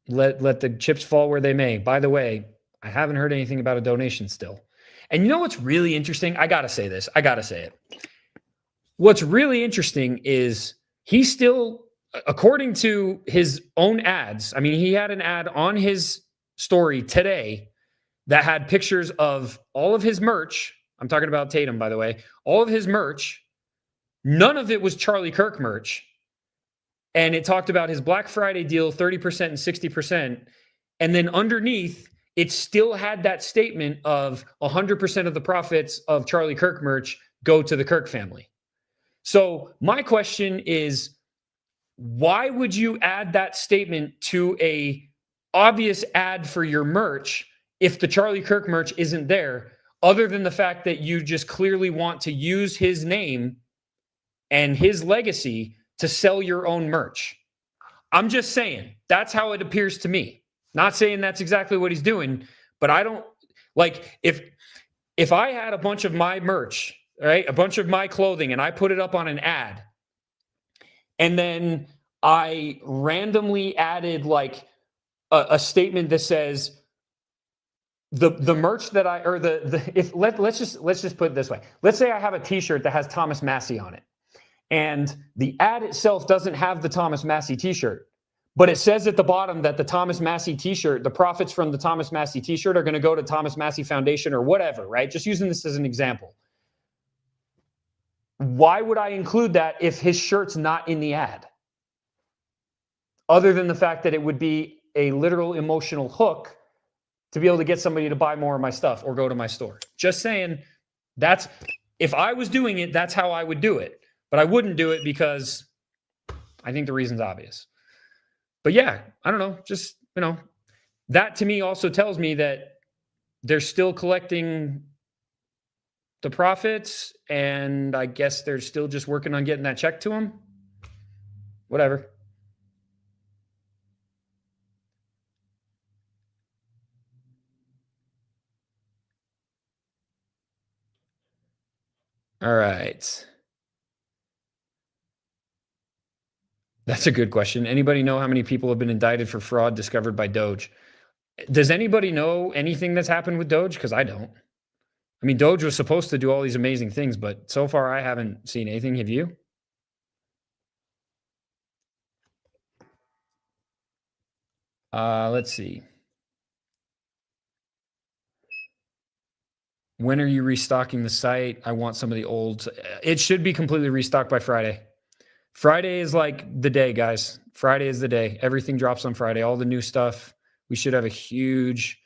Let the chips fall where they may. By the way, I haven't heard anything about a donation still. And you know what's really interesting? I got to say this. I got to say it. What's really interesting is he still, according to his own ads, I mean, he had an ad on his story today that had pictures of all of his merch. I'm talking about Tatum, by the way. All of his merch. None of it was Charlie Kirk merch. And it talked about his Black Friday deal, 30% and 60%. And then underneath, it still had that statement of 100% of the profits of Charlie Kirk merch go to the Kirk family. So my question is, why would you add that statement to a obvious ad for your merch if the Charlie Kirk merch isn't there, other than the fact that you just clearly want to use his name and his legacy to sell your own merch? I'm just saying, that's how it appears to me. Not saying that's exactly what he's doing, but I don't like if I had a bunch of my merch, right? A bunch of my clothing, and I put it up on an ad, and then I randomly added like a statement that says the merch that I, or let's just put it this way. Let's say I have a t-shirt that has Thomas Massey on it, and the ad itself doesn't have the Thomas Massey t-shirt, but it says at the bottom that the Thomas Massey t-shirt, the profits from the Thomas Massey t-shirt are going to go to Thomas Massey Foundation or whatever, right? Just using this as an example. Why would I include that if his shirt's not in the ad? Other than the fact that it would be a literal emotional hook to be able to get somebody to buy more of my stuff or go to my store. Just saying, that's, if I was doing it, that's how I would do it. But I wouldn't do it because I think the reason's obvious. But yeah, I don't know. Just, that to me also tells me that they're still collecting the profits, and I guess they're still just working on getting that check to them. Whatever. All right. That's a good question. Anybody know how many people have been indicted for fraud discovered by Doge? Does anybody know anything that's happened with Doge? Because I don't. I mean, Doge was supposed to do all these amazing things, but so far I haven't seen anything. Have you? Let's see. When are you restocking the site? I want some of the old. It should be completely restocked by Friday. Friday is like the day, guys. Friday is the day. Everything drops on Friday. All the new stuff. We should have a huge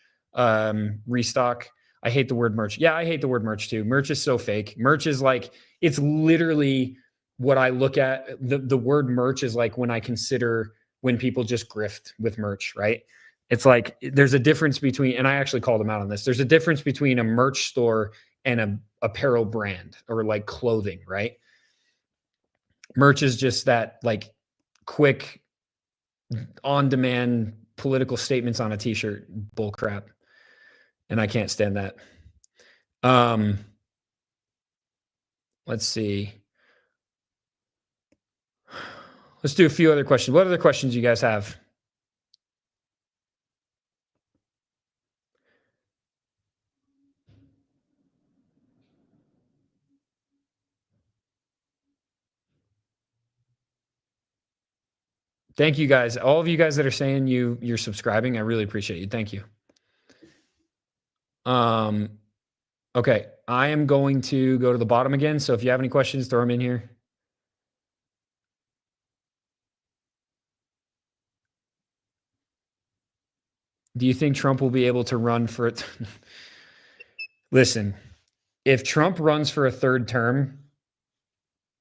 restock. I hate the word merch. Yeah, I hate the word merch too. Merch is so fake. Merch is like, it's literally what I look at. The word merch is like when I consider when people just grift with merch, right? It's like there's a difference between, and I actually called them out on this. There's a difference between a merch store and a apparel brand or like clothing, right? Merch is just that like quick on-demand political statements on a t-shirt bull crap. And I can't stand that. Let's see. Let's do a few other questions. What other questions you guys have? Thank you guys. All of you guys that are saying you're subscribing, I really appreciate you. Thank you. Okay, I am going to go to the bottom again. So if you have any questions, throw them in here. Do you think Trump will be able to run for it? Listen, if Trump runs for a third term,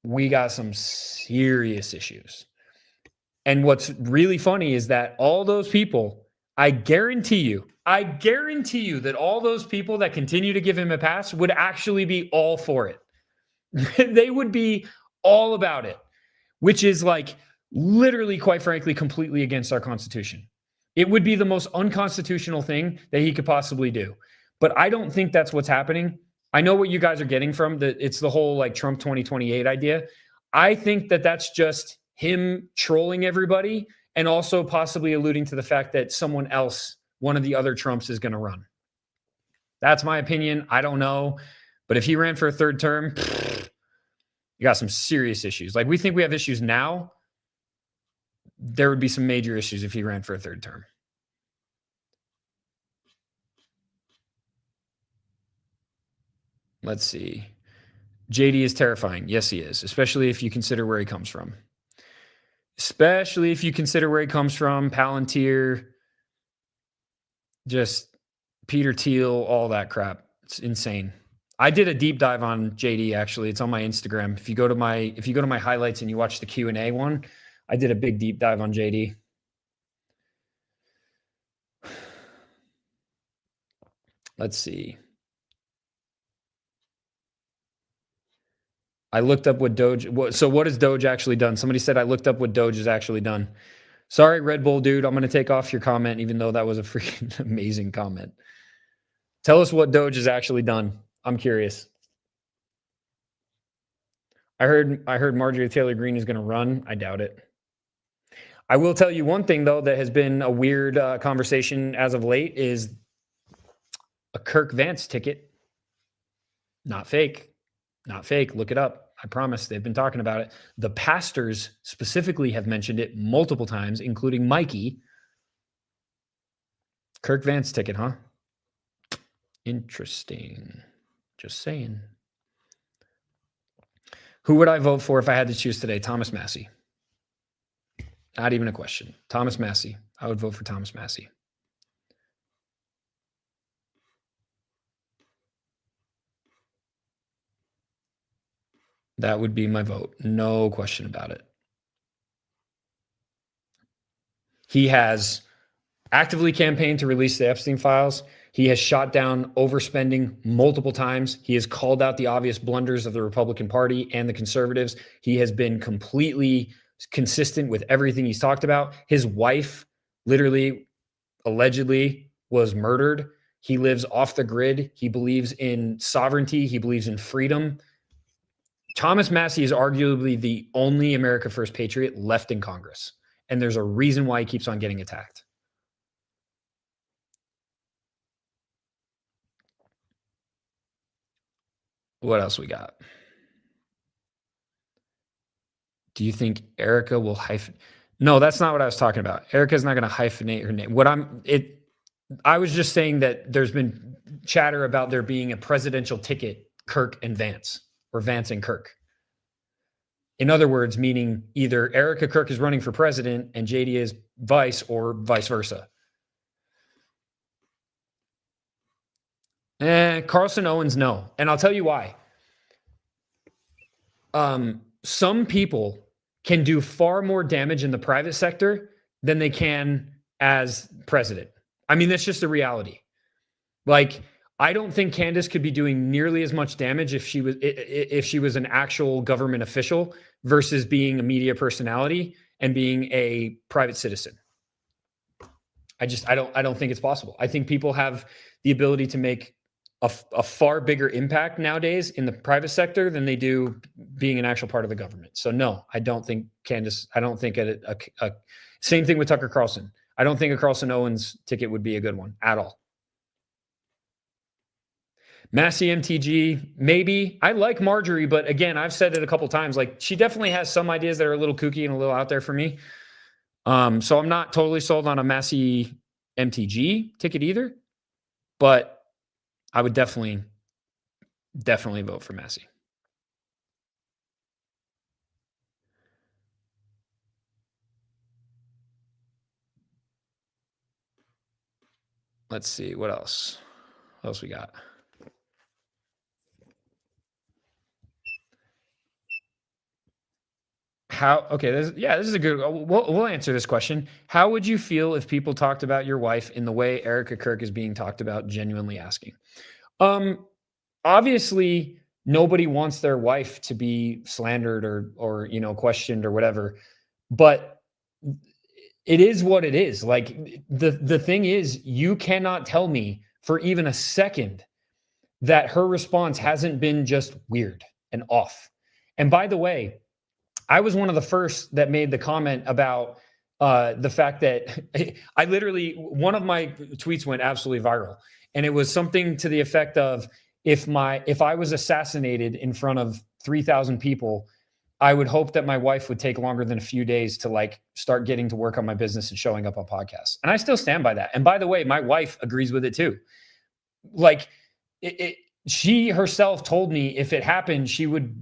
we got some serious issues. And what's really funny is that all those people, I guarantee you that all those people that continue to give him a pass would actually be all for it. They would be all about it, which is like literally, quite frankly, completely against our Constitution. It would be the most unconstitutional thing that he could possibly do. But I don't think that's what's happening. I know what you guys are getting from that. It's the whole like Trump 2028 idea. I think that that's just him trolling everybody and also possibly alluding to the fact that someone else, one of the other Trumps, is going to run. That's my opinion. I don't know. But if he ran for a third term, you got some serious issues. Like we think we have issues now. There would be some major issues if he ran for a third term. Let's see. JD is terrifying. Yes, he is, especially if you consider where he comes from. Especially if you consider where he comes from, Palantir, just Peter Thiel, all that crap. It's insane. I did a deep dive on JD actually. It's on my Instagram. If you go to my highlights and you watch the Q&A one, I did a big deep dive on JD. Let's see. I looked up what Doge. So what has Doge actually done? Somebody said I looked up what Doge has actually done. Sorry, Red Bull dude. I'm going to take off your comment, even though that was a freaking amazing comment. Tell us what Doge has actually done. I'm curious. I heard Marjorie Taylor Greene is going to run. I doubt it. I will tell you one thing though that has been a weird conversation as of late is a Kirk Vance ticket. Not fake. Not fake. Look it up. I promise they've been talking about it. The pastors specifically have mentioned it multiple times, including Mikey. Kirk Vance ticket, huh? Interesting. Just saying. Who would I vote for if I had to choose today? Thomas Massie. Not even a question. Thomas Massie. I would vote for Thomas Massie. That would be my vote. No question about it. He has actively campaigned to release the Epstein files. He has shot down overspending multiple times. He has called out the obvious blunders of the Republican Party and the conservatives. He has been completely consistent with everything he's talked about. His wife literally, allegedly, was murdered. He lives off the grid. He believes in sovereignty. He believes in freedom. Thomas Massie is arguably the only America First patriot left in Congress. And there's a reason why he keeps on getting attacked. What else we got? Do you think Erica will hyphen? No, that's not what I was talking about. Erica's not going to hyphenate her name. I was just saying that there's been chatter about there being a presidential ticket, Kirk and Vance, or Vance and Kirk. In other words, meaning either Erica Kirk is running for president and JD is vice, or vice versa. Carlson Owens, no. And I'll tell you why. Some people can do far more damage in the private sector than they can as president. I mean, that's just the reality. Like, I don't think Candace could be doing nearly as much damage if she was an actual government official versus being a media personality and being a private citizen. I don't think it's possible. I think people have the ability to make a far bigger impact nowadays in the private sector than they do being an actual part of the government. So no, I don't think Candace, I don't think same thing with Tucker Carlson. I don't think a Carlson Owens ticket would be a good one at all. Massie MTG, maybe. I like Marjorie, but again, I've said it a couple times. Like, she definitely has some ideas that are a little kooky and a little out there for me. So I'm not totally sold on a Massie MTG ticket either, but I would definitely vote for Massie. Let's see what else. What else we got? This is a good. We'll answer this question. How would you feel if people talked about your wife in the way Erica Kirk is being talked about? Genuinely asking. Obviously, nobody wants their wife to be slandered or questioned or whatever. but it is what it is. Like the thing is, you cannot tell me for even a second that her response hasn't been just weird and off. And by the way, I was one of the first that made the comment about the fact that I literally, one of my tweets went absolutely viral. And it was something to the effect of, if I was assassinated in front of 3,000 people, I would hope that my wife would take longer than a few days to like start getting to work on my business and showing up on podcasts. And I still stand by that. And by the way, my wife agrees with it too. Like she herself told me if it happened, she would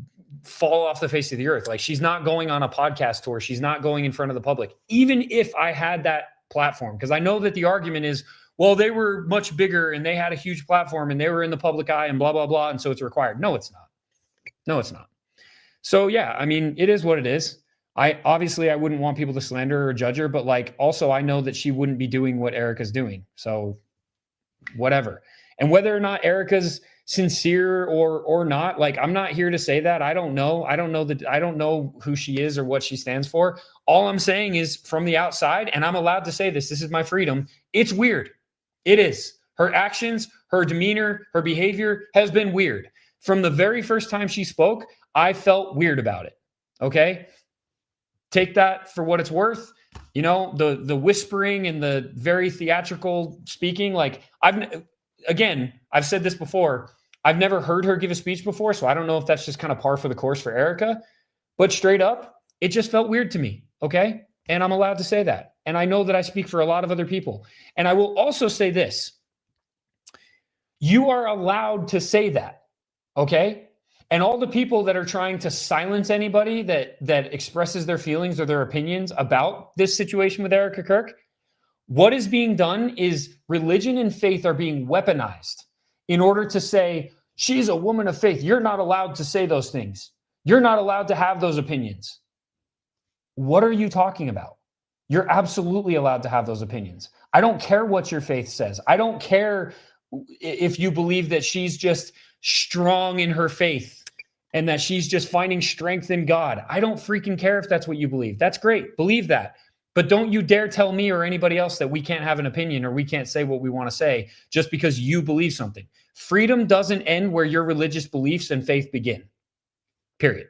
fall off the face of the earth. Like she's not going on a podcast tour. She's not going in front of the public. Even if I had that platform, because I know that the argument is, well, they were much bigger and they had a huge platform and they were in the public eye and blah, blah, blah. And so it's required. No, it's not. No, it's not. So yeah, I mean, it is what it is. I wouldn't want people to slander her or judge her, but like, also I know that she wouldn't be doing what Erica's doing. So whatever. And whether or not Erica's sincere or not, like, I'm not here to say that. I don't know. I don't know who she is or what she stands for. All I'm saying is, from the outside, and I'm allowed to say this is my freedom. It's weird. It is. Her actions, her demeanor, her behavior has been weird. From the very first time she spoke, I felt weird about it. Okay. Take that for what it's worth. You know, the whispering and the very theatrical speaking, like I've said this before. I've never heard her give a speech before, so I don't know if that's just kind of par for the course for Erica. But straight up, it just felt weird to me, okay? And I'm allowed to say that. And I know that I speak for a lot of other people. And I will also say this. You are allowed to say that, okay? And all the people that are trying to silence anybody that expresses their feelings or their opinions about this situation with Erica Kirk, what is being done is religion and faith are being weaponized in order to say, she's a woman of faith. You're not allowed to say those things. You're not allowed to have those opinions. What are you talking about? You're absolutely allowed to have those opinions. I don't care what your faith says. I don't care if you believe that she's just strong in her faith and that she's just finding strength in God. I don't freaking care if that's what you believe. That's great. Believe that. But don't you dare tell me or anybody else that we can't have an opinion or we can't say what we want to say just because you believe something. Freedom doesn't end where your religious beliefs and faith begin. Period.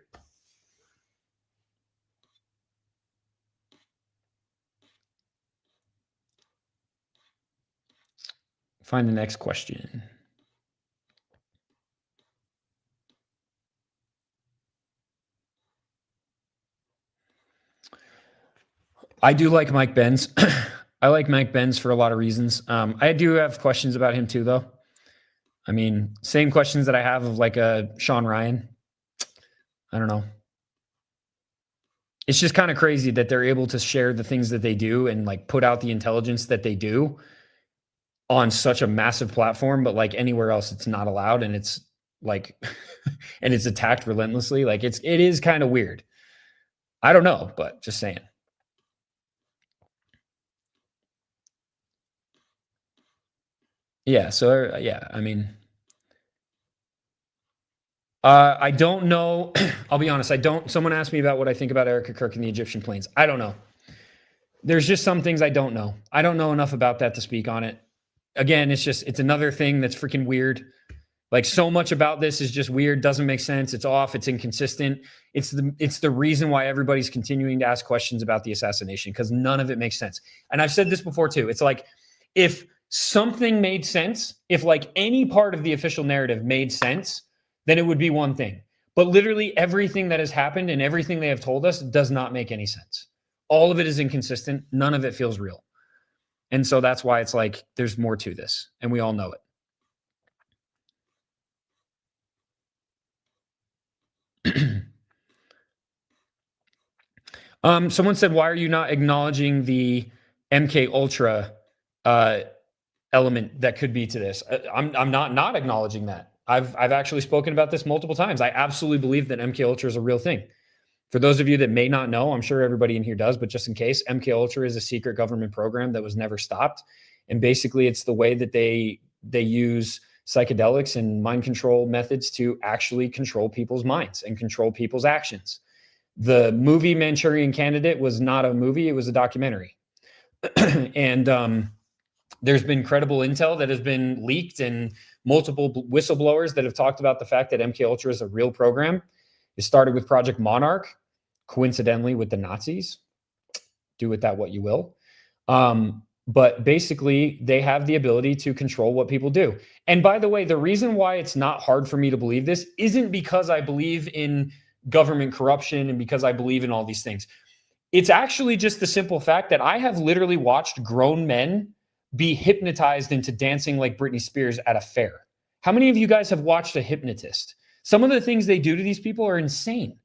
Find the next question. I do like Mike Benz. I like Mike Benz for a lot of reasons. I do have questions about him too, though. I mean, same questions that I have of like a Sean Ryan. I don't know. It's just kind of crazy that they're able to share the things that they do and like put out the intelligence that they do on such a massive platform, but like anywhere else, it's not allowed. And it's like, and it's attacked relentlessly. Like it is kind of weird. I don't know, but just saying. Yeah. So yeah, I mean, I don't know. I'll be honest. Someone asked me about what I think about Erica Kirk and the Egyptian planes. I don't know. There's just some things I don't know. I don't know enough about that to speak on it. Again, it's another thing that's freaking weird. Like so much about this is just weird. Doesn't make sense. It's off. It's inconsistent. It's the reason why everybody's continuing to ask questions about the assassination, because none of it makes sense. And I've said this before too. It's like, if something made sense, if like any part of the official narrative made sense, then it would be one thing. But literally everything that has happened and everything they have told us does not make any sense. All of it is inconsistent. None of it feels real. And so that's why it's like, there's more to this, and we all know it. Someone said, why are you not acknowledging the MK Ultra element that could be to this? I'm not acknowledging that. I've actually spoken about this multiple times. I absolutely believe that MK Ultra is a real thing. For those of you that may not know, I'm sure everybody in here does, but just in case, MK Ultra is a secret government program that was never stopped. And basically it's the way that they use psychedelics and mind control methods to actually control people's minds and control people's actions. The movie Manchurian Candidate was not a movie, it was a documentary. And there's been credible intel that has been leaked and multiple whistleblowers that have talked about the fact that MK Ultra is a real program. It started with Project Monarch, coincidentally with the Nazis. Do with that what you will. But basically, they have the ability to control what people do. And by the way, the reason why it's not hard for me to believe this isn't because I believe in government corruption and because I believe in all these things. It's actually just the simple fact that I have literally watched grown men be hypnotized into dancing like Britney Spears at a fair. How many of you guys have watched a hypnotist? Some of the things they do to these people are insane.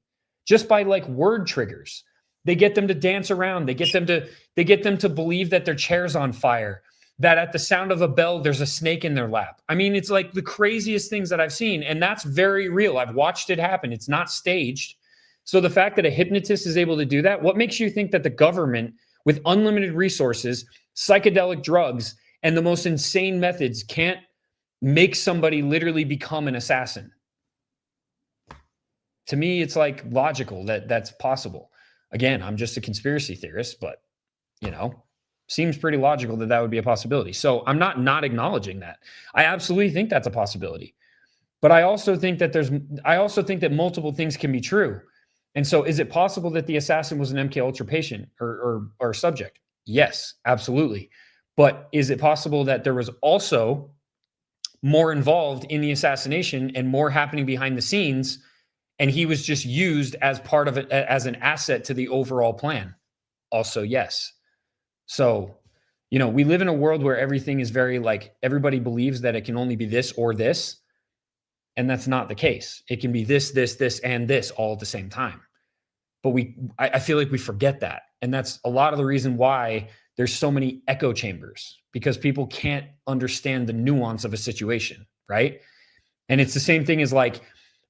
Just by like word triggers. They get them to dance around. They get them to believe that their chair's on fire, that at the sound of a bell, there's a snake in their lap. I mean, it's like the craziest things that I've seen. And that's very real. I've watched it happen. It's not staged. So the fact that a hypnotist is able to do that, what makes you think that the government with unlimited resources, psychedelic drugs, and the most insane methods can't make somebody literally become an assassin? To me, it's like logical that that's possible. Again, I'm just a conspiracy theorist, but, seems pretty logical that that would be a possibility. So I'm not acknowledging that. I absolutely think that's a possibility. But I also think that multiple things can be true. And so is it possible that the assassin was an MK Ultra patient or subject? Yes, absolutely. But is it possible that there was also more involved in the assassination and more happening behind the scenes, and he was just used as part of it, as an asset to the overall plan? Also, yes. So, we live in a world where everything is very like, everybody believes that it can only be this or this. And that's not the case. It can be this, and this all at the same time. But I feel like we forget that. And that's a lot of the reason why there's so many echo chambers, because people can't understand the nuance of a situation, right? And it's the same thing as like,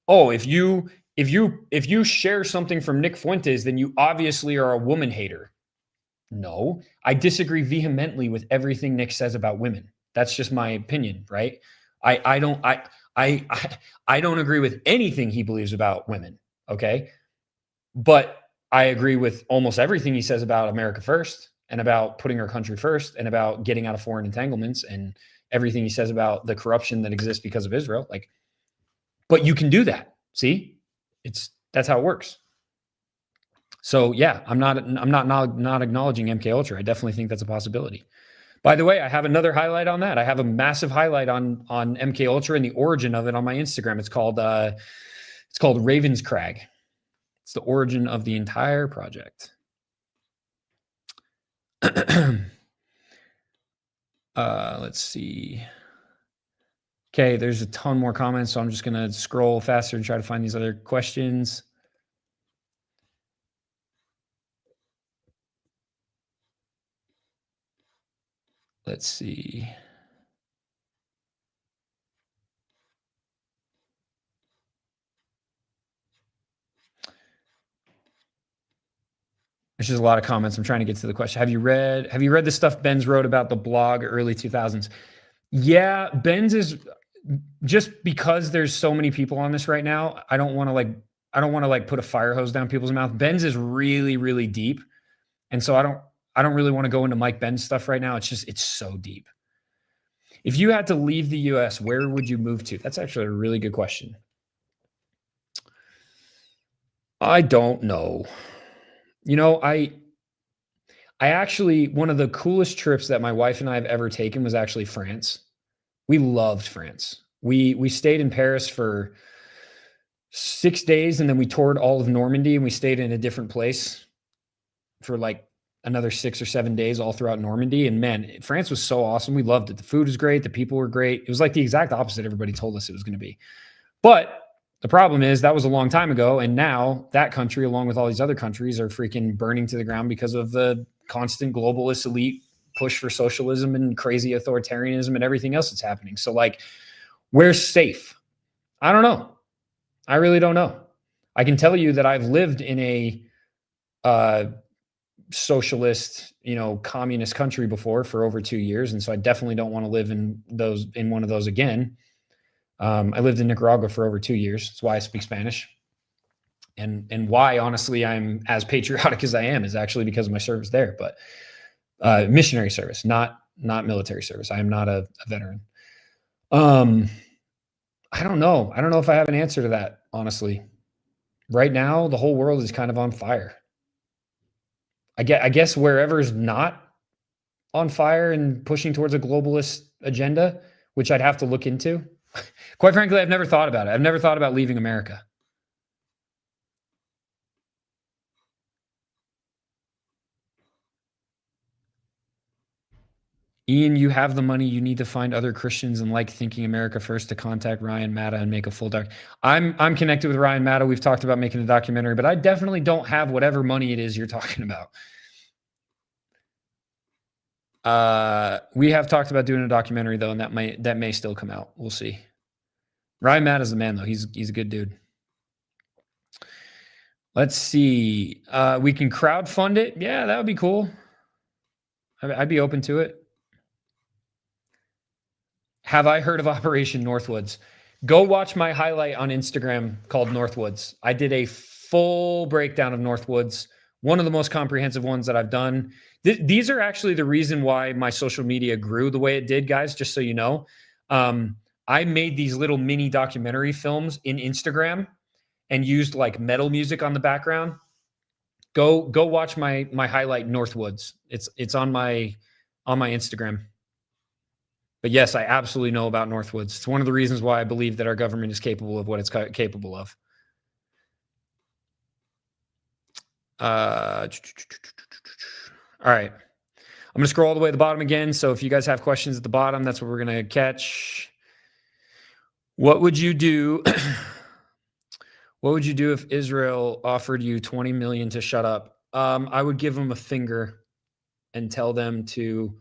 oh, if you share something from Nick Fuentes, then you obviously are a woman hater. No, I disagree vehemently with everything Nick says about women. That's just my opinion, right? I don't agree with anything he believes about women, okay? But I agree with almost everything he says about America first and about putting our country first and about getting out of foreign entanglements and everything he says about the corruption that exists because of Israel. Like, but you can do that. See? That's how it works. So yeah, I'm not acknowledging MK Ultra. I definitely think that's a possibility. By the way, I have another highlight on that. I have a massive highlight on MK Ultra and the origin of it on my Instagram. It's called Raven's Crag. It's the origin of the entire project. Let's see. Okay, there's a ton more comments, so I'm just gonna scroll faster and try to find these other questions. Let's see. There's just a lot of comments. I'm trying to get to the question. Have you read the stuff Benz wrote about the blog early 2000s? Yeah, Benz is, just because there's so many people on this right now, I don't want to put a fire hose down people's mouth. Benz is really, really deep. And so I don't really want to go into Mike Benz stuff right now. It's so deep. If you had to leave the US, where would you move to? That's actually a really good question. I don't know. I actually, one of the coolest trips that my wife and I have ever taken was actually France. We loved France. We stayed in Paris for 6 days, and then we toured all of Normandy, and we stayed in a different place for like another 6 or 7 days all throughout Normandy. And man, France was so awesome. We loved it. The food was great. The people were great. It was like the exact opposite everybody told us it was going to be. But the problem is that was a long time ago. And now that country, along with all these other countries, are freaking burning to the ground because of the constant globalist elite push for socialism and crazy authoritarianism and everything else that's happening. So like, where's safe? I don't know. I really don't know. I can tell you that I've lived in a socialist, communist country before for over 2 years. And so I definitely don't want to live in one of those again. I lived in Nicaragua for over 2 years. That's why I speak Spanish. And why, honestly, I'm as patriotic as I am is actually because of my service there, but missionary service, not military service. I am not a veteran. I don't know. I don't know if I have an answer to that, honestly. Right now, the whole world is kind of on fire. I guess wherever's not on fire and pushing towards a globalist agenda, which I'd have to look into. Quite frankly, I've never thought about it. I've never thought about leaving America. Ian, you have the money. You need to find other Christians and like Thinking America First to contact Ryan Matta and make a full doc. I'm connected with Ryan Matta. We've talked about making a documentary, but I definitely don't have whatever money it is you're talking about. We have talked about doing a documentary though, and that may still come out. We'll see. Ryan Matt is the man though. He's a good dude. Let's see. We can crowdfund it. Yeah, that would be cool. I'd be open to it. Have I heard of Operation Northwoods? Go watch my highlight on Instagram called Northwoods. I did a full breakdown of Northwoods. One of the most comprehensive ones that I've done. These are actually the reason why my social media grew the way it did, guys, just so you know. I made these little mini documentary films in Instagram and used like metal music on the background. Go watch my highlight Northwoods. It's on my Instagram. But yes, I absolutely know about Northwoods. It's one of the reasons why I believe that our government is capable of what it's capable of. All right. I'm going to scroll all the way to the bottom again. So if you guys have questions at the bottom, that's what we're going to catch. What would you do? What would you do if Israel offered you 20 million to shut up? I would give them a finger and tell them to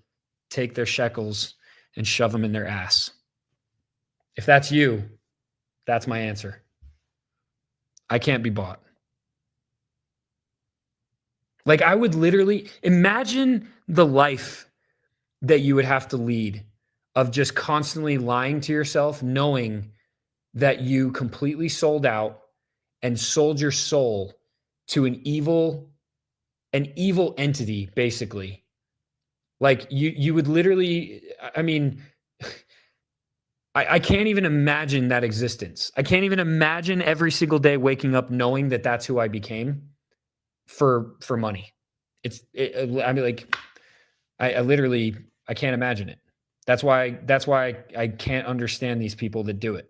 take their shekels and shove them in their ass. If that's you, that's my answer. I can't be bought. Like, I would literally imagine the life that you would have to lead of just constantly lying to yourself, knowing that you completely sold out and sold your soul to an evil entity, basically. Like you would literally, I mean, I can't even imagine that existence. I can't even imagine every single day waking up knowing that that's who I became for money. I mean, like, I literally, I can't imagine it. That's why I can't understand these people that do it.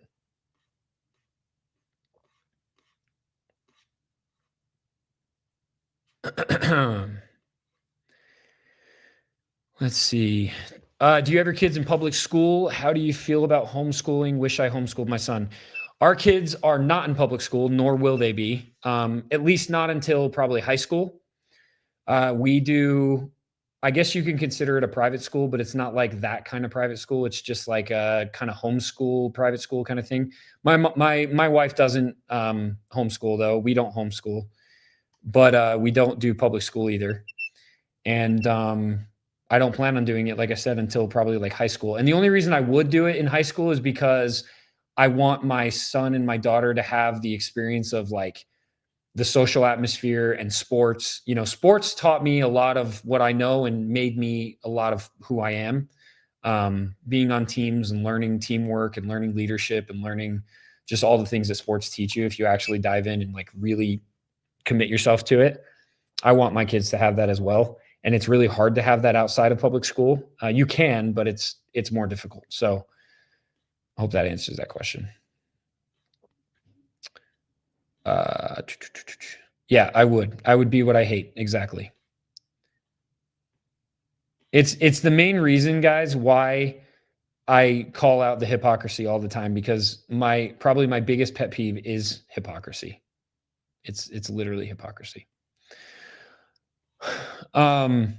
Let's see. Do you have your kids in public school? How do you feel about homeschooling? Wish I homeschooled my son. Our kids are not in public school, nor will they be, at least not until probably high school. We do, I guess you can consider it a private school, but it's not like that kind of private school. It's just like a kind of homeschool, private school kind of thing. My wife doesn't homeschool though. We don't homeschool, but we don't do public school either. And I don't plan on doing it, like I said, until probably like high school. And the only reason I would do it in high school is because I want my son and my daughter to have the experience of like the social atmosphere and sports. You know, sports taught me a lot of what I know and made me a lot of who I am. Being on teams and learning teamwork and learning leadership and learning just all the things that sports teach you if you actually dive in and like really commit yourself to it. I want my kids to have that as well. And it's really hard to have that outside of public school. You can, but it's more difficult. So I hope that answers that question. Yeah, I would be what I hate. Exactly. It's the main reason, guys, why I call out the hypocrisy all the time, because probably my biggest pet peeve is hypocrisy. It's literally hypocrisy. All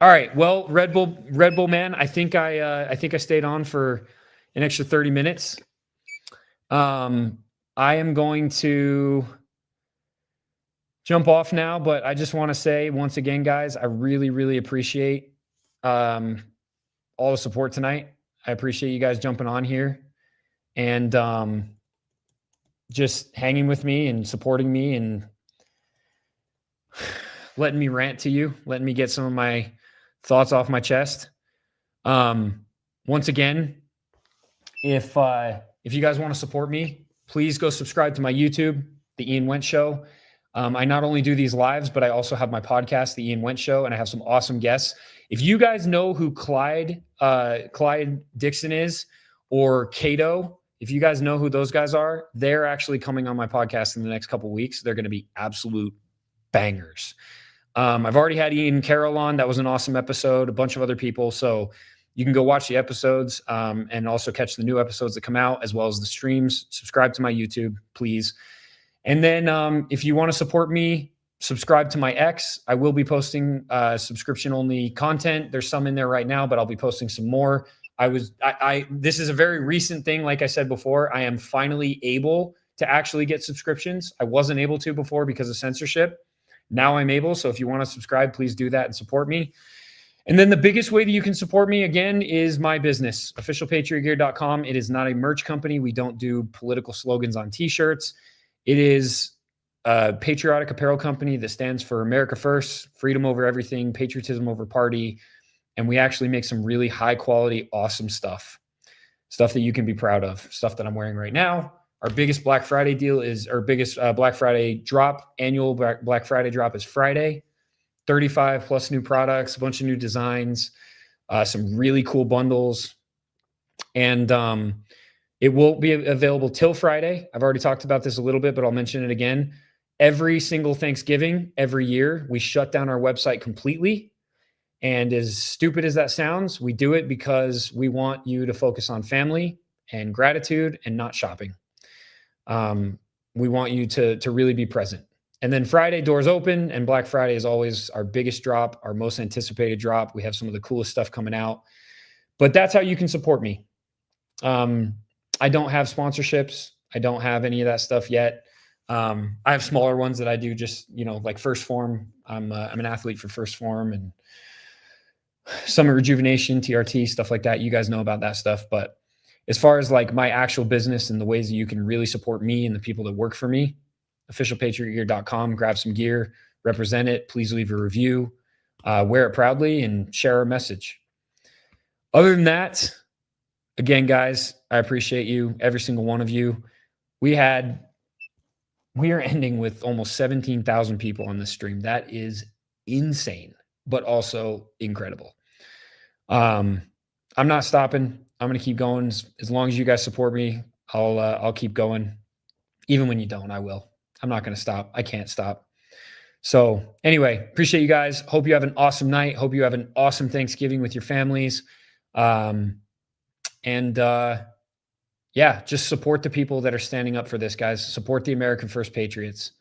right. Well, Red Bull man, I think I stayed on for an extra 30 minutes. I am going to jump off now, but I just want to say once again, guys, I really, really appreciate all the support tonight. I appreciate you guys jumping on here. And just hanging with me and supporting me and letting me rant to you, letting me get some of my thoughts off my chest. Once again, if you guys want to support me, please go subscribe to my YouTube, The Ian Wentz Show. I not only do these lives, but I also have my podcast, The Ian Wentz Show, and I have some awesome guests. If you guys know who Clyde Dixon is, or Cato, if you guys know who those guys are, they're actually coming on my podcast in the next couple of weeks. They're going to be absolute bangers. I've already had Ian Carroll on. That was an awesome episode. A bunch of other people. So you can go watch the episodes and also catch the new episodes that come out, as well as the streams. Subscribe to my YouTube, please. And then if you want to support me, subscribe to my X. I will be posting subscription-only content. There's some in there right now, but I'll be posting some more. This is a very recent thing. Like I said before, I am finally able to actually get subscriptions. I wasn't able to before because of censorship. Now I'm able. So if you want to subscribe, please do that and support me. And then the biggest way that you can support me, again, is my business, officialpatriotgear.com. It is not a merch company. We don't do political slogans on T-shirts. It is a patriotic apparel company that stands for America first, freedom over everything, patriotism over party. And we actually make some really high quality, awesome stuff that you can be proud of, stuff that I'm wearing right now. Our biggest Black Friday deal is our biggest Black Friday drop. Annual Black Friday drop is Friday. 35 plus new products, a bunch of new designs, some really cool bundles. And it won't be available till Friday. I've already talked about this a little bit, but I'll mention it again. Every single Thanksgiving, every year, we shut down our website completely. And as stupid as that sounds, we do it because we want you to focus on family and gratitude and not shopping. We want you to really be present. And then Friday, doors open, and Black Friday is always our biggest drop, our most anticipated drop. We have some of the coolest stuff coming out. But that's how you can support me. I don't have sponsorships. I don't have any of that stuff yet. I have smaller ones that I do just, like First Form. I'm an athlete for First Form and Summit Rejuvenation, TRT, stuff like that. You guys know about that stuff. But as far as like my actual business and the ways that you can really support me and the people that work for me, officialpatriotgear.com, grab some gear, represent it. Please leave a review, wear it proudly, and share our message. Other than that, again, guys, I appreciate you, every single one of you. We are ending with almost 17,000 people on this stream. That is insane, but also incredible. I'm not stopping. I'm going to keep going. As long as you guys support me, I'll keep going. Even when you don't, I will. I'm not going to stop. I can't stop. So anyway, appreciate you guys. Hope you have an awesome night. Hope you have an awesome Thanksgiving with your families. Just support the people that are standing up for this, guys. Support the American First Patriots.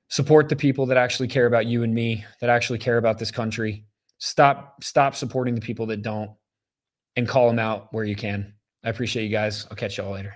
Support the people that actually care about you and me, that actually care about this country. Stop supporting the people that don't, and call them out where you can. I appreciate you guys. I'll catch y'all later.